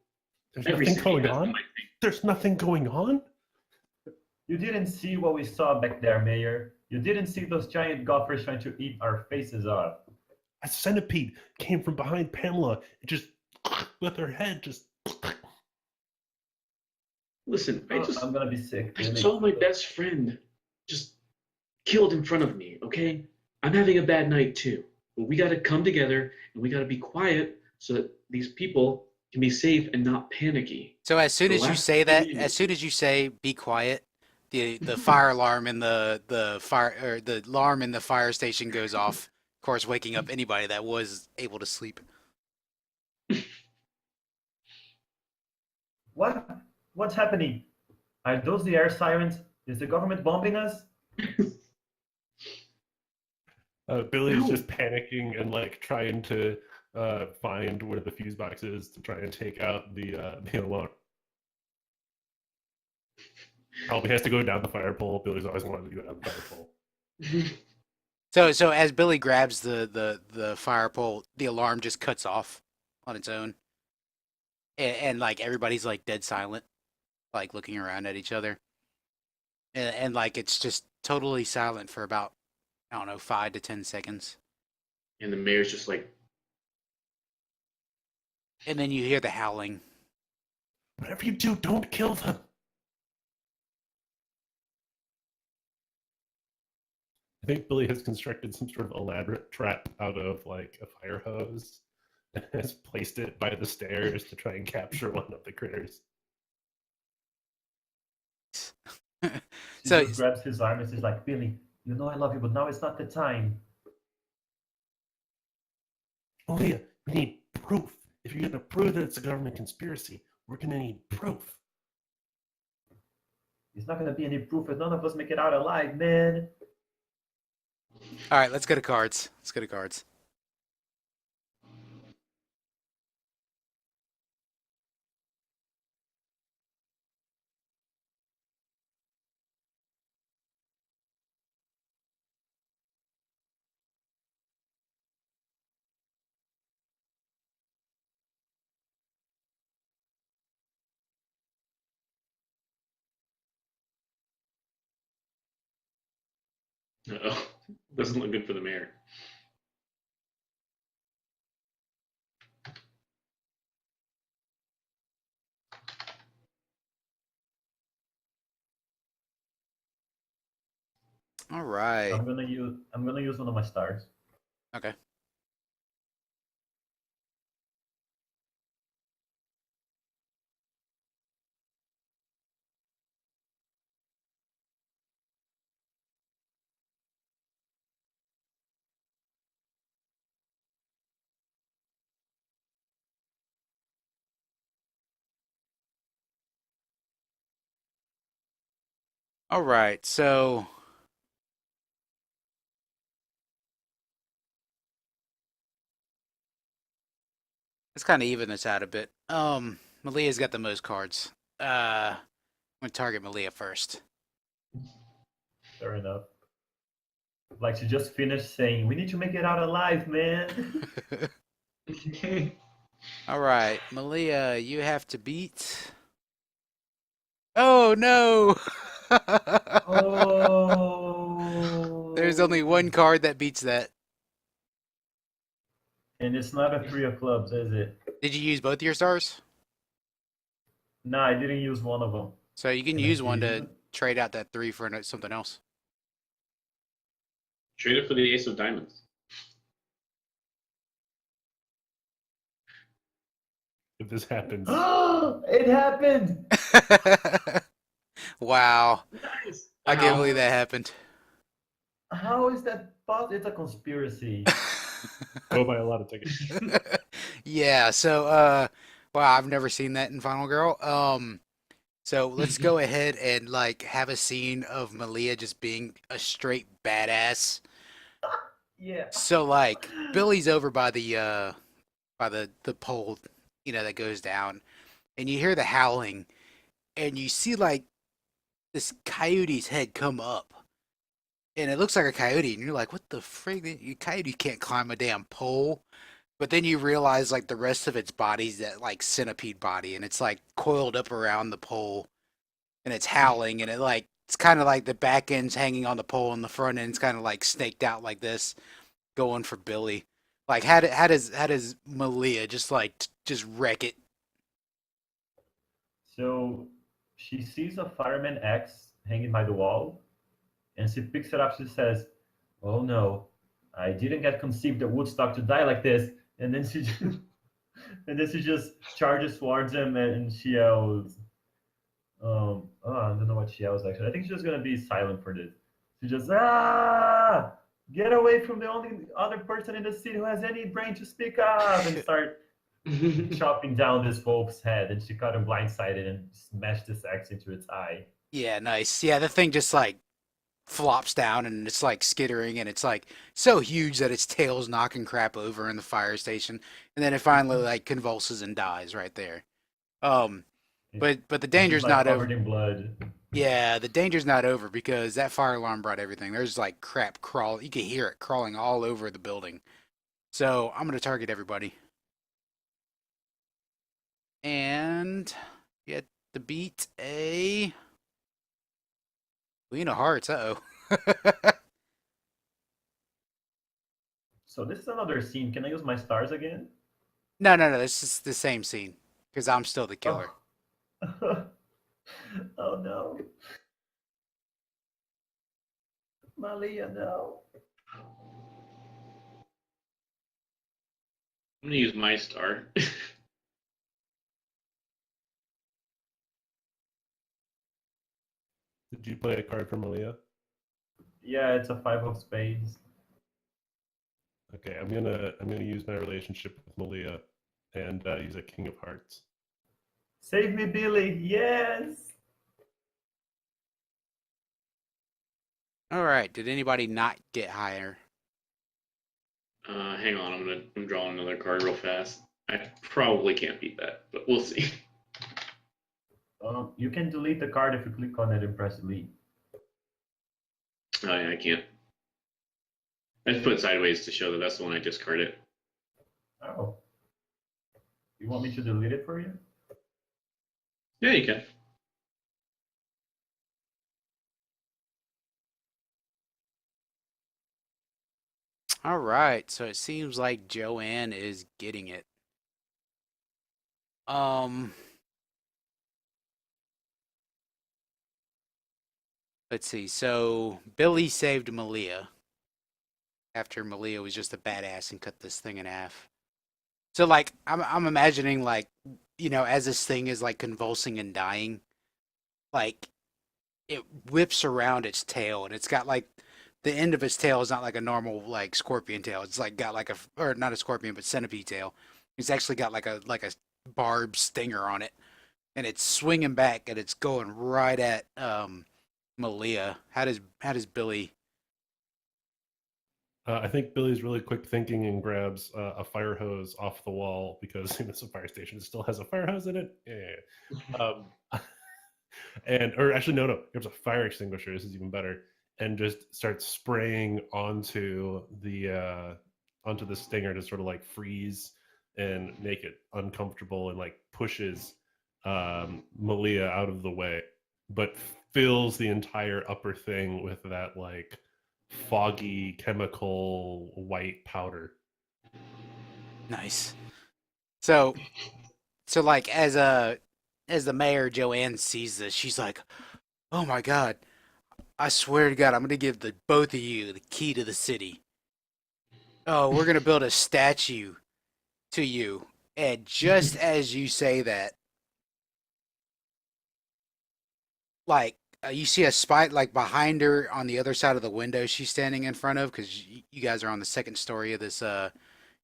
There's Every nothing city going has on? one, I think. There's nothing going on? You didn't see what we saw back there, Mayor. You didn't see those giant gophers trying to eat our faces off. A centipede came from behind Pamela and just with her head just. Listen, I'm gonna be sick. I Really. saw my best friend just killed in front of me, okay? I'm having a bad night too. But we got to come together and we got to be quiet so that these people can be safe and not panicky. So as soon The as you last say that, thing- as soon as you say "be quiet," the fire alarm in the fire or the alarm in the fire station goes off. Of course, waking up anybody that was able to sleep. What's happening? Are those the air sirens? Is the government bombing us? Billy's No. just panicking and like trying to find where the fuse box is to try and take out the alarm. Probably has to go down the fire pole. Billy's always wanted to go down the fire pole. So as Billy grabs the fire pole, the alarm just cuts off on its own, and like everybody's like dead silent, like looking around at each other, and like it's just totally silent for about, I don't know, 5 to 10 seconds, And the mayor's just like, and then you hear the howling. Whatever you do, don't kill them. I think Billy has constructed some sort of elaborate trap out of like a fire hose and has placed it by the stairs to try and capture one of the critters. He So just grabs his arm and says like, Billy, you know I love you, but now it's not the time. Oh yeah, we need proof. If you're gonna prove that it's a government conspiracy, we're gonna need proof. There's not gonna be any proof if none of us make it out alive, man. all right, let's go to cards. Let's go to cards. uh-oh, doesn't look good for the mayor. All right. I'm gonna use one of my stars. Okay. All right. So let's kind of even this out a bit. Malia's got the most cards. I'm gonna target Malia first. Fair enough. Like she just finished saying, we need to make it out alive, man. All right, Malia, you have to beat. Oh no! Oh. There's only one card that beats that. And it's not a 3 of clubs, is it? Did you use both of your stars? No, I didn't use one of them. So you can Can I use still one use to it? trade out that 3 for something else. Trade it for the ace of diamonds. If this happens, It happened! Wow. Nice. I can't Ow. believe that happened. How is that possible? It's a conspiracy. go buy a lot of tickets. Yeah, so wow, I've never seen that in Final Girl. So let's go ahead and like have a scene of Malia just being a straight badass. Yeah. So like Billy's over by the pole, that goes down, and you hear the howling, and you see like this coyote's head come up, and it looks like a coyote, and you're like, what the frig? You coyote can't climb a damn pole. But then you realize like the rest of its body's that like centipede body, and it's like coiled up around the pole, and it's howling, and it's kind of like the back end's hanging on the pole, and the front end's kind of like snaked out like this, going for Billy. Like how does Malia just just wreck it? So she sees a fireman X hanging by the wall, and she picks it up. She says, "Oh no, I didn't get conceived at Woodstock to die like this." And then she just, and then she just charges towards him, and she yells, I don't know what she yells actually. I think she's just gonna be silent for this. She just get away from the only other person in the city who has any brain to speak up, and start chopping down this wolf's head. And she caught him blindsided and smashed this axe into its eye. Yeah, nice. Yeah, the thing just like flops down, and it's like skittering, and it's like so huge that its tail's knocking crap over in the fire station, and then it finally like convulses and dies right there. Um, but the And she's danger's like not over. covered in blood. Yeah, the danger's not over because that fire alarm brought everything. There's like crap crawl. You can hear it crawling all over the building. So I'm gonna target everybody, and get to beat a Queen of Hearts. Uh-oh. So this is another scene. Can I use my stars again? No, no, no. This is the same scene because I'm still the killer. Oh, oh no. Malia, no. I'm gonna use my star. Did you play a card from Malia? Yeah, it's a 5 of spades. Okay, I'm gonna use my relationship with Malia and use a King of Hearts. Save me, Billy. Yes. All right. Did anybody not get higher? Hang on, I'm drawing another card real fast. I probably can't beat that, but we'll see. You can delete the card if you click on it and press delete. Oh yeah, I can't. I just put it sideways to show that that's the one I discarded. Oh. You want me to delete it for you? Yeah, you can. All right. So it seems like Joanne is getting it. Let's see. So Billy saved Malia after Malia was just a badass and cut this thing in half. So like I'm imagining like as this thing is like convulsing and dying, like it whips around its tail, and it's got like the end of its tail is not like a normal like scorpion tail. It's like got like or not a scorpion but centipede tail. It's actually got like a barbed stinger on it, and it's swinging back, and it's going right at Malia. How does Billy? I think Billy's really quick thinking and grabs a fire hose off the wall because this fire station still has a fire hose in it. Yeah. Or actually, no, there's a fire extinguisher. This is even better. And just starts spraying onto the stinger to sort of like freeze and make it uncomfortable, and like pushes Malia out of the way, but fills the entire upper thing with that like foggy chemical white powder. Nice. So like as the mayor Joanne sees this, she's like, "Oh my God! I swear to God, I'm gonna give the both of you the key to the city. Oh, we're gonna build a statue to you." And just as you say that, like you see a spot like behind her on the other side of the window she's standing in front of, because you guys are on the second story of this.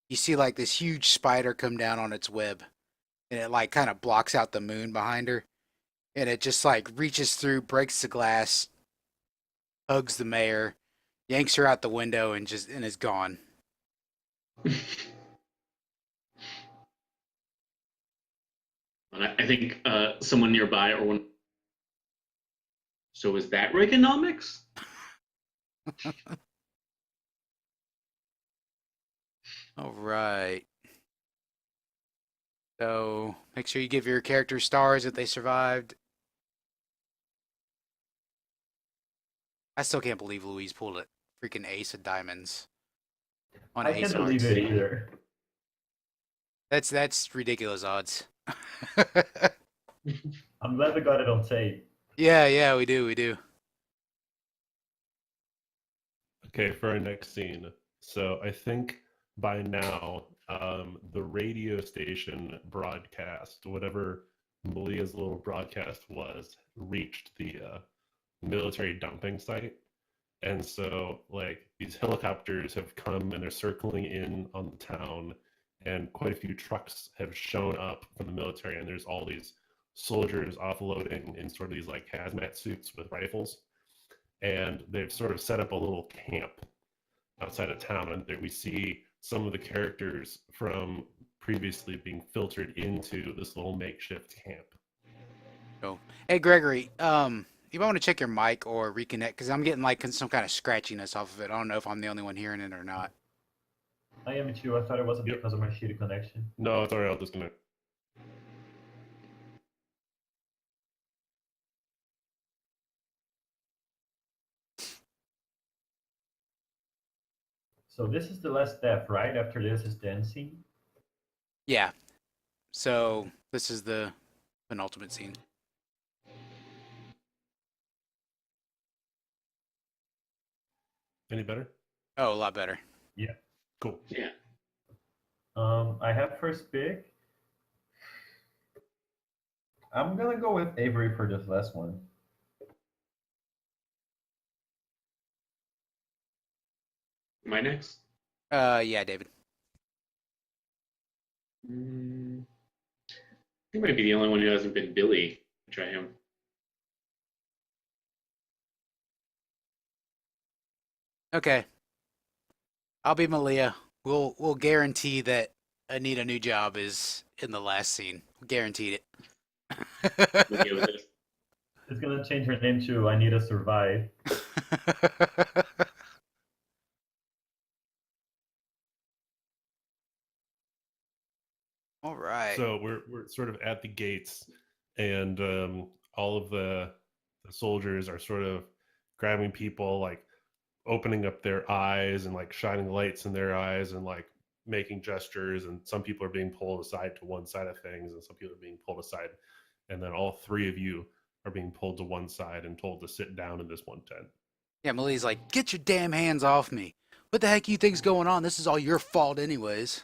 You see like this huge spider come down on its web, and it like kind of blocks out the moon behind her, and it just like reaches through, breaks the glass, hugs the mayor, yanks her out the window, and is gone. And I think someone nearby or one. So is that Reaganomics? All right. So make sure you give your character stars if they survived. I still can't believe Louise pulled a freaking ace of diamonds on I ace can't believe odds. it either. That's ridiculous odds. I'm glad we got it on tape. Yeah, we do. Okay, for our next scene. So I think by now, the radio station broadcast, whatever Malia's little broadcast was, reached the military dumping site. And so, like, these helicopters have come and they're circling in on the town, and quite a few trucks have shown up from the military, and there's all these soldiers offloading in sort of these like hazmat suits with rifles, and they've sort of set up a little camp outside of town, and there we see some of the characters from previously being filtered into this little makeshift camp. Cool. Hey Gregory, you might want to check your mic or reconnect, because I'm getting like some kind of scratchiness off of it. I don't know if I'm the only one hearing it or not. I am too. I thought it wasn't Yep. because of my shitty connection. No, it's all right. I'll disconnect. So this is the last step, right? After this is dancing. Yeah. So this is the penultimate scene. Any better? Oh, a lot better. Yeah. Cool. Yeah. I have first pick. I'm gonna go with Avery for this last one. Am I next? Yeah, David. He might be the only one who hasn't been Billy. Try him. Okay. I'll be Malia. We'll guarantee that Anita New Job is in the last scene. Guaranteed it. Okay with this. It's gonna change her name to I Need to Survive. All right. So we're sort of at the gates, and all of the soldiers are sort of grabbing people, like opening up their eyes and like shining lights in their eyes and like making gestures, and some people are being pulled aside to one side of things, and some people are being pulled aside, and then all three of you are being pulled to one side and told to sit down in this one tent. Yeah, Malia's like, get your damn hands off me. What the heck you think's going on? This is all your fault anyways.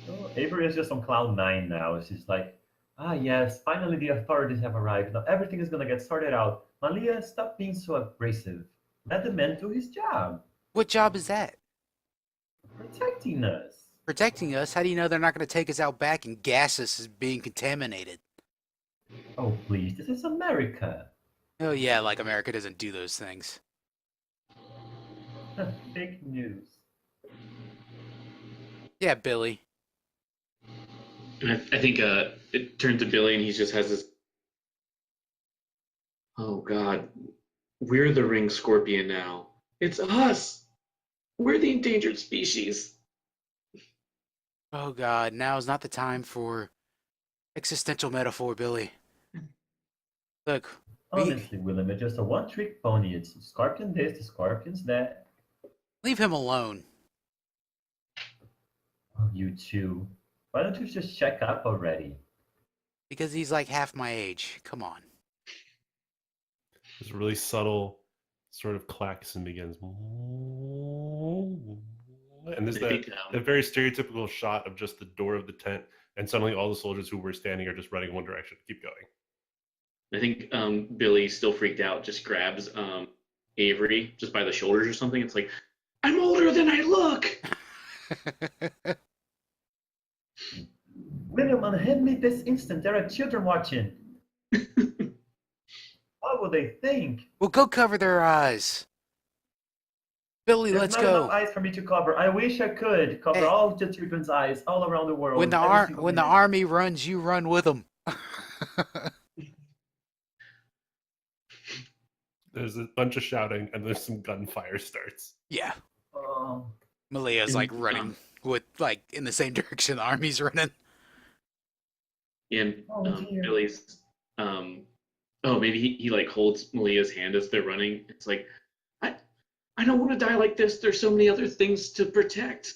Oh, Avery is just on cloud 9 now. She's like, ah, yes, finally the authorities have arrived. Now everything is gonna get sorted out. Malia, stop being so abrasive. Let the man do his job. What job is that? Protecting us. Protecting us? How do you know they're not going to take us out back and gas us as being contaminated? Oh, please, this is America. Oh yeah, like America doesn't do those things. Fake news. Yeah, Billy. And I think it turned to Billy, and he just has this. Oh God, we're the ring scorpion now. It's us. We're the endangered species. Oh God, now is not the time for existential metaphor, Billy. Look, Honestly, William, it's just a one-trick pony. It's Scorpion this, the Scorpion's that. Leave him alone. Oh, you two. Why don't you just check up already? Because he's like half my age. Come on. There's a really subtle sort of klaxon begins. And there's I think, that very stereotypical shot of just the door of the tent, and suddenly all the soldiers who were standing are just running in one direction. Keep going. I think Billy, still freaked out, just grabs Avery just by the shoulders or something. It's like, I'm older than I look. William, unhand me this instant. There are children watching. What will they think? Well, go cover their eyes. Billy, There's let's not go. enough eyes for me to cover. I wish I could cover Hey. all the children's eyes all around the world. When the every single when the minute. army runs, you run with them. There's a bunch of shouting, and there's some gunfire starts. Yeah. Oh, Malia's like running with like in the same direction the army's running. And Oh, dear. Billy's, maybe he like holds Malia's hand as they're running. It's like, I don't want to die like this. There's so many other things to protect.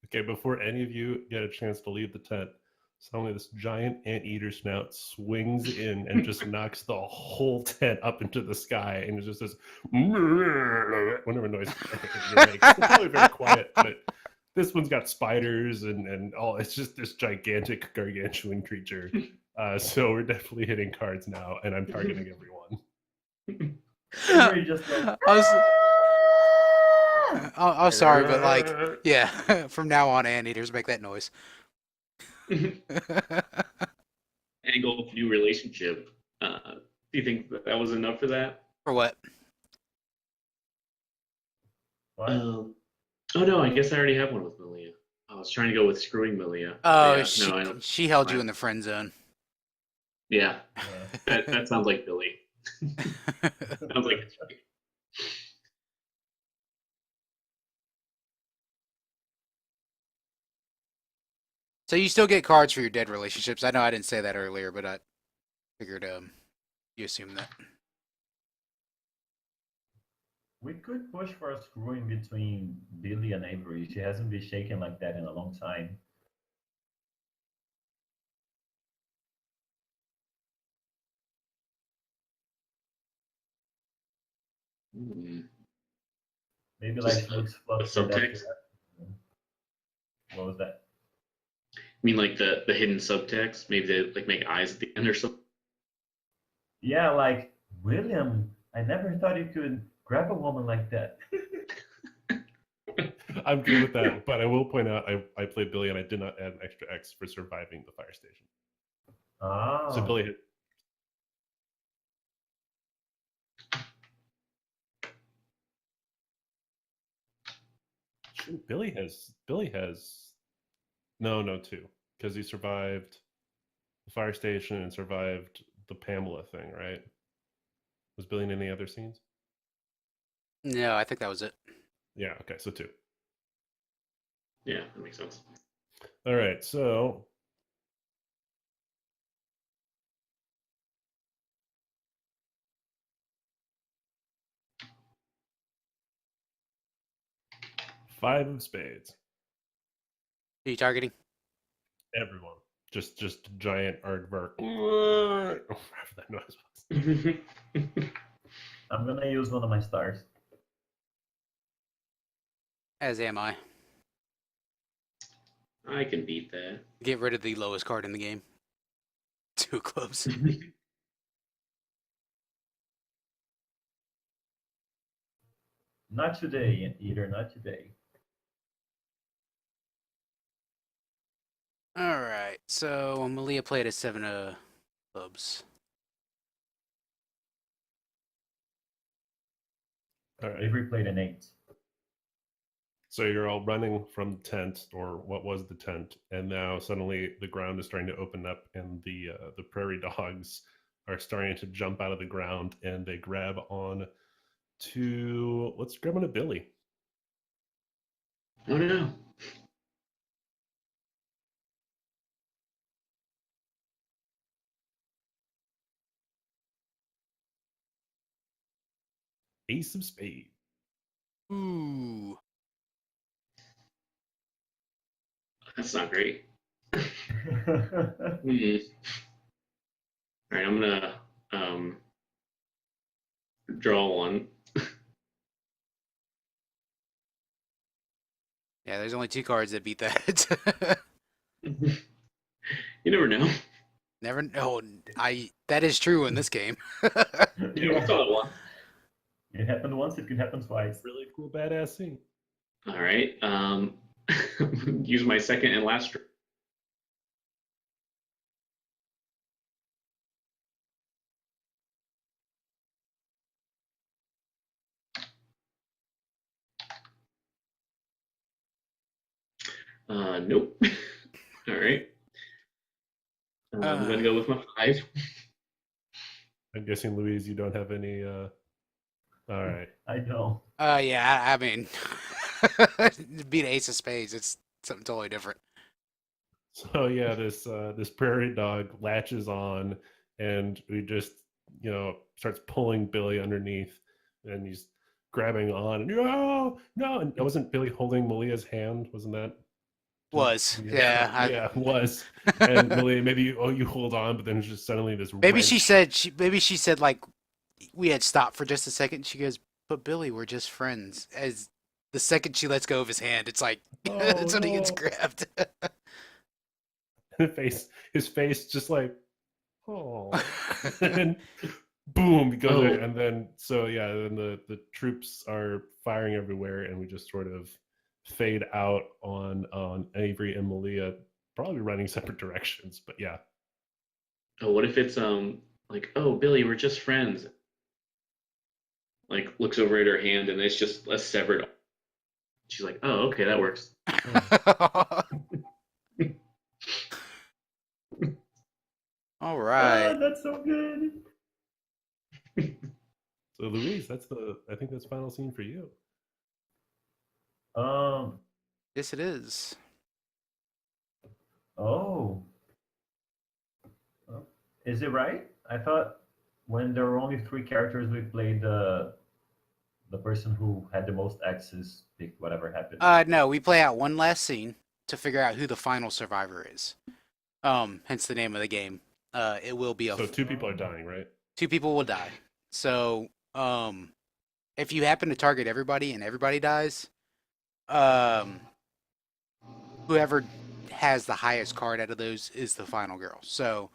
Okay, before any of you get a chance to leave the tent, suddenly this giant anteater snout swings in and just knocks the whole tent up into the sky, and it's just this whatever noise it makes. It's probably very quiet, but this one's got spiders and all. It's just this gigantic gargantuan creature. So we're definitely hitting cards now, and I'm targeting everyone. Avery just like, I'm sorry, but like, yeah, from now on, anteaters make that noise. Angle new relationship. Do you think that was enough for that? For what? what? Oh no, I guess I already have one with Malia. I was trying to go with screwing Malia. Oh, Yeah, no, I don't. she held you in the friend zone. Yeah, Yeah. that sounds like Billy. Sounds like it's right. So you still get cards for your dead relationships. I know I didn't say that earlier, but I figured you assumed that. We could push for a screwing between Billy and Avery. She hasn't been shaken like that in a long time. Maybe like Just she looks a flustered after subtext. that. What was that? I mean, like the hidden subtext. Maybe they like make eyes at the end or something. Yeah, like, William, I never thought you could grab a woman like that. I'm good with that, but I will point out I played Billy, and I did not add an extra X for surviving the fire station. Ah. So Billy hit. Shoot, Billy has no two, because he survived the fire station and survived the Pamela thing, right? Was Billy in any other scenes? No, I think that was it. Yeah, okay, so two. Yeah, that makes sense. All right, so five of spades. Who are you targeting? Everyone. Just giant aardvark. Whatever that noise was. I'm gonna use one of my stars. As am I. I can beat that. Get rid of the lowest card in the game. Two clubs. Not today, Eater, not today. All right, so Malia played a 7 of clubs. All right. Avery played an 8. So you're all running from the tent, or what was the tent, and now suddenly the ground is starting to open up, and the prairie dogs are starting to jump out of the ground, and they grab on to, let's grab on to Billy. Oh no. Ace of Spades. Ooh. That's not great. Hmm. All right, I'm gonna draw one. Yeah, there's only 2 cards that beat that. You never know. Never know. That is true in this game. Yeah, we Yeah. saw it once. It happened once, it can happen twice. Really cool, badass scene. All right. Use my second and last. Nope. All right. I'm gonna go with my 5. I'm guessing, Louise, you don't have any. All right. I know. Yeah, I mean, beat Ace of Spades. It's something totally different. So yeah, this prairie dog latches on, and we just starts pulling Billy underneath, and he's grabbing on. And, no, no, and wasn't Billy holding Malia's hand? Wasn't that? Was. Yeah. Yeah, was. And Malia, maybe you hold on, but then it's just suddenly this. Maybe wrench. maybe she said like we had stopped for just a second. She goes, "But Billy, we're just friends." As the second she lets go of his hand, it's like Oh, that's when he gets no. grabbed. His face just like, oh, and boom, he goes there, and then then the troops are firing everywhere, and we just sort of fade out on Avery and Malia, probably running separate directions, but yeah. Oh, what if it's like, oh, Billy, we're just friends. Like looks over at her hand and it's just a severed. She's like, oh, okay, that works. All right. That's so good. So Louise, I think that's final scene for you. Yes, it is. Oh. Is it right? I thought when there were only 3 characters, we played the person who had the most X's picked whatever happened. No, we play out one last scene to figure out who the final survivor is. Hence the name of the game. It will be So 2 people are dying, right? 2 people will die. So, if you happen to target everybody and everybody dies, whoever has the highest card out of those is the final girl. So,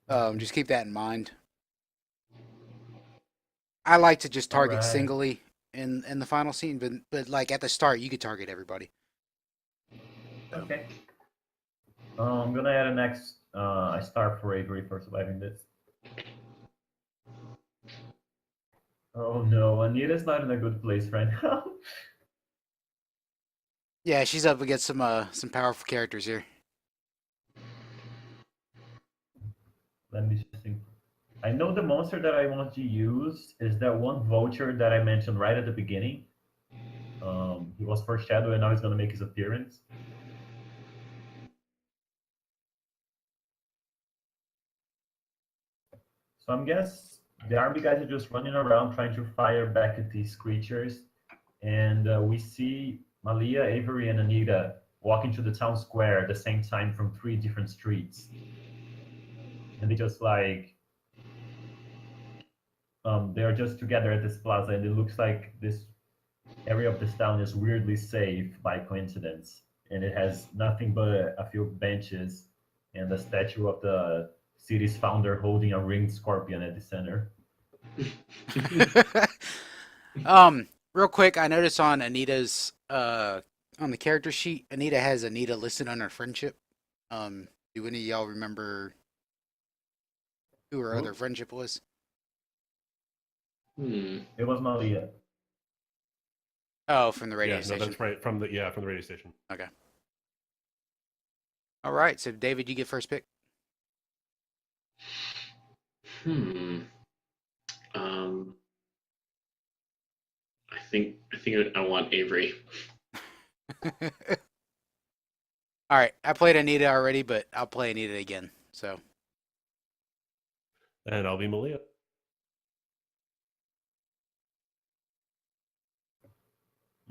just keep that in mind. I like to just target Alright. singly in the final scene, but like at the start, you could target everybody. Okay. I'm gonna add an X. I start for Avery for surviving this. Oh no, Anita's not in a good place right now. Yeah, she's up against some powerful characters here. Let me just think. I know the monster that I want to use is that one vulture that I mentioned right at the beginning. He was foreshadowed and now he's gonna make his appearance. So I'm guess the army guys are just running around trying to fire back at these creatures. And we see Malia, Avery, and Anita walking to the town square at the same time from 3 different streets. And they just like, they're just together at this plaza, and it looks like this area of this town is weirdly safe by coincidence. And it has nothing but a few benches and a statue of the city's founder holding a ringed scorpion at the center. Real quick, I noticed on Anita's on the character sheet, Anita has Anita listed under friendship. Do any of y'all remember who her other friendship was? It was Malia. Oh, from the radio No, station. that's right, from the radio station. Okay. All right, so David, you get first pick. I think I want Avery. All right, I played Anita already, but I'll play Anita again. So, And I'll be Malia.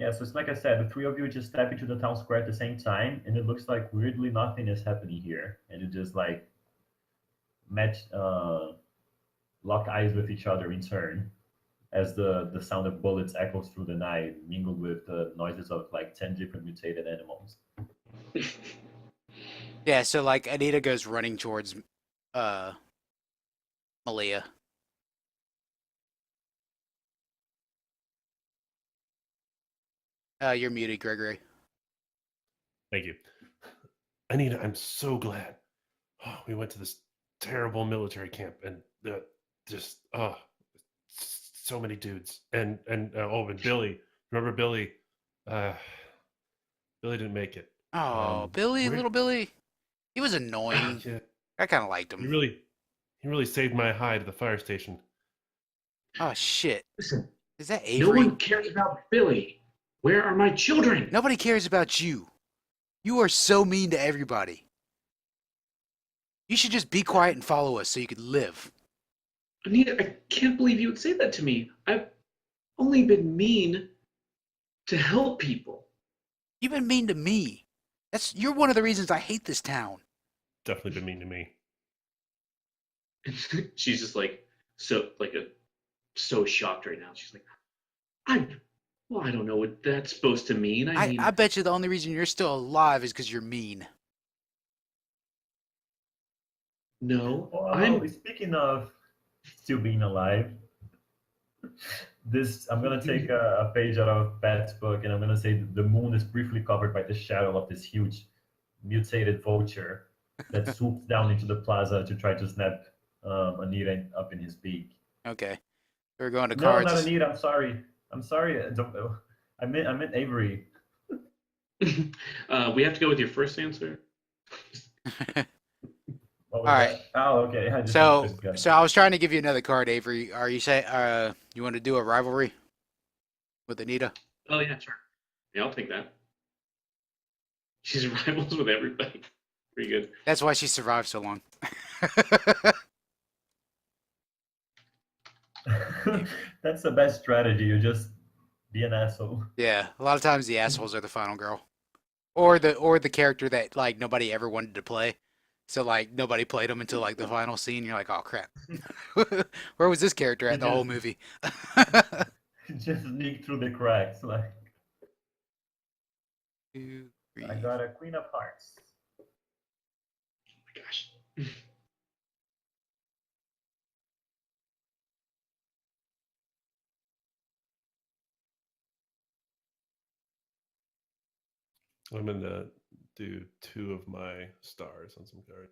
Yeah, so it's like I said, the three of you just step into the town square at the same time, and it looks like weirdly nothing is happening here, and you just like match, lock eyes with each other in turn as the sound of bullets echoes through the night, mingled with the noises of like 10 different mutated animals. Yeah, so like Anita goes running towards uh Malia. You're muted, Gregory. Thank you. Anita, I'm so glad. Oh, we went to this terrible military camp and just so many dudes and Billy. Remember Billy? Uh, Billy didn't make it. Oh, Billy, Where? little Billy. He was annoying. Yeah, I kind of liked he him. really saved my hide at the fire station. Oh shit. Listen, Is that no Avery? one cares about Billy. Where are my children? Nobody cares about you. You are so mean to everybody. You should just be quiet and follow us so you could live. Anita, I can't believe you would say that to me. I've only been mean to help people. You've been mean to me. You're one of the reasons I hate this town. Definitely been mean to me. She's just like so shocked right now. She's like, I don't know what that's supposed to mean. I mean, I bet you the only reason you're still alive is because you're mean. no, Oh, speaking of still being alive, I'm gonna take a page out of Pat's book, and I'm gonna say the moon is briefly covered by the shadow of this huge mutated vulture that swoops down into the plaza to try to snap Anita up in his beak. Okay. We're going to No, cards. not Anita. I'm sorry. I'm sorry. I meant Avery. we have to go with your first answer. What was All that? right. Oh, okay. So I was trying to give you another card, Avery. Are you you want to do a rivalry with Anita? Oh yeah, sure. Yeah, I'll take that. She's rivals with everybody. Pretty good. That's why she survived so long. That's the best strategy. You just be an asshole. Yeah, a lot of times the assholes are the final girl, or the character that like nobody ever wanted to play. So like nobody played them until like the final scene. You're like, oh crap, where was this character at the whole movie? Just sneak through the cracks. Like, 2, 3. I got a Queen of Hearts. Oh my gosh. I'm gonna do 2 of my stars on some card.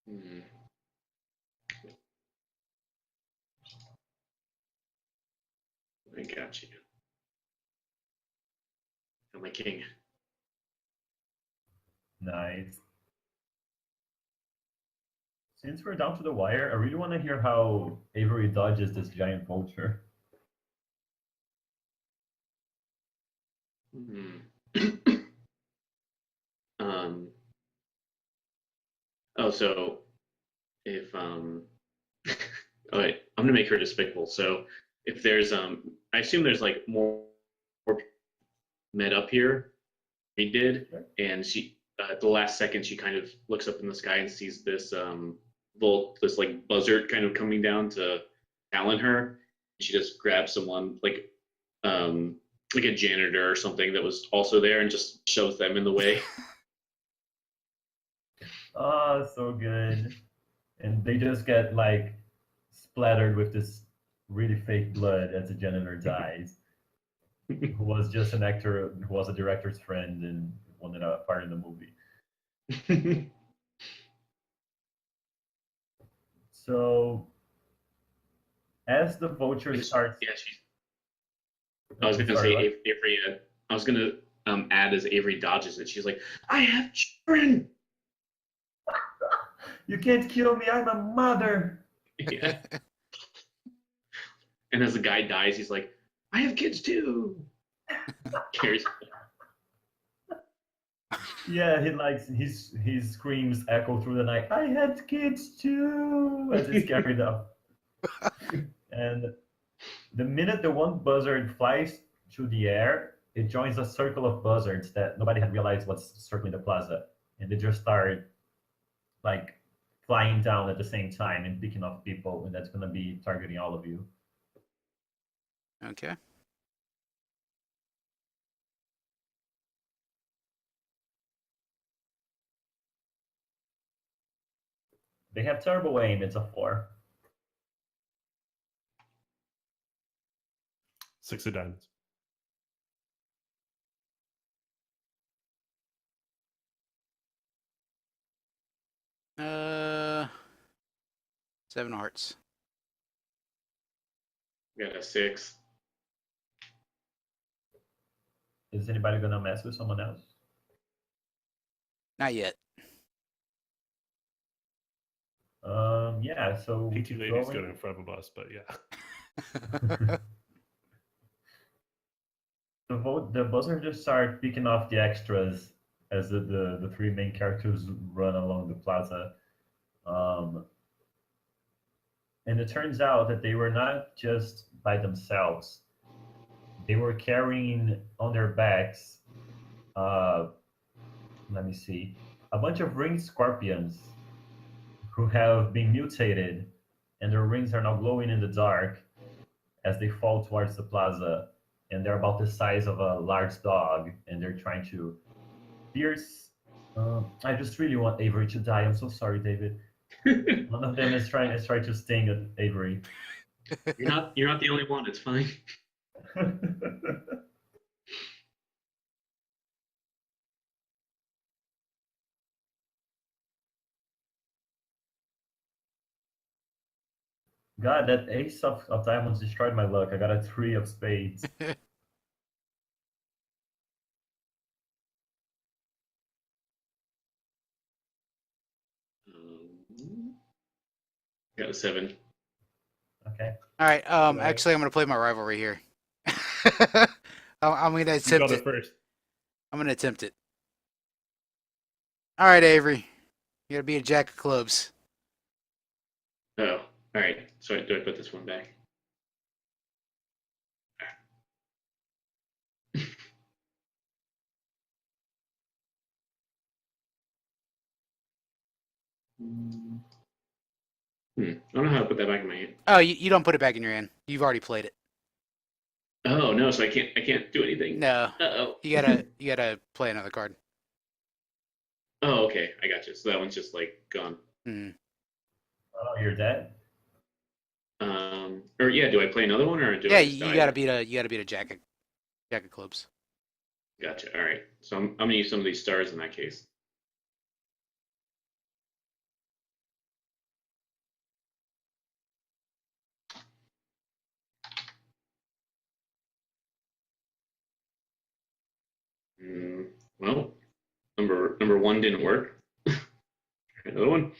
Hmm. I got you. I'm my king. Nice. Since we're down to the wire, I really want to hear how Avery dodges this giant vulture. um. Oh, so if oh wait, I'm gonna make her despicable. So if there's I assume there's like more met up here. He did, and she at the last second she kind of looks up in the sky and sees this this like buzzard kind of coming down to challenge her. She just grabs someone like a janitor or something that was also there and just shoves them in the way. Oh, so good. And they just get like splattered with this really fake blood as the janitor dies, who was just an actor, who was a director's friend and wanted a part in the movie. So, as the vulture starts, Yeah, I was gonna say Avery. I was gonna add as Avery dodges it. She's like, "I have children." You can't kill me. I'm a mother. Yeah. And as the guy dies, he's like, "I have kids too." Carries. Yeah, his screams echo through the night. I had kids too, as he's carried up. And The minute the one buzzard flies through the air, it joins a circle of buzzards that nobody had realized was circling the plaza, and they just start like flying down at the same time and picking off people, and that's gonna be targeting all of you. Okay. They have terrible aim. It's a 4. 6 of diamonds. Uh, 7 hearts. Got a 6. Is anybody gonna mess with someone else? Not yet. Yeah. So PT Lady's going in front of us, but yeah. The buzzard just start picking off the extras as the three main characters run along the plaza. And it turns out that they were not just by themselves. They were carrying on their backs, let me see, a bunch of ringed scorpions who have been mutated, and their rings are now glowing in the dark as they fall towards the plaza. And they're about the size of a large dog, and they're trying to pierce. I just really want Avery to die. I'm so sorry, David. One of them is trying to sting at Avery. You're not the only one. It's fine. God, that ace of diamonds destroyed my luck. I got a 3 of spades. Got a 7. Okay. All right. Right. Actually, I'm gonna play my rivalry here. I'm gonna You got attempt it it. first. I'm gonna attempt it. All right, Avery. You gotta be a jack of clubs. Oh, all right. So do I put this one back? I don't know how to put that back in my hand. Oh, you don't put it back in your hand. You've already played it. Oh no, so I can't do anything. No. Uh-oh. You gotta play another card. Oh, okay. I got you. So that one's just like gone. Mm. Oh, you're dead? Or yeah, do I play another one or do Yeah, I just you die? gotta beat a jack of clubs. Gotcha. All right. So I'm gonna use some of these stars in that case. Well, number 1 didn't work. Another one.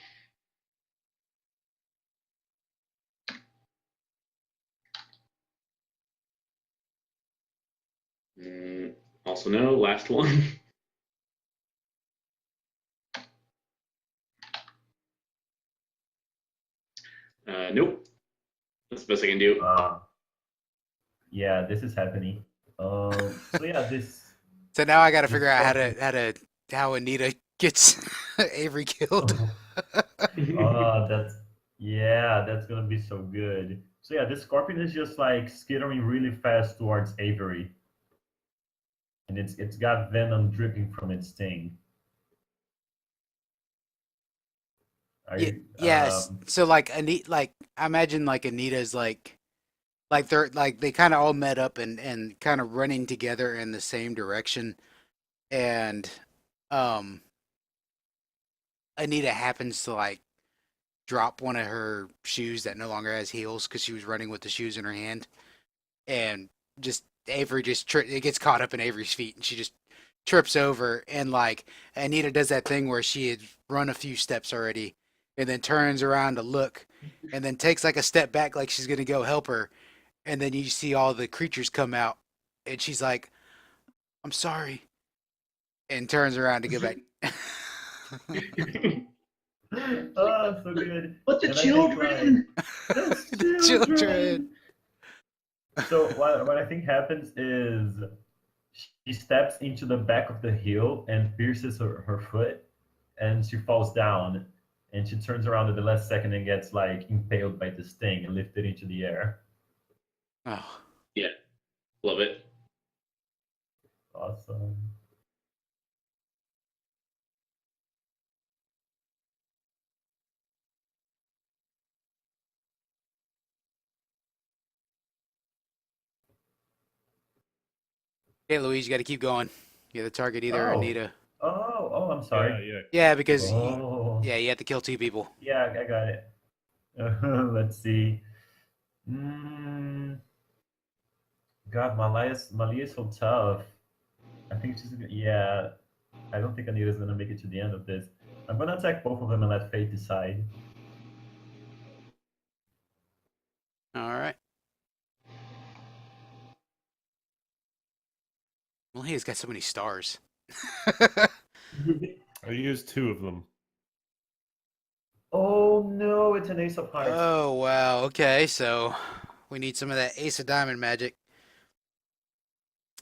Also no. Last one. Nope. That's the best I can do. Yeah, this is happening. So yeah, this. So now I gotta figure out how Anita gets Avery killed. That's gonna be so good. So yeah, this scorpion is just like skittering really fast towards Avery, and it's got venom dripping from its sting. Yes. So like Anita, like I imagine like Anita's like they're like they kind of all met up and kind of running together in the same direction, and Anita happens to like drop one of her shoes that no longer has heels because she was running with the shoes in her hand, and just Avery it gets caught up in Avery's feet, and she just trips over, and like Anita does that thing where she had run a few steps already, and then turns around to look, and then takes like a step back like she's gonna go help her, and then you see all the creatures come out, and she's like, "I'm sorry," and turns around to go back. Oh, so good. But the And children. The The children. So what I think happens is she steps into the back of the hill and pierces her foot, and she falls down, and she turns around at the last second and gets like impaled by this thing and lifted into the air. Oh, Yeah, love it. Awesome. okay, Louise, you got to keep going. You got to target either Oh, Anita. I'm Yeah, sorry. yeah. Yeah, because Oh, yeah, you have to kill two people. yeah, I got it. Let's see. Mm, God, Malia is so tough. I think she's yeah. I don't think Anita's gonna make it to the end of this. I'm gonna attack both of them and let fate decide. All right. Well, he has got so many stars. I used 2 of them. Oh no, it's an ace of hearts. Oh, wow. Okay, so we need some of that Ace of Diamond magic.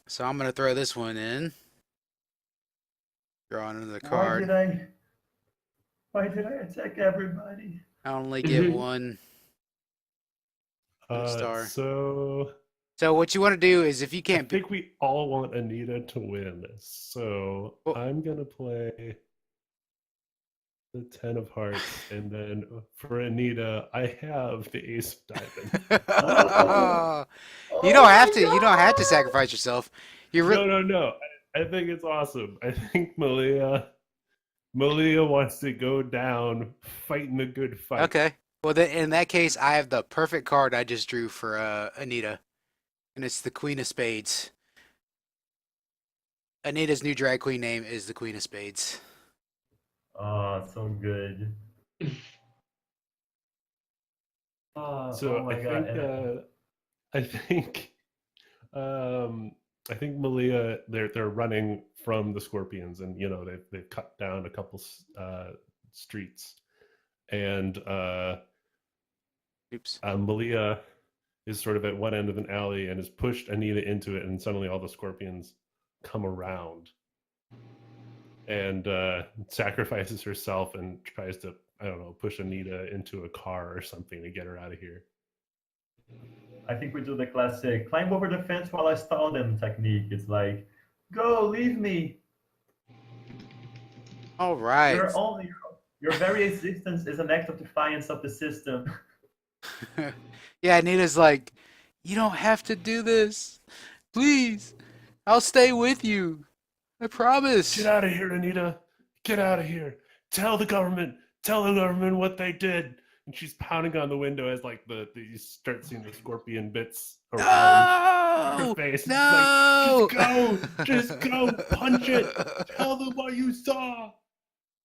So I'm going to throw this one in. Draw another Why card. did I? Why did I attack everybody? I only get one star. So So what you want to do is if you I can't be... think we all want Anita to win. So Well- I'm gonna play the 10 of hearts, and then for Anita, I have the ace of diamond. Oh, You don't my have to. You don't have to God! sacrifice yourself. You're really... No. I think it's awesome. I think Malia wants to go down fighting a good fight. Okay. Well, then in that case, I have the perfect card I just drew for Anita, and it's the Queen of Spades. Anita's new drag queen name is the Queen of Spades. Oh, so good. So oh my God. I think I think Malia they're running from the scorpions, and they've cut down a couple streets, and Oops. Malia is sort of at one end of an alley and has pushed Anita into it, and suddenly all the scorpions come around, and sacrifices herself and tries to, I don't know, push Anita into a car or something to get her out of here. I think we do the classic climb over the fence while I stall them technique. It's like, go, leave me. All right. Your very existence is an act of defiance of the system. Yeah, Anita's like, you don't have to do this. Please, I'll stay with you. I promise. Get out of here, Anita. Get out of here. Tell the government what they did. And she's pounding on the window as like you start seeing the scorpion bits around her face. No! It's like, just go, punch it. Tell them what you saw.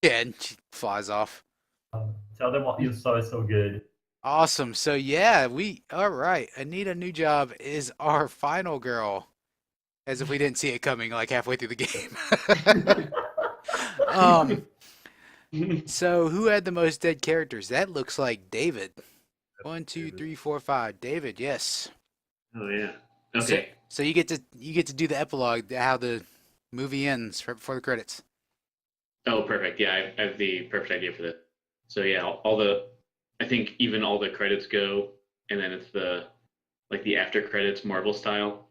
Yeah, and she flies off. Tell them what you saw is so good. Awesome. So yeah, all right. Anita Newjob is our final girl. As if we didn't see it coming like halfway through the game. So who had the most dead characters? That looks like David. 1, 2, 3, 4, 5. David, yes. Oh yeah. Okay. So you get to do the epilogue, how the movie ends right before the credits. Oh, perfect. Yeah, I have the perfect idea for that. So yeah, I think even all the credits go, and then it's the after credits Marvel style,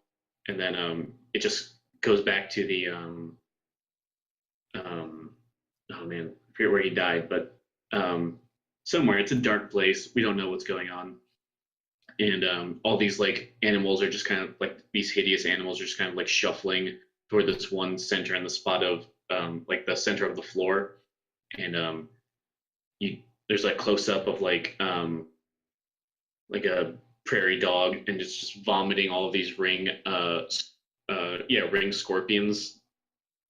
and then it just goes back to the oh man, I forget where he died, but somewhere it's a dark place. We don't know what's going on, and all these like animals are just kind of like these hideous animals are just kind of like shuffling toward this one center in the spot of like the center of the floor, and there's like close up of like a prairie dog and just vomiting all of these ring scorpions,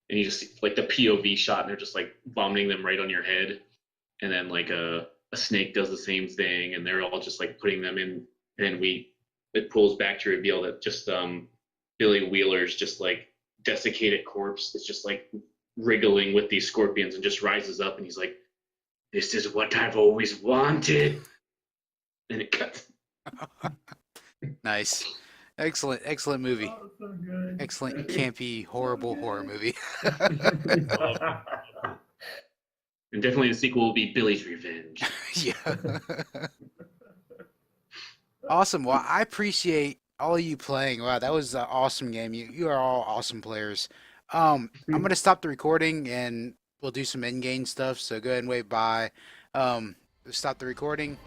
and you just see, like the POV shot, and they're just like vomiting them right on your head, and then like a snake does the same thing, and they're all just like putting them in, and then it pulls back to reveal that just Billy Wheeler's just like desiccated corpse is just like wriggling with these scorpions and just rises up, and he's like, "This is what I've always wanted," and it cuts. Nice. Excellent movie. Oh, so good. Excellent campy horrible horror movie. Love it. And definitely the sequel will be Billy's Revenge. Yeah. Awesome. Well, I appreciate all of you playing. Wow, that was an awesome game. You are all awesome players. I'm gonna stop the recording and we'll do some in-game stuff. So go ahead and wave bye. Stop the recording.